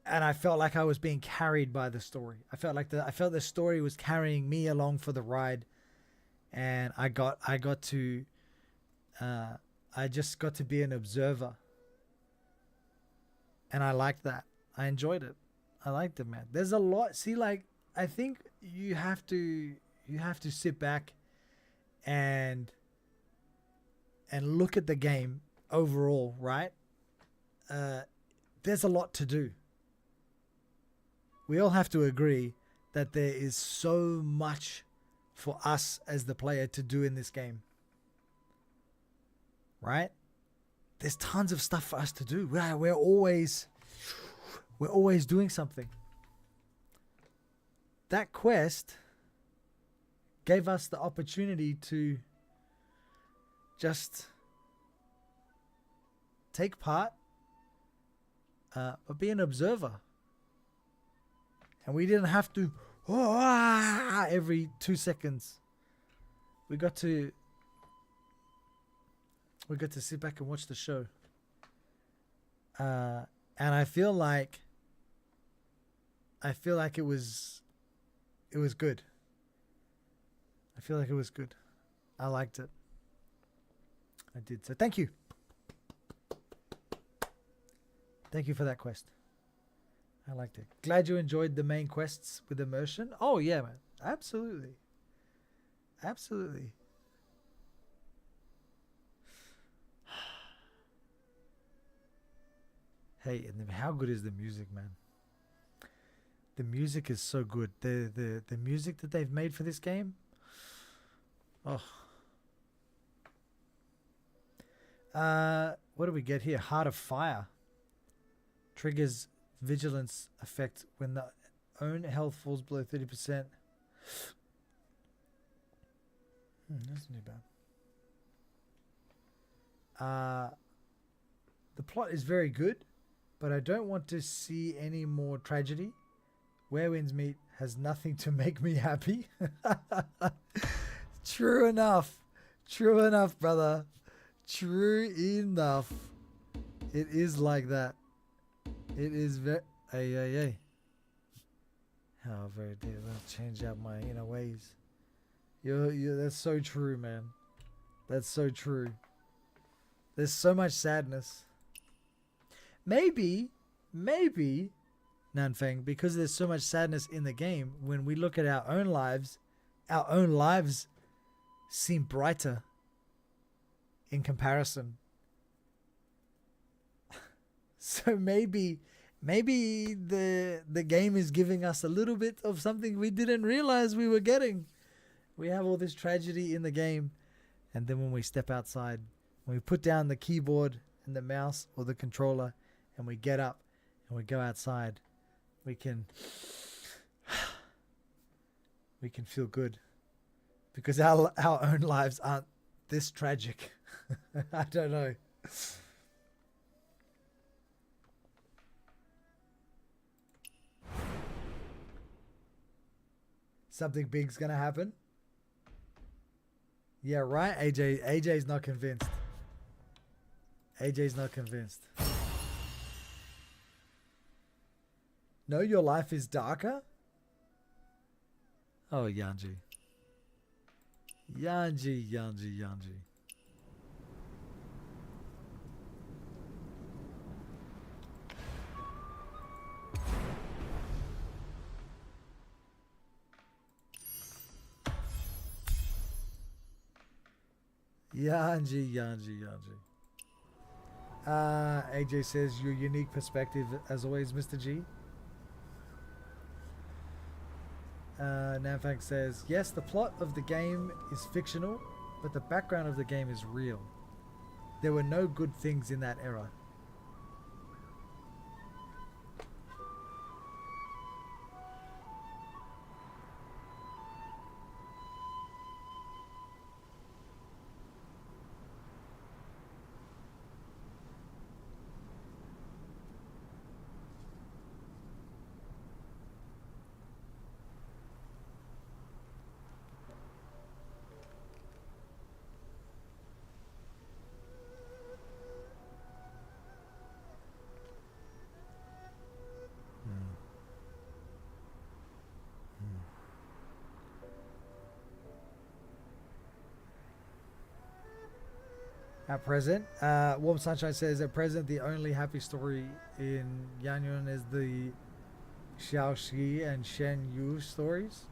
and I felt like I was being carried by the story. I felt the story was carrying me along for the ride, and I just got to be an observer, and I liked that. I enjoyed it. I liked it, man. There's a lot. See, like, I think you have to sit back and look at the game overall, right? There's a lot to do. We all have to agree that there is so much for us as the player to do in this game. Right? There's tons of stuff for us to do. We're always doing something. That quest gave us the opportunity to just take part, but be an observer. And we didn't have to every 2 seconds. We got to sit back and watch the show. And I feel like it was good. I feel like it was good. I liked it. I did. So thank you. Thank you for that quest. I liked it. Glad you enjoyed the main quests with immersion. Oh yeah, man. Absolutely. Absolutely. Hey, and how good is the music, man? The music is so good. The music that they've made for this game. Oh. What do we get here? Heart of Fire. Triggers vigilance effect when the own health falls below 30%. That's not bad. The plot is very good, but I don't want to see any more tragedy. Where Winds Meet has nothing to make me happy. True enough. True enough, brother. True enough. It is like that. It is very... Hey. How very dear. Let's change out my inner ways. That's so true, man. That's so true. There's so much sadness. Maybe, Nanfeng, because there's so much sadness in the game, when we look at our own lives seem brighter in comparison. So maybe the game is giving us a little bit of something we didn't realize we were getting. We have all this tragedy in the game, and then when we step outside, when we put down the keyboard and the mouse or the controller, and we get up and we go outside, we can feel good, because our own lives aren't this tragic. I don't know. Something big's gonna happen. Yeah, right. AJ's not convinced. AJ's not convinced. No, your life is darker? Oh, Yanji. Yanji. Yanji. AJ says, your unique perspective as always, Mr. G. Namfang says, yes, the plot of the game is fictional, but the background of the game is real. There were no good things in that era. At present, Warm Sunshine says at present the only happy story in Yanyun is the Xiaoxi and Shen Yu stories.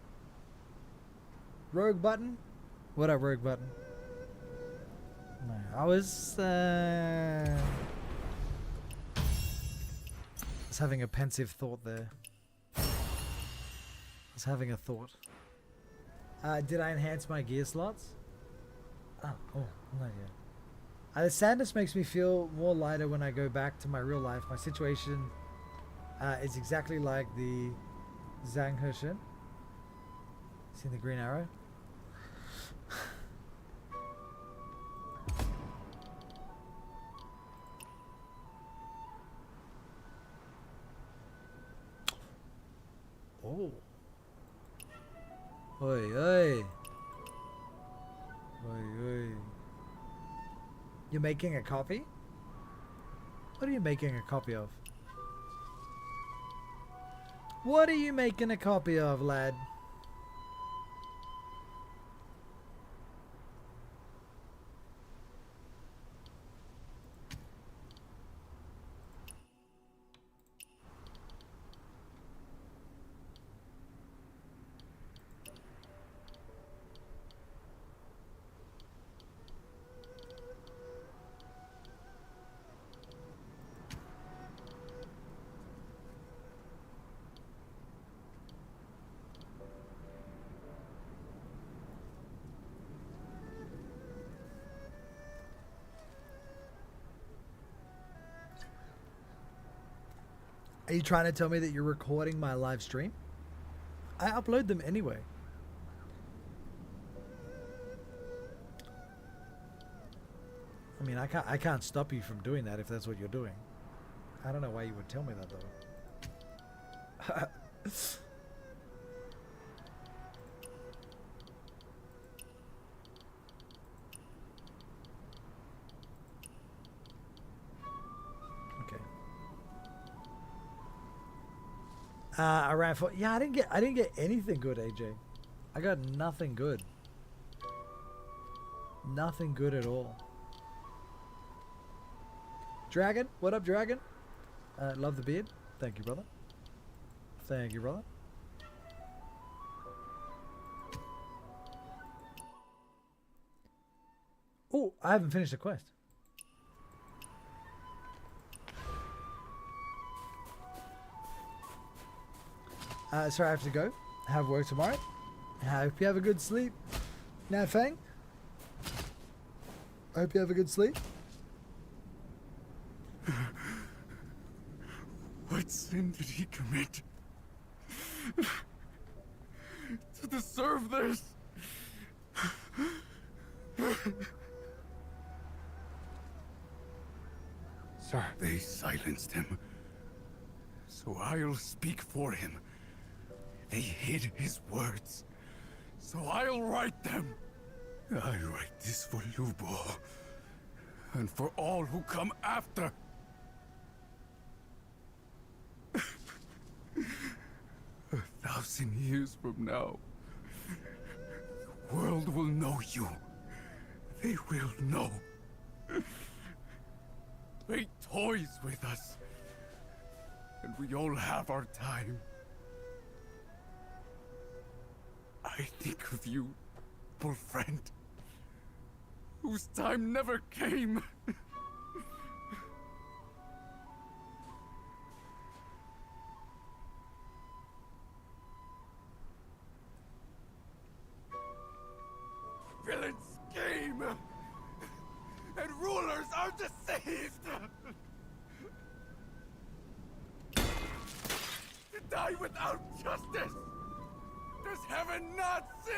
Rogue Button? What up, Rogue Button? No, I was having a pensive thought there. I was having a thought. Did I enhance my gear slots? Oh, not yet. The sadness makes me feel more lighter when I go back to my real life. My situation is exactly like the Zhang Heshen. Seen the Green Arrow? Oh. Oi, oi. Oi, oi. You're making a copy? What are you making a copy of? What are you making a copy of, lad? Are you trying to tell me that you're recording my live stream? I upload them anyway. I mean, I can't stop you from doing that if that's what you're doing. I don't know why you would tell me that though. I ran for I didn't get anything good, AJ. I got nothing good. Nothing good at all. Dragon, what up, Dragon? Love the beard. Thank you, brother. Thank you, brother. Oh, I haven't finished the quest. Sorry, I have to go. Have work tomorrow. I hope you have a good sleep. Now, Fang. I hope you have a good sleep. What sin did he commit to deserve this? Sir, they silenced him. So I'll speak for him. They hid his words. So I'll write them. I write this for Lubo. And for all who come after. 1,000 years from now, the world will know you. They will know. They toys with us. And we all have our time. I think of you, poor friend, whose time never came. Villains scheme, and rulers are deceived. To die without justice. Does heaven not see?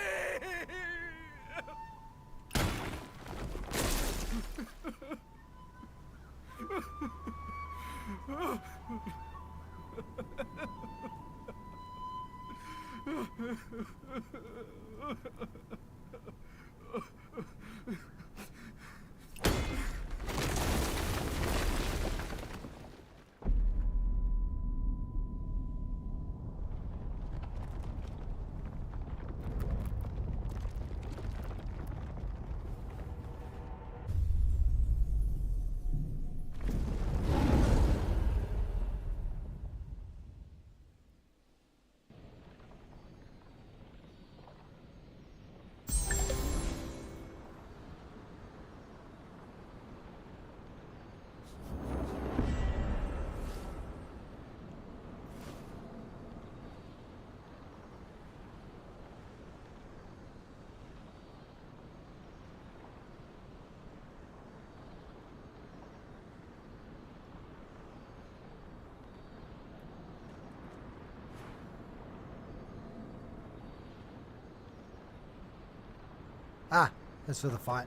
That's for the fight.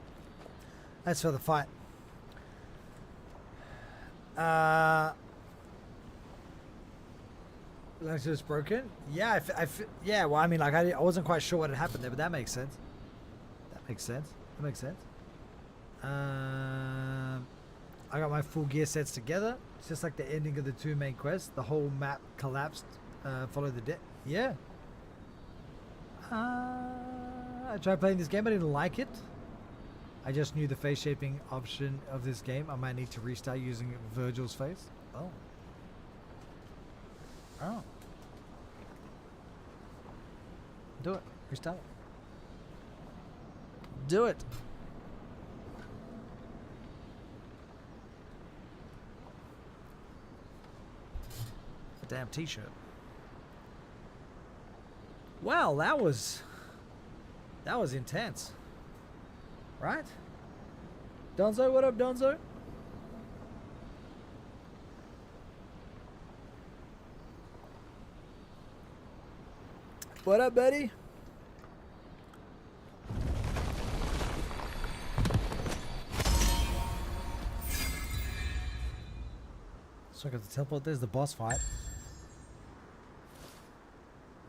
That's for the fight. Like it's broken? Yeah, yeah, well, I mean, like, I wasn't quite sure what had happened there, but that makes sense. That makes sense. That makes sense. I got my full gear sets together. It's just like the ending of the 2 main quests. The whole map collapsed. Follow the death. Yeah. I tried playing this game. I didn't like it. I just knew the face shaping option of this game. I might need to restart using Virgil's face. Oh. Oh. Do it. Restart it. Do it. A damn t-shirt. Well, that was intense. Right? Donzo, what up, Donzo? What up, buddy? So I got the teleport. There's the boss fight.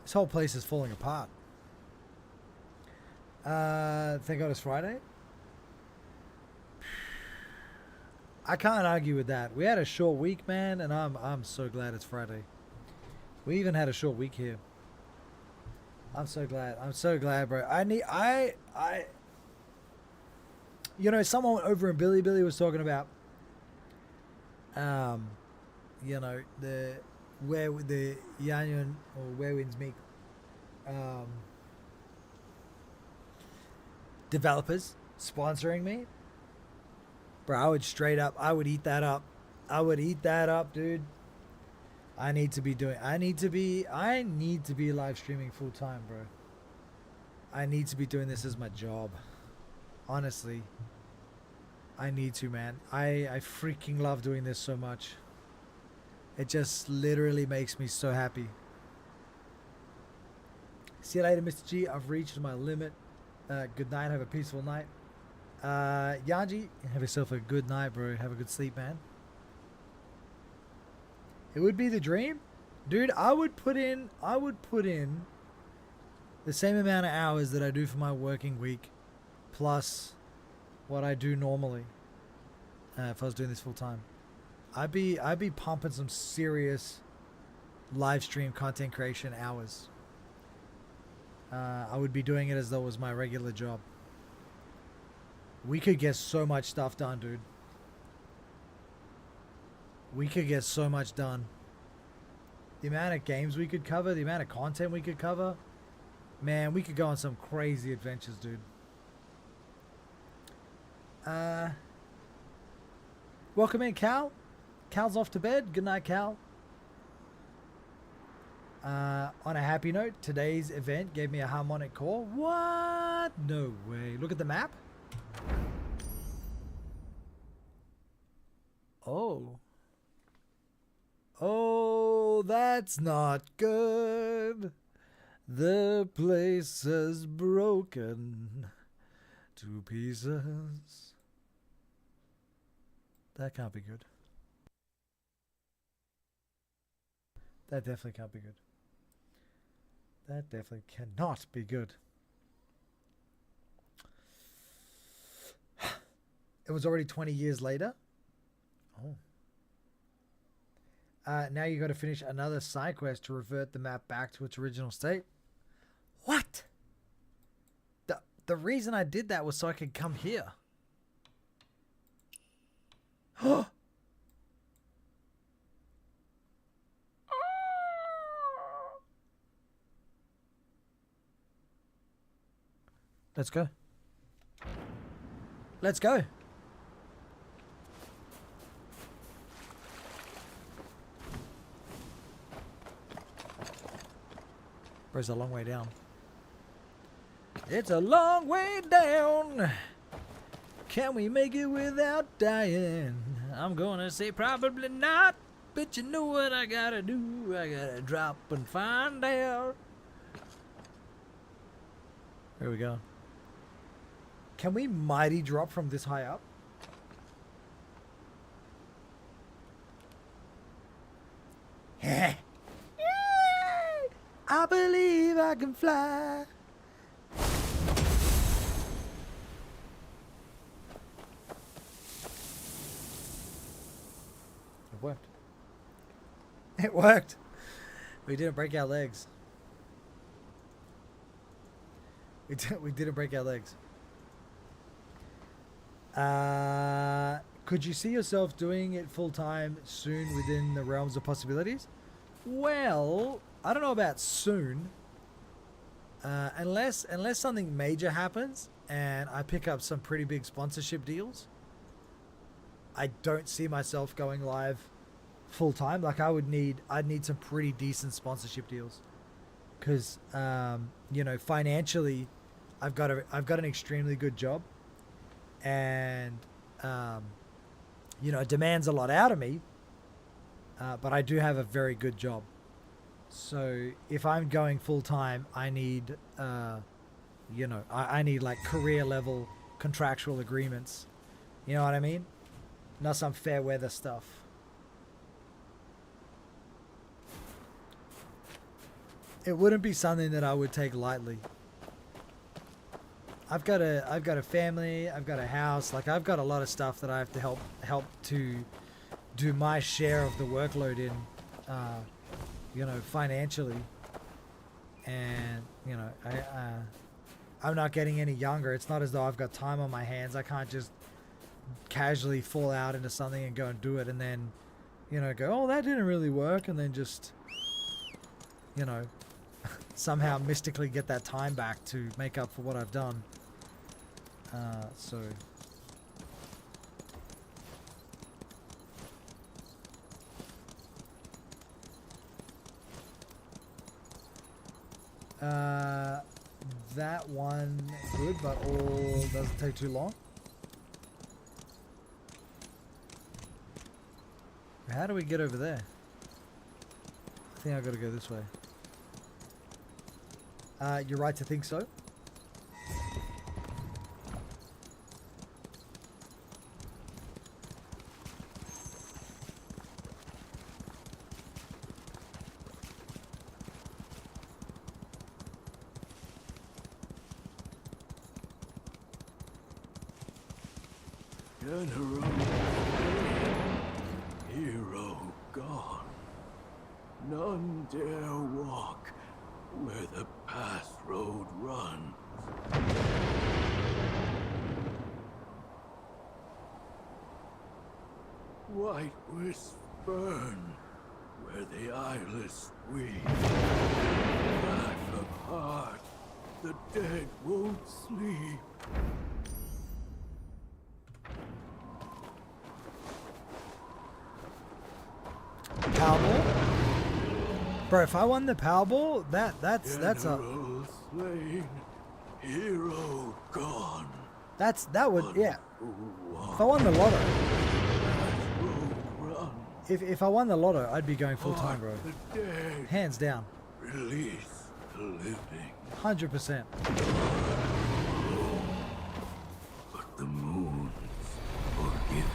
This whole place is falling apart. Thank God it's Friday. I can't argue with that. We had a short week, man, and I'm so glad it's Friday. We even had a short week here. I'm so glad. I'm so glad, bro. You know, someone over in Billy was talking about, you know, where the Yanyan or where winds meet, developers sponsoring me. Bro, I would eat that up. I would eat that up, dude. I need to be live streaming full time, bro. I need to be doing this as my job. Honestly. I need to, man. I freaking love doing this so much. It just literally makes me so happy. See you later, Mr. G. I've reached my limit. Good night. Have a peaceful night. Yanji, have yourself a good night, bro. Have a good sleep, man. It would be the dream. Dude, I would put in the same amount of hours that I do for my working week plus what I do normally if I was doing this full time. I'd be pumping some serious live stream content creation hours. I would be doing it as though it was my regular job. We could get so much stuff done, dude. We could get so much done. The amount of games we could cover, the amount of content we could cover. Man, we could go on some crazy adventures, dude. Welcome in, Cal. Cal's off to bed. Good night, Cal. On a happy note, today's event gave me a harmonic core. What? No way. Look at the map. Oh. Oh, that's not good. The place is broken to pieces. That can't be good. That definitely can't be good. That definitely cannot be good. It was already 20 years later. Oh. Now you got to finish another side quest to revert the map back to its original state. What? The reason I did that was so I could come here. Let's go. Let's go. Or is it a long way down? It's a long way down. Can we make it without dying? I'm gonna say probably not. But you know what I gotta do? I gotta drop and find out. Here we go. Can we mighty drop from this high up? I believe I can fly. It worked. It worked. We didn't break our legs. We didn't break our legs. Could you see yourself doing it full time soon within the realms of possibilities? Well, I don't know about soon. Unless something major happens and I pick up some pretty big sponsorship deals, I don't see myself going live full time. Like I'd need some pretty decent sponsorship deals, because you know, financially, I've got an extremely good job, and you know, it demands a lot out of me, but I do have a very good job. So if I'm going full time, I need you know, I need like career level contractual agreements. You know what I mean? Not some fair weather stuff. It wouldn't be something that I would take lightly. I've got a family, I've got a house, like I've got a lot of stuff that I have to help to do my share of the workload in, you know, financially. And you know, I'm not getting any younger. It's not as though I've got time on my hands. I can't just casually fall out into something and go and do it, and then, you know, go, oh, that didn't really work, and then just, you know, somehow mystically get that time back to make up for what I've done. So that one good, but all doesn't take too long. How do we get over there? I think I gotta go this way. You're right to think so. General, hero gone. None dare walk where the past road runs. White wisps burn where the eyeless weep. Lack of heart, the dead won't sleep. Powerball? Bro, if I won the Powerball, that's a General slain, hero gone. that would, yeah. If I won the lotto, if I won the lotto, I'd be going full time, bro. Hands down. Release the living. 100%. But the moon's forgiving.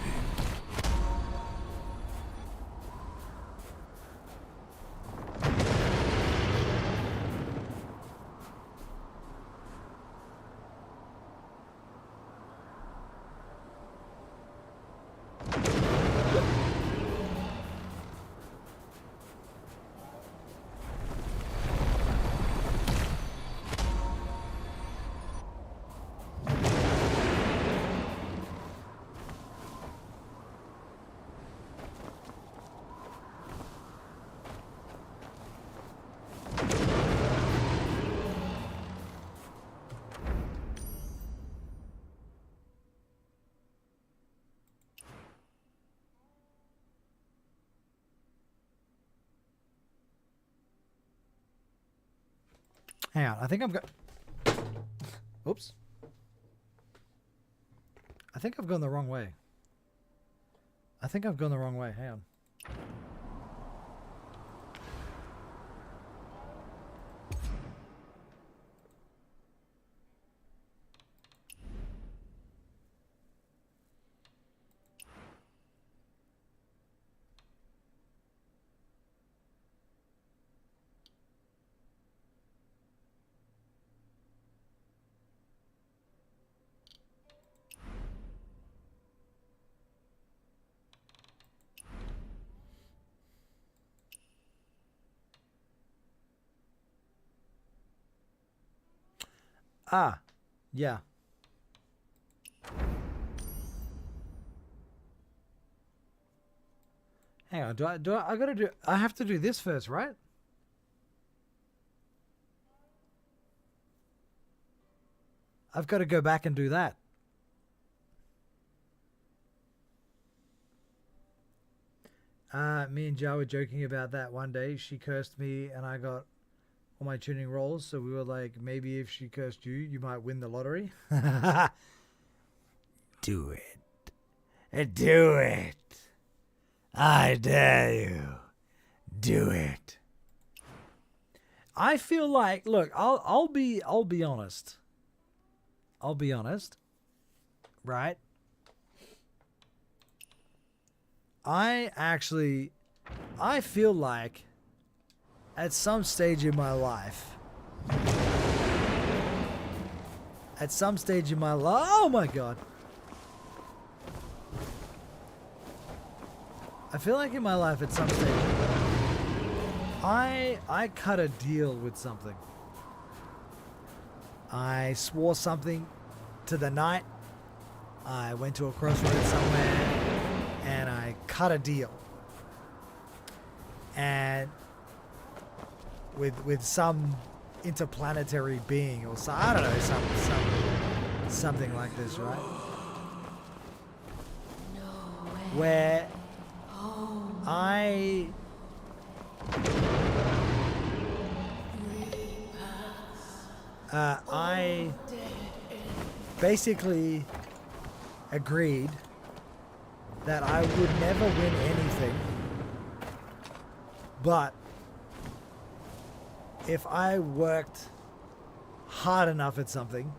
Hang on, I think oops. I think I've gone the wrong way. Hang on. Ah, yeah. Hang on, I have to do this first, right? I've got to go back and do that. Me and Joe were joking about that one day. She cursed me and I got all my tuning rolls, so we were like, maybe if she cursed you, you might win the lottery. Do it. Do it. I dare you. Do it. I feel like, look, I'll be honest. I'll be honest. Right? I feel like at some stage in my life, oh my God. I feel like in my life at some stage, I cut a deal with something. I swore something to the night. I went to a crossroads somewhere and I cut a deal. And with some interplanetary being or I don't know, something like this, right? Where I basically agreed that I would never win anything, but if I worked hard enough at something,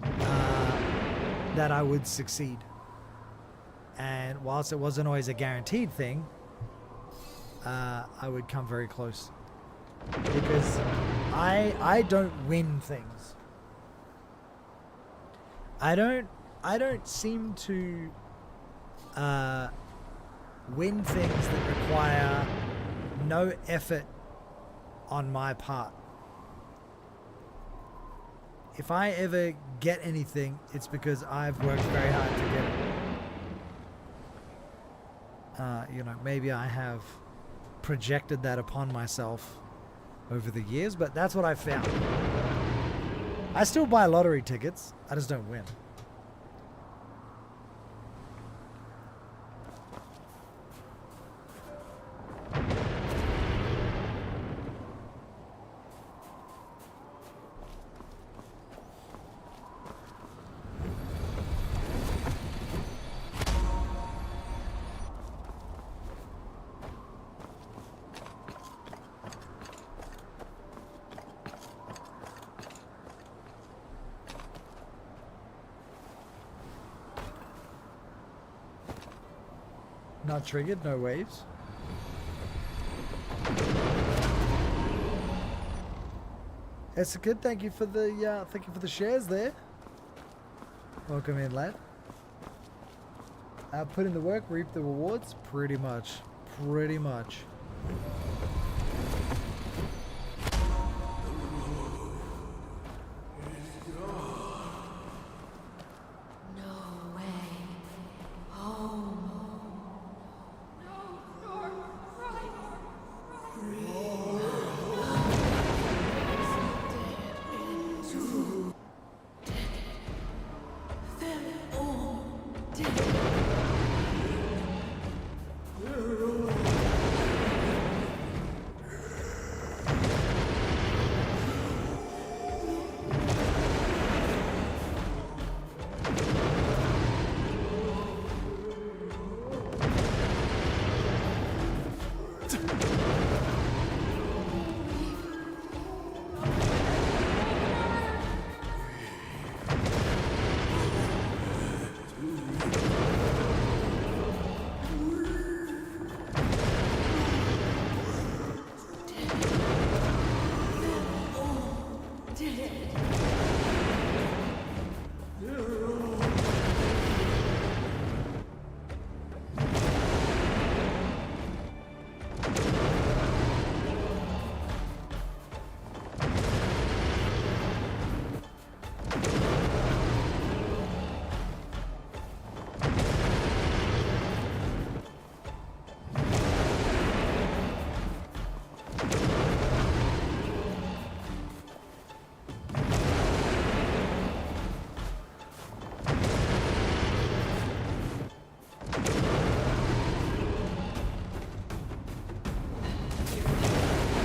that I would succeed. And whilst it wasn't always a guaranteed thing, I would come very close. Because I don't win things. I don't seem to win things that require no effort on my part. If I ever get anything, it's because I've worked very hard to get it. You know, maybe I have projected that upon myself over the years, but that's what I found. I still buy lottery tickets, I just don't win. Not triggered, no waves. That's good. Thank you for the shares there. Welcome in, lad. Put in the work, reap the rewards. Pretty much. Pretty much.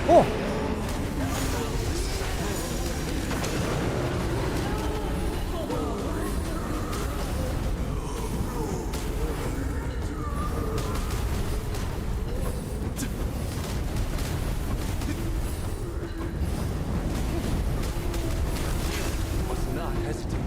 Oh! Must not hesitate.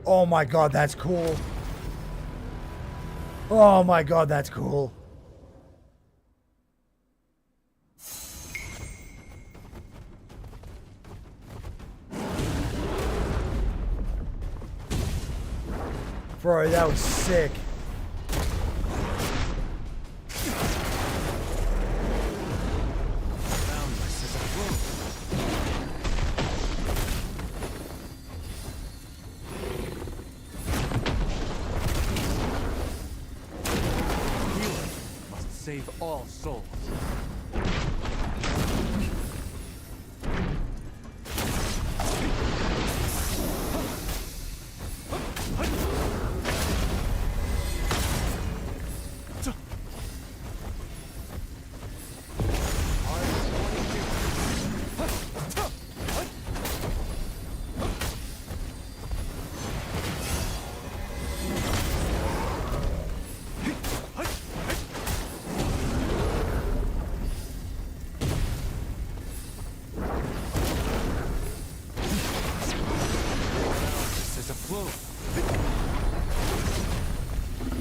Oh my god, that's cool. Oh my god, that's cool. Bro, that was sick. Save all souls.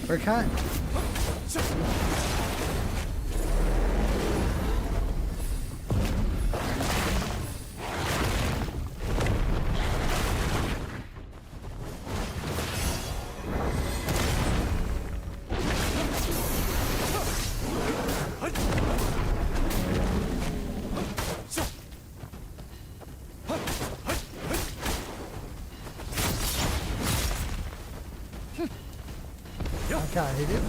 We're cut. I can't hit it.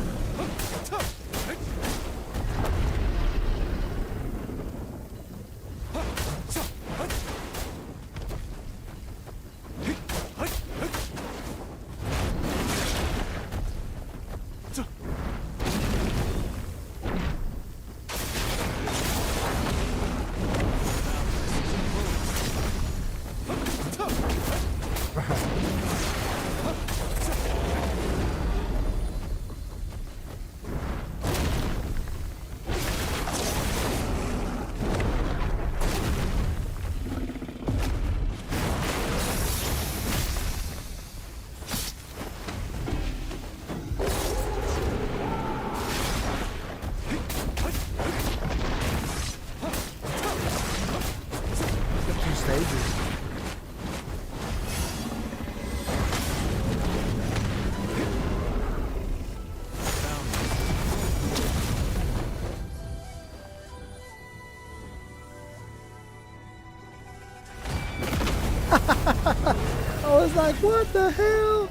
I was like, what the hell?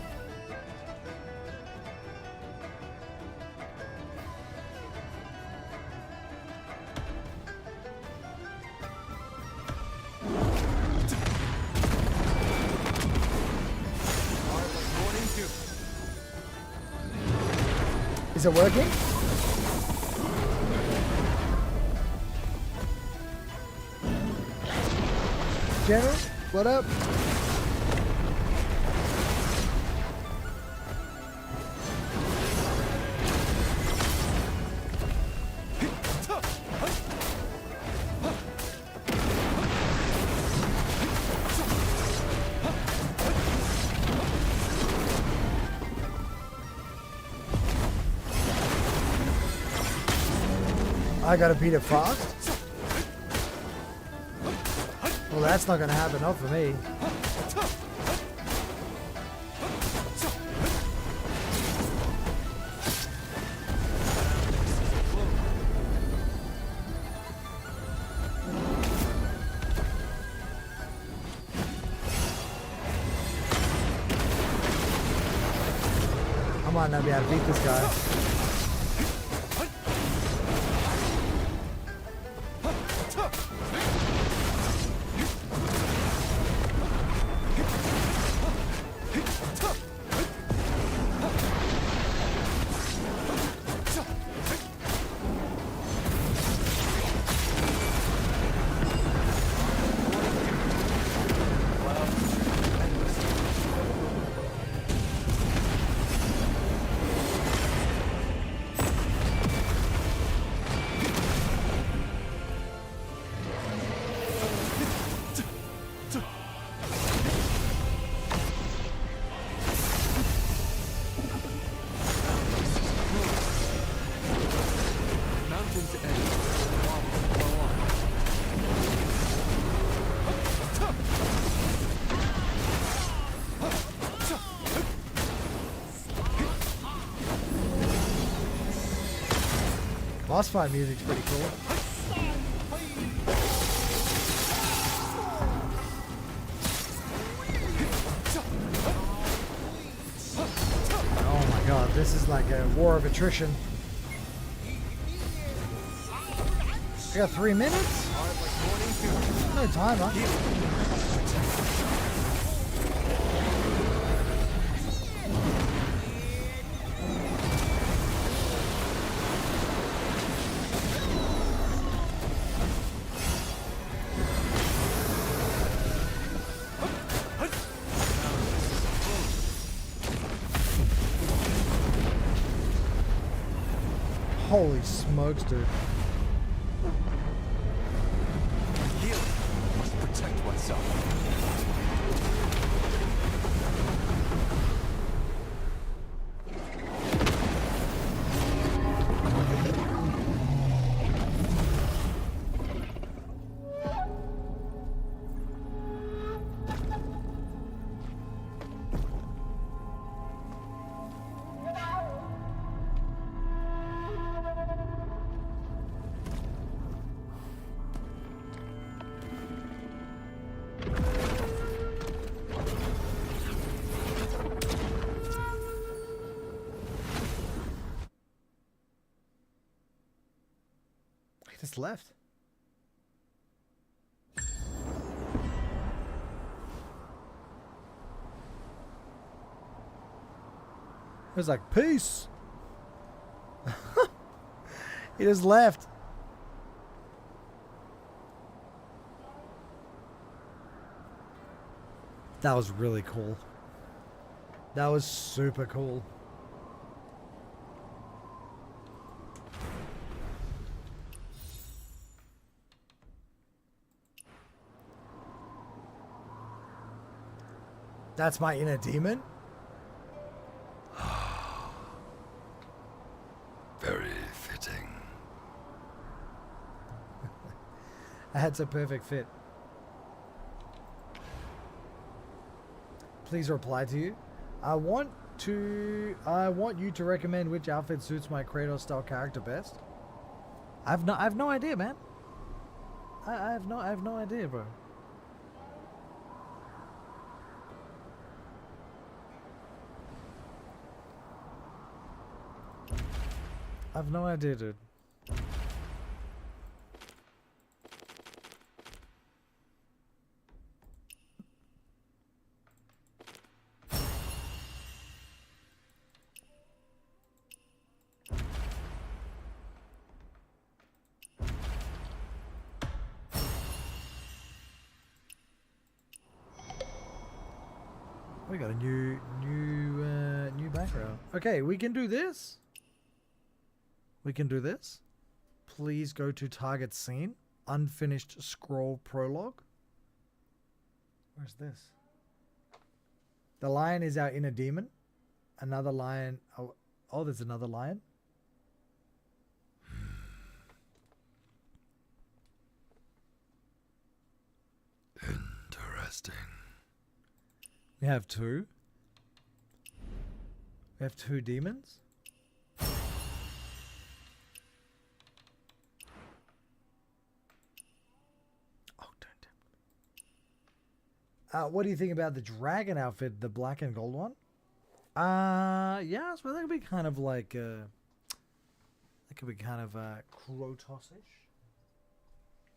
Is it working? General, what up? I gotta beat it fast? Well, that's not gonna happen, not for me. I might not be able to beat this guy. Boss fight music's pretty cool. Oh my god, this is like a war of attrition. I got 3 minutes? No timer. Holy smokes, dude. Healing must protect oneself. Just left. It was like, peace. He just left. That was really cool. That was super cool. That's my inner demon? Very fitting. That's a perfect fit. Please reply to you. I want you to recommend which outfit suits my Kratos style character best. I have no idea, man. I have no idea, bro. I have no idea, dude. We got a new background. Okay, we can do this. We can do this. Please go to target scene. Unfinished scroll prologue. Where's this? The lion is our inner demon. Another lion. Oh, there's another lion. Interesting. We have two. We have two demons. What do you think about the dragon outfit, the black and gold one? Yeah, so that could be kind of like that could be kind of Kratos-ish.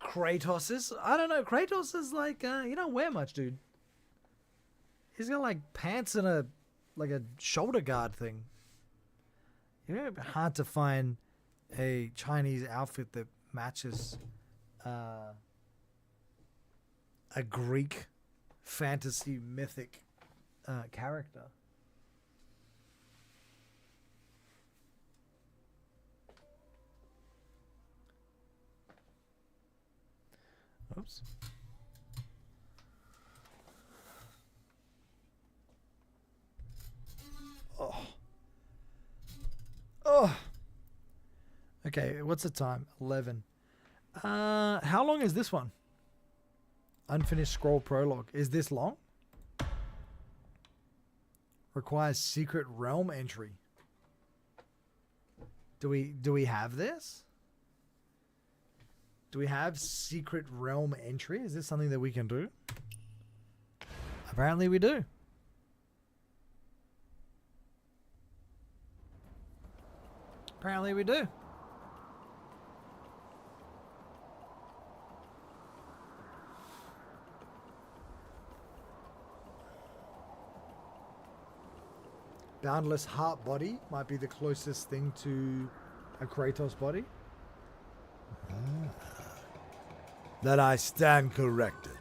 Kratos is, I don't know. Kratos is like you don't wear much, dude. He's got like pants and a shoulder guard thing. You know, hard to find a Chinese outfit that matches a Greek fantasy mythic character. Oops. Oh. Oh. Okay, what's the time? 11. How long is this one? Unfinished scroll prologue. Is this long? Requires secret realm entry. Do we have this? Do we have secret realm entry? Is this something that we can do? Apparently we do. Apparently we do. Boundless heart body might be the closest thing to a Kratos body. That I stand corrected.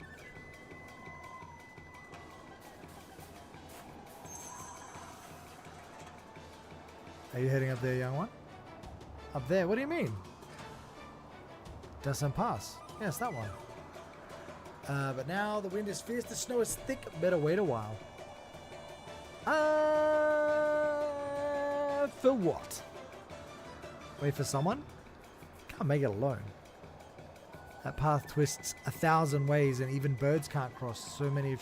Are you heading up there, young one? Up there? What do you mean? Doesn't pass. Yes, that one. But now the wind is fierce, the snow is thick. Better wait a while. For what? Wait for someone? Can't make it alone. That path twists 1,000 ways and even birds can't cross so many.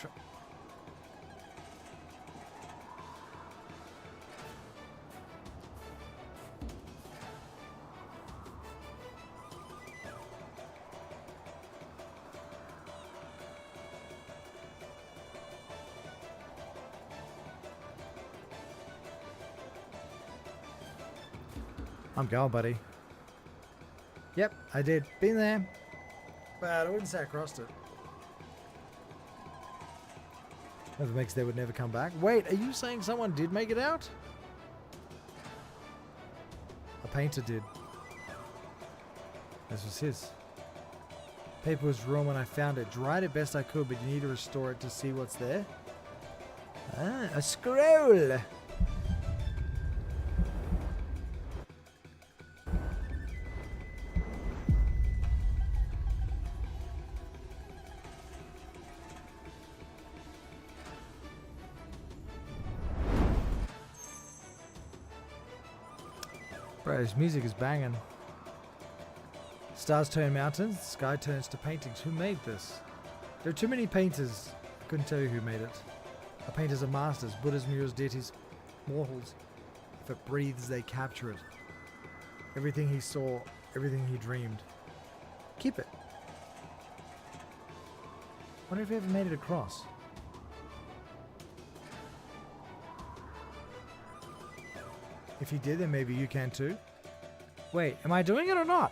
I'm going, buddy. Yep, I did. Been there. But I wouldn't say I crossed it. If it makes they would never come back. Wait, are you saying someone did make it out? A painter did. This was his. Paper was raw when I found it. Dried it best I could, but you need to restore it to see what's there. Ah, a scroll! Bro, his music is banging. Stars turn mountains, the sky turns to paintings. Who made this? There are too many painters. I couldn't tell you who made it. Our painters are masters. Buddhas, murals, deities, mortals. If it breathes, they capture it. Everything he saw, everything he dreamed. Keep it. Wonder if he ever made it across. If he did, then maybe you can too. Wait, am I doing it or not?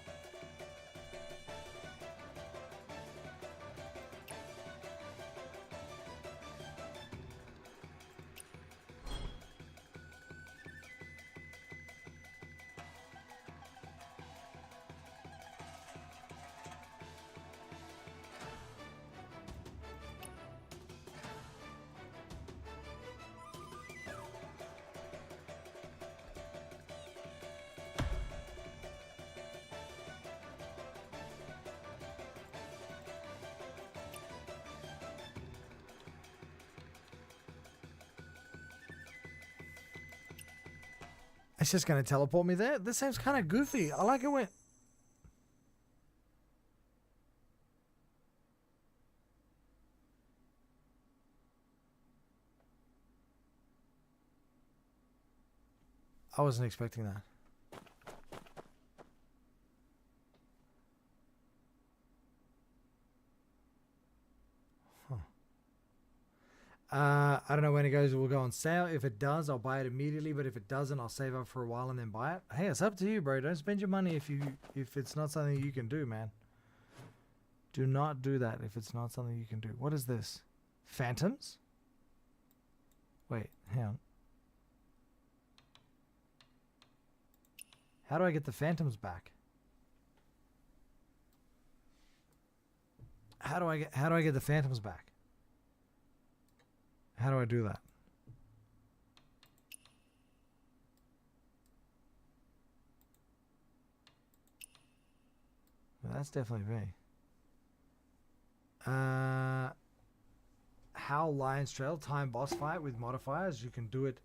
It's just going to teleport me there? This seems kind of goofy. I like it when... I wasn't expecting that. I don't know when it goes. It will go on sale. If it does, I'll buy it immediately. But if it doesn't, I'll save up for a while and then buy it. Hey, it's up to you, bro. Don't spend your money if it's not something you can do, man. Do not do that if it's not something you can do. What is this? Phantoms? Wait, hang on. How do I get the phantoms back? How do I get the phantoms back? How do I do that? Well, that's definitely me. How Lion's Trail time boss fight with modifiers. You can do it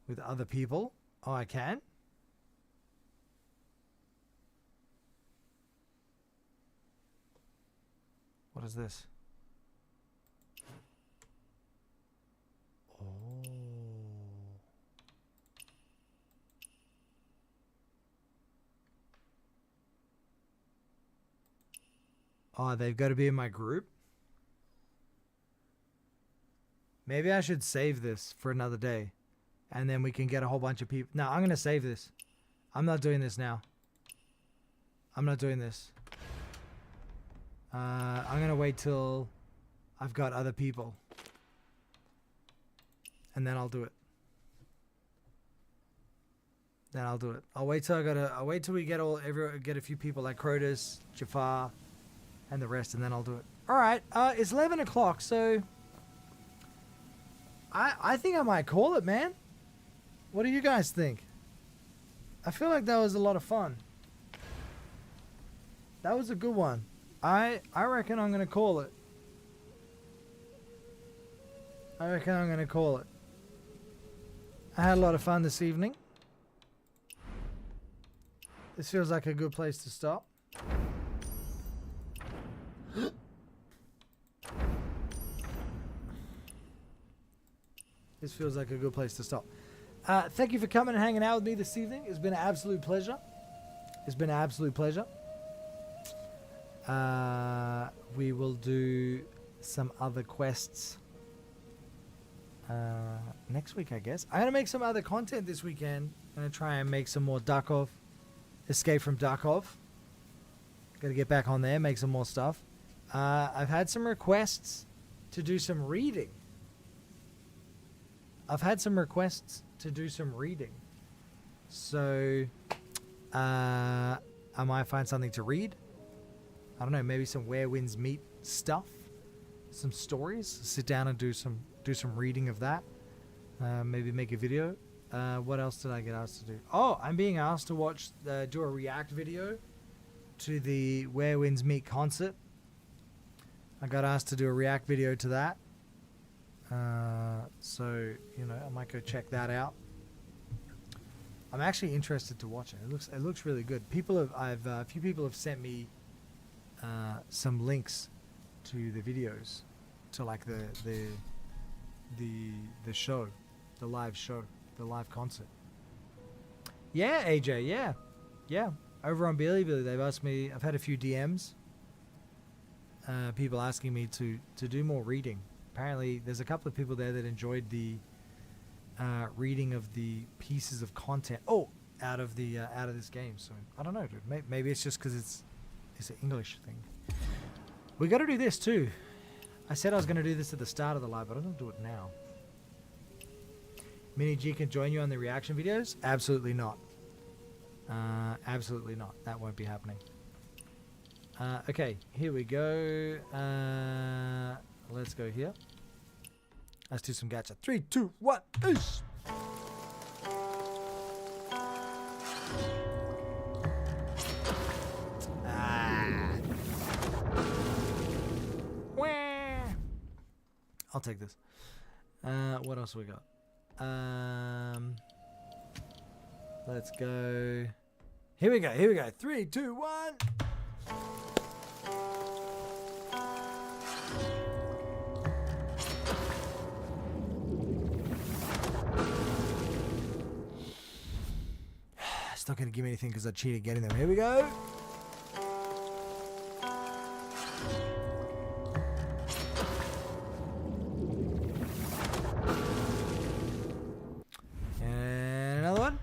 with other people. Oh, I can? What is this? Oh, they've got to be in my group? Maybe I should save this for another day. And then we can get a whole bunch of people. No, I'm going to save this. I'm not doing this now. I'm not doing this. I'm going to wait till I've got other people. And then I'll do it. Then I'll do it. I'll wait till we get a few people like Crotus, Jafar, and the rest, and then I'll do it. Alright, it's 11 o'clock, so I think I might call it, man. What do you guys think? I feel like that was a lot of fun. That was a good one. I reckon I'm gonna call it. I reckon I'm gonna call it. I had a lot of fun this evening. This feels like a good place to stop. This feels like a good place to stop. Thank you for coming and hanging out with me this evening. It's been an absolute pleasure. It's been an absolute pleasure. We will do some other quests next week, I guess. I'm gonna make some other content this weekend. I'm gonna try and make some more Darkov, Escape from Darkov. Gotta get back on there, make some more stuff. I've had some requests to do some reading. So I might find something to read. I don't know, maybe some Where Winds Meet stuff, some stories. Sit down and do some reading of that. Maybe make a video. What else did I get asked to do? Oh, I'm being asked to do a react video to the Where Winds Meet concert. I got asked to do a react video to that. So, you know, I might go check that out. I'm actually interested to watch it. It looks really good. A few people have sent me some links to the videos, to like the show, the live show, the live concert. Yeah, AJ, yeah. Over on Bilibili, they've asked me. I've had a few DMs. People asking me to do more reading. Apparently, there's a couple of people there that enjoyed the reading of the pieces of content. Out of this game. So I don't know, dude. Maybe it's just because it's an English thing. We got to do this too. I said I was going to do this at the start of the live, but I'm going to do it now. Mini G can join you on the reaction videos? Absolutely not. Absolutely not. That won't be happening. Okay, here we go. Let's go here. Let's do some gacha. 3, 2, 1, ish! I'll take this. What else we got? Let's go. Here we go. 3, 2, 1. not going to give me anything because I cheated getting them. Here we go. And another one.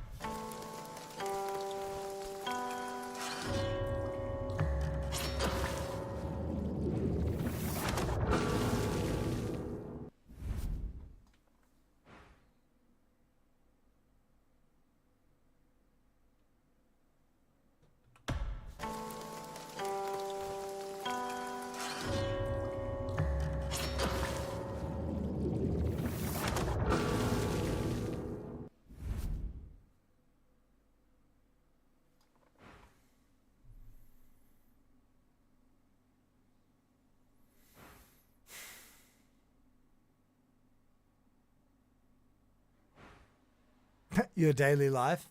Your daily life.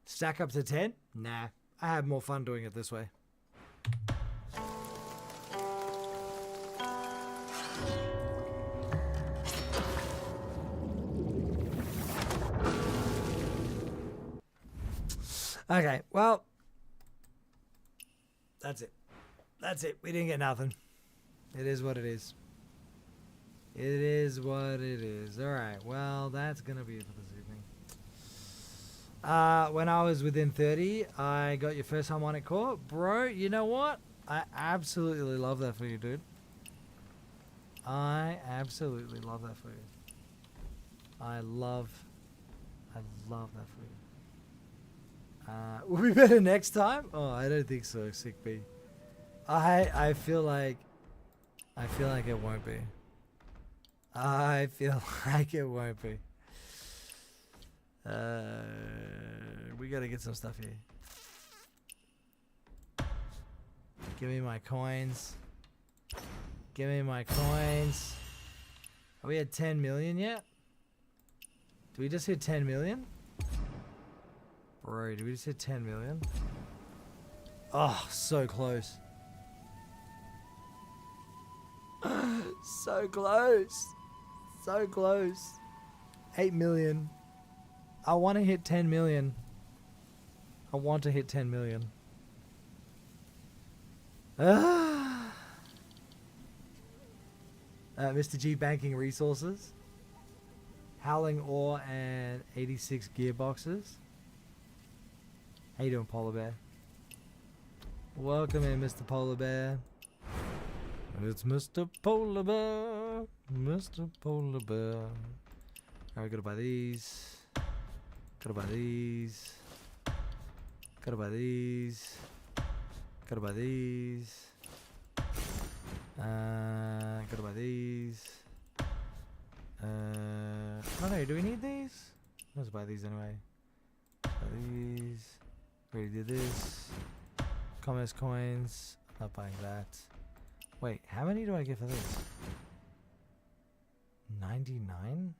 Stack up to 10? Nah, I have more fun doing it this way. Okay, well, that's it. That's it. We didn't get nothing. It is what it is. It is what it is. All right, well, that's going to be it for this evening. When I was within 30, I got your first harmonic core. Bro, you know what? I absolutely love that for you, dude. I absolutely love that for you. I love that for you. Will be better next time? Oh, I don't think so, Sick B. I feel like it won't be. I feel like it won't be. We gotta get some stuff here. Give me my coins. Give me my coins. Are we at 10 million yet? Do we just hit 10 million? Bro, did we just hit 10 million? Oh, so close. So close. So close. 8 million. I want to hit 10 million. I want to hit 10 million. Mr. G banking resources. Howling ore and 86 gearboxes. How you doing, Polar Bear? Welcome in, Mr. Polar Bear. It's Mr. Polar Bear. Mr. Polar Bear. Alright, gotta buy these. Gotta buy these. Gotta buy these. Gotta buy these. Gotta buy these. I don't know, do we need these? Let's buy these anyway. Buy these. Already did this. Commerce coins. Not buying that. Wait, how many do I get for this? 99?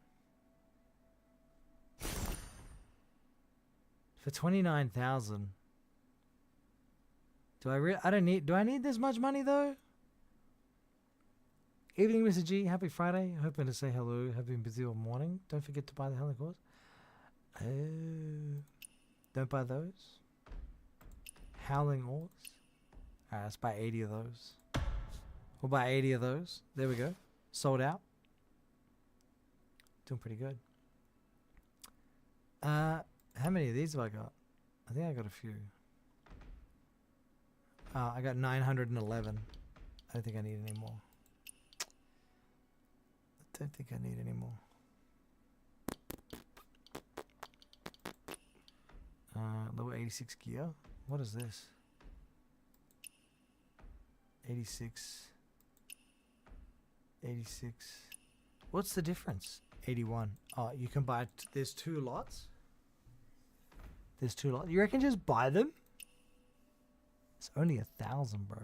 For 29,000. Do I need this much money though? Evening, Mr. G. Happy Friday. Hoping to say hello. Have been busy all morning. Don't forget to buy the helicopters. Don't buy those. Howling ores. Alright, let's buy 80 of those. We'll buy 80 of those. There we go. Sold out. Doing pretty good. How many of these have I got? I think I got a few. I got 911. I don't think I need any more. I don't think I need any more. Level 86 gear. What is this? 86. 86. What's the difference? 81. Oh, you can buy. There's two lots. There's two lots. You reckon just buy them? It's only 1,000, bro.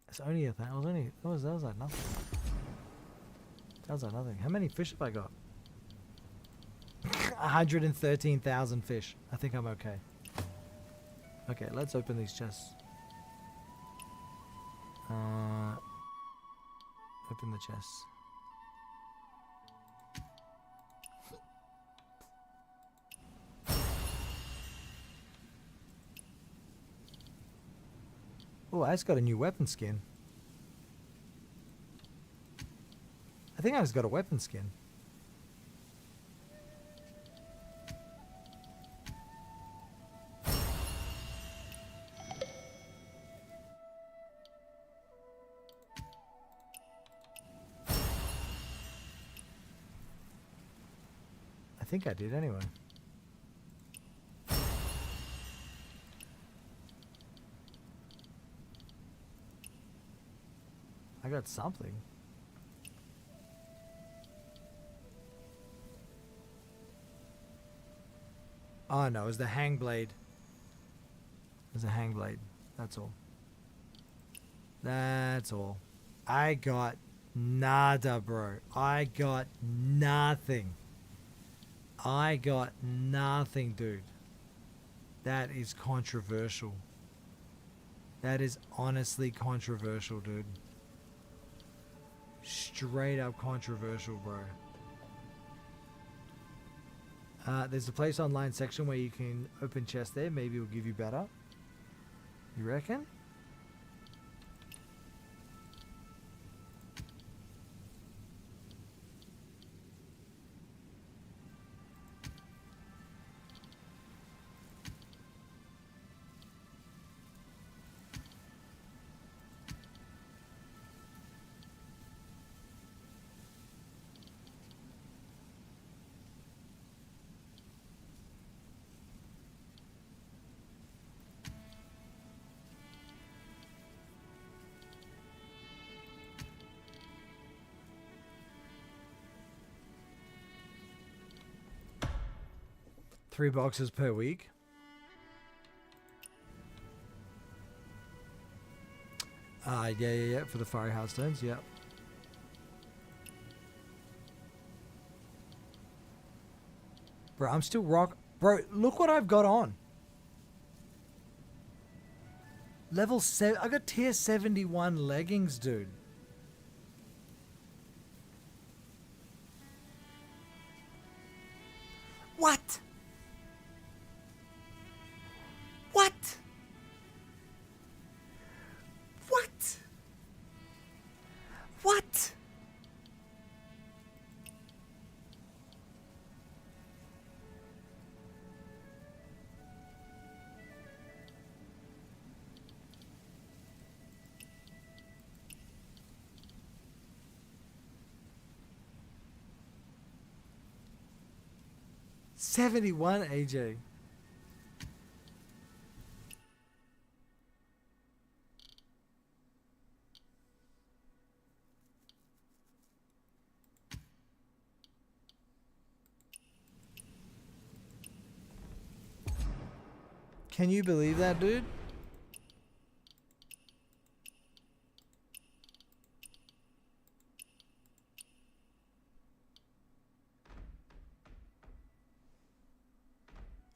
It's only 1,000. That was like nothing. How's that nothing? How many fish have I got? 113,000 fish. I think I'm okay. Okay, let's open these chests. Open the chests. Oh, I just got a new weapon skin. I think I just got a weapon skin. I think I did anyway. I got something. Oh no, it was the hang blade. It was a hang blade. That's all. That's all. I got nada, bro. I got nothing. I got nothing, dude. That is controversial. That is honestly controversial, dude. Straight up controversial, bro. There's a place online section where you can open chests there. Maybe it'll give you better. You reckon? Three boxes per week. Yeah, for the fiery heartstones, yeah. Bro, I'm still rock. Bro, look what I've got on. Level 7. I got tier 71 leggings, dude. What? What? What? What? $71, AJ. Can you believe that, dude?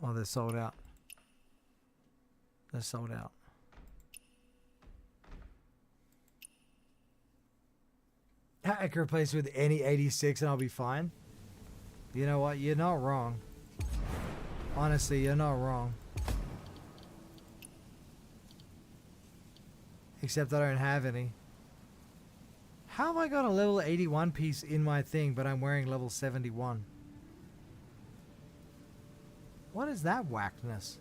Oh, they're sold out. They're sold out. I can replace with any 86 and I'll be fine. You know what? You're not wrong. Honestly, you're not wrong. Except I don't have any. How have I got a level 81 piece in my thing, but I'm wearing level 71? What is that whackness?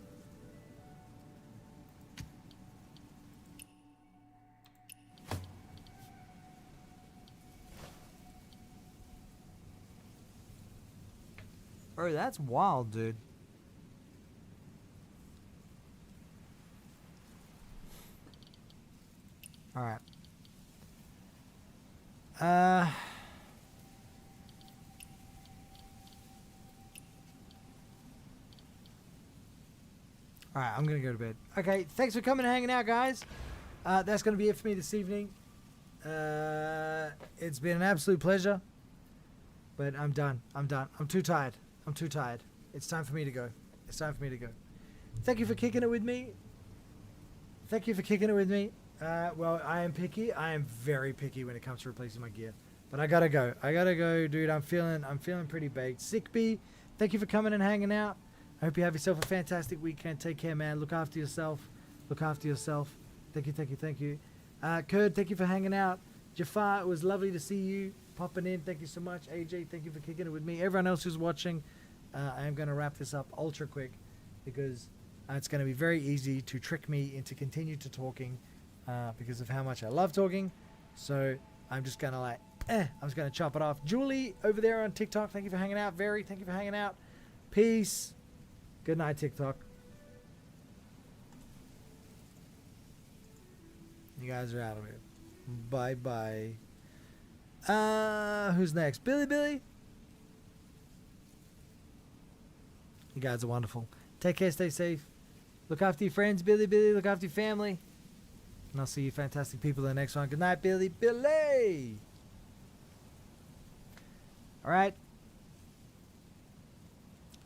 Bro, that's wild, dude. Alright. Alright, I'm gonna go to bed. Okay, thanks for coming and hanging out, guys. That's gonna be it for me this evening. It's been an absolute pleasure. But I'm done. I'm done. I'm too tired. I'm too tired. It's time for me to go. It's time for me to go. Thank you for kicking it with me. Thank you for kicking it with me. Well, I am picky. I am very picky when it comes to replacing my gear. But I gotta go. I gotta go, dude. I'm feeling pretty baked. Sickbee, thank you for coming and hanging out. I hope you have yourself a fantastic weekend. Take care, man. Look after yourself. Look after yourself. Thank you, thank you, thank you. Kurd, thank you for hanging out. Jafar, it was lovely to see you popping in. Thank you so much. AJ, thank you for kicking it with me. Everyone else who's watching, I am going to wrap this up ultra quick because it's going to be very easy to trick me into continue to talking because of how much I love talking. So I'm just going to I'm just going to chop it off. Julie over there on TikTok, thank you for hanging out. Very, thank you for hanging out. Peace. Good night, TikTok. You guys are out of here. Bye-bye. Who's next? Billy? You guys are wonderful. Take care, stay safe. Look after your friends, Billy. Look after your family. And I'll see you fantastic people in the next one. Good night, Billy. All right.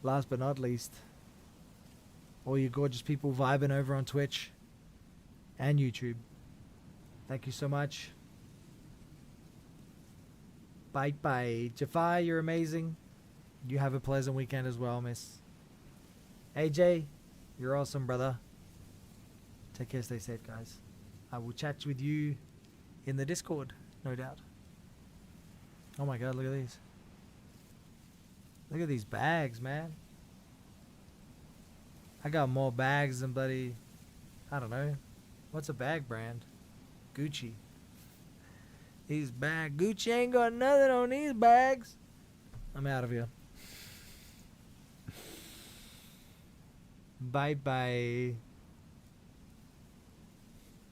Last but not least, all you gorgeous people vibing over on Twitch and YouTube. Thank you so much. Bye. Jafar, you're amazing. You have a pleasant weekend as well, miss. AJ, you're awesome, brother. Take care, stay safe, guys. I will chat with you in the Discord, no doubt. Oh my god, look at these. Look at these bags, man. I got more bags than bloody... I don't know. What's a bag brand? Gucci. These bags. Gucci ain't got nothing on these bags. I'm out of here. Bye.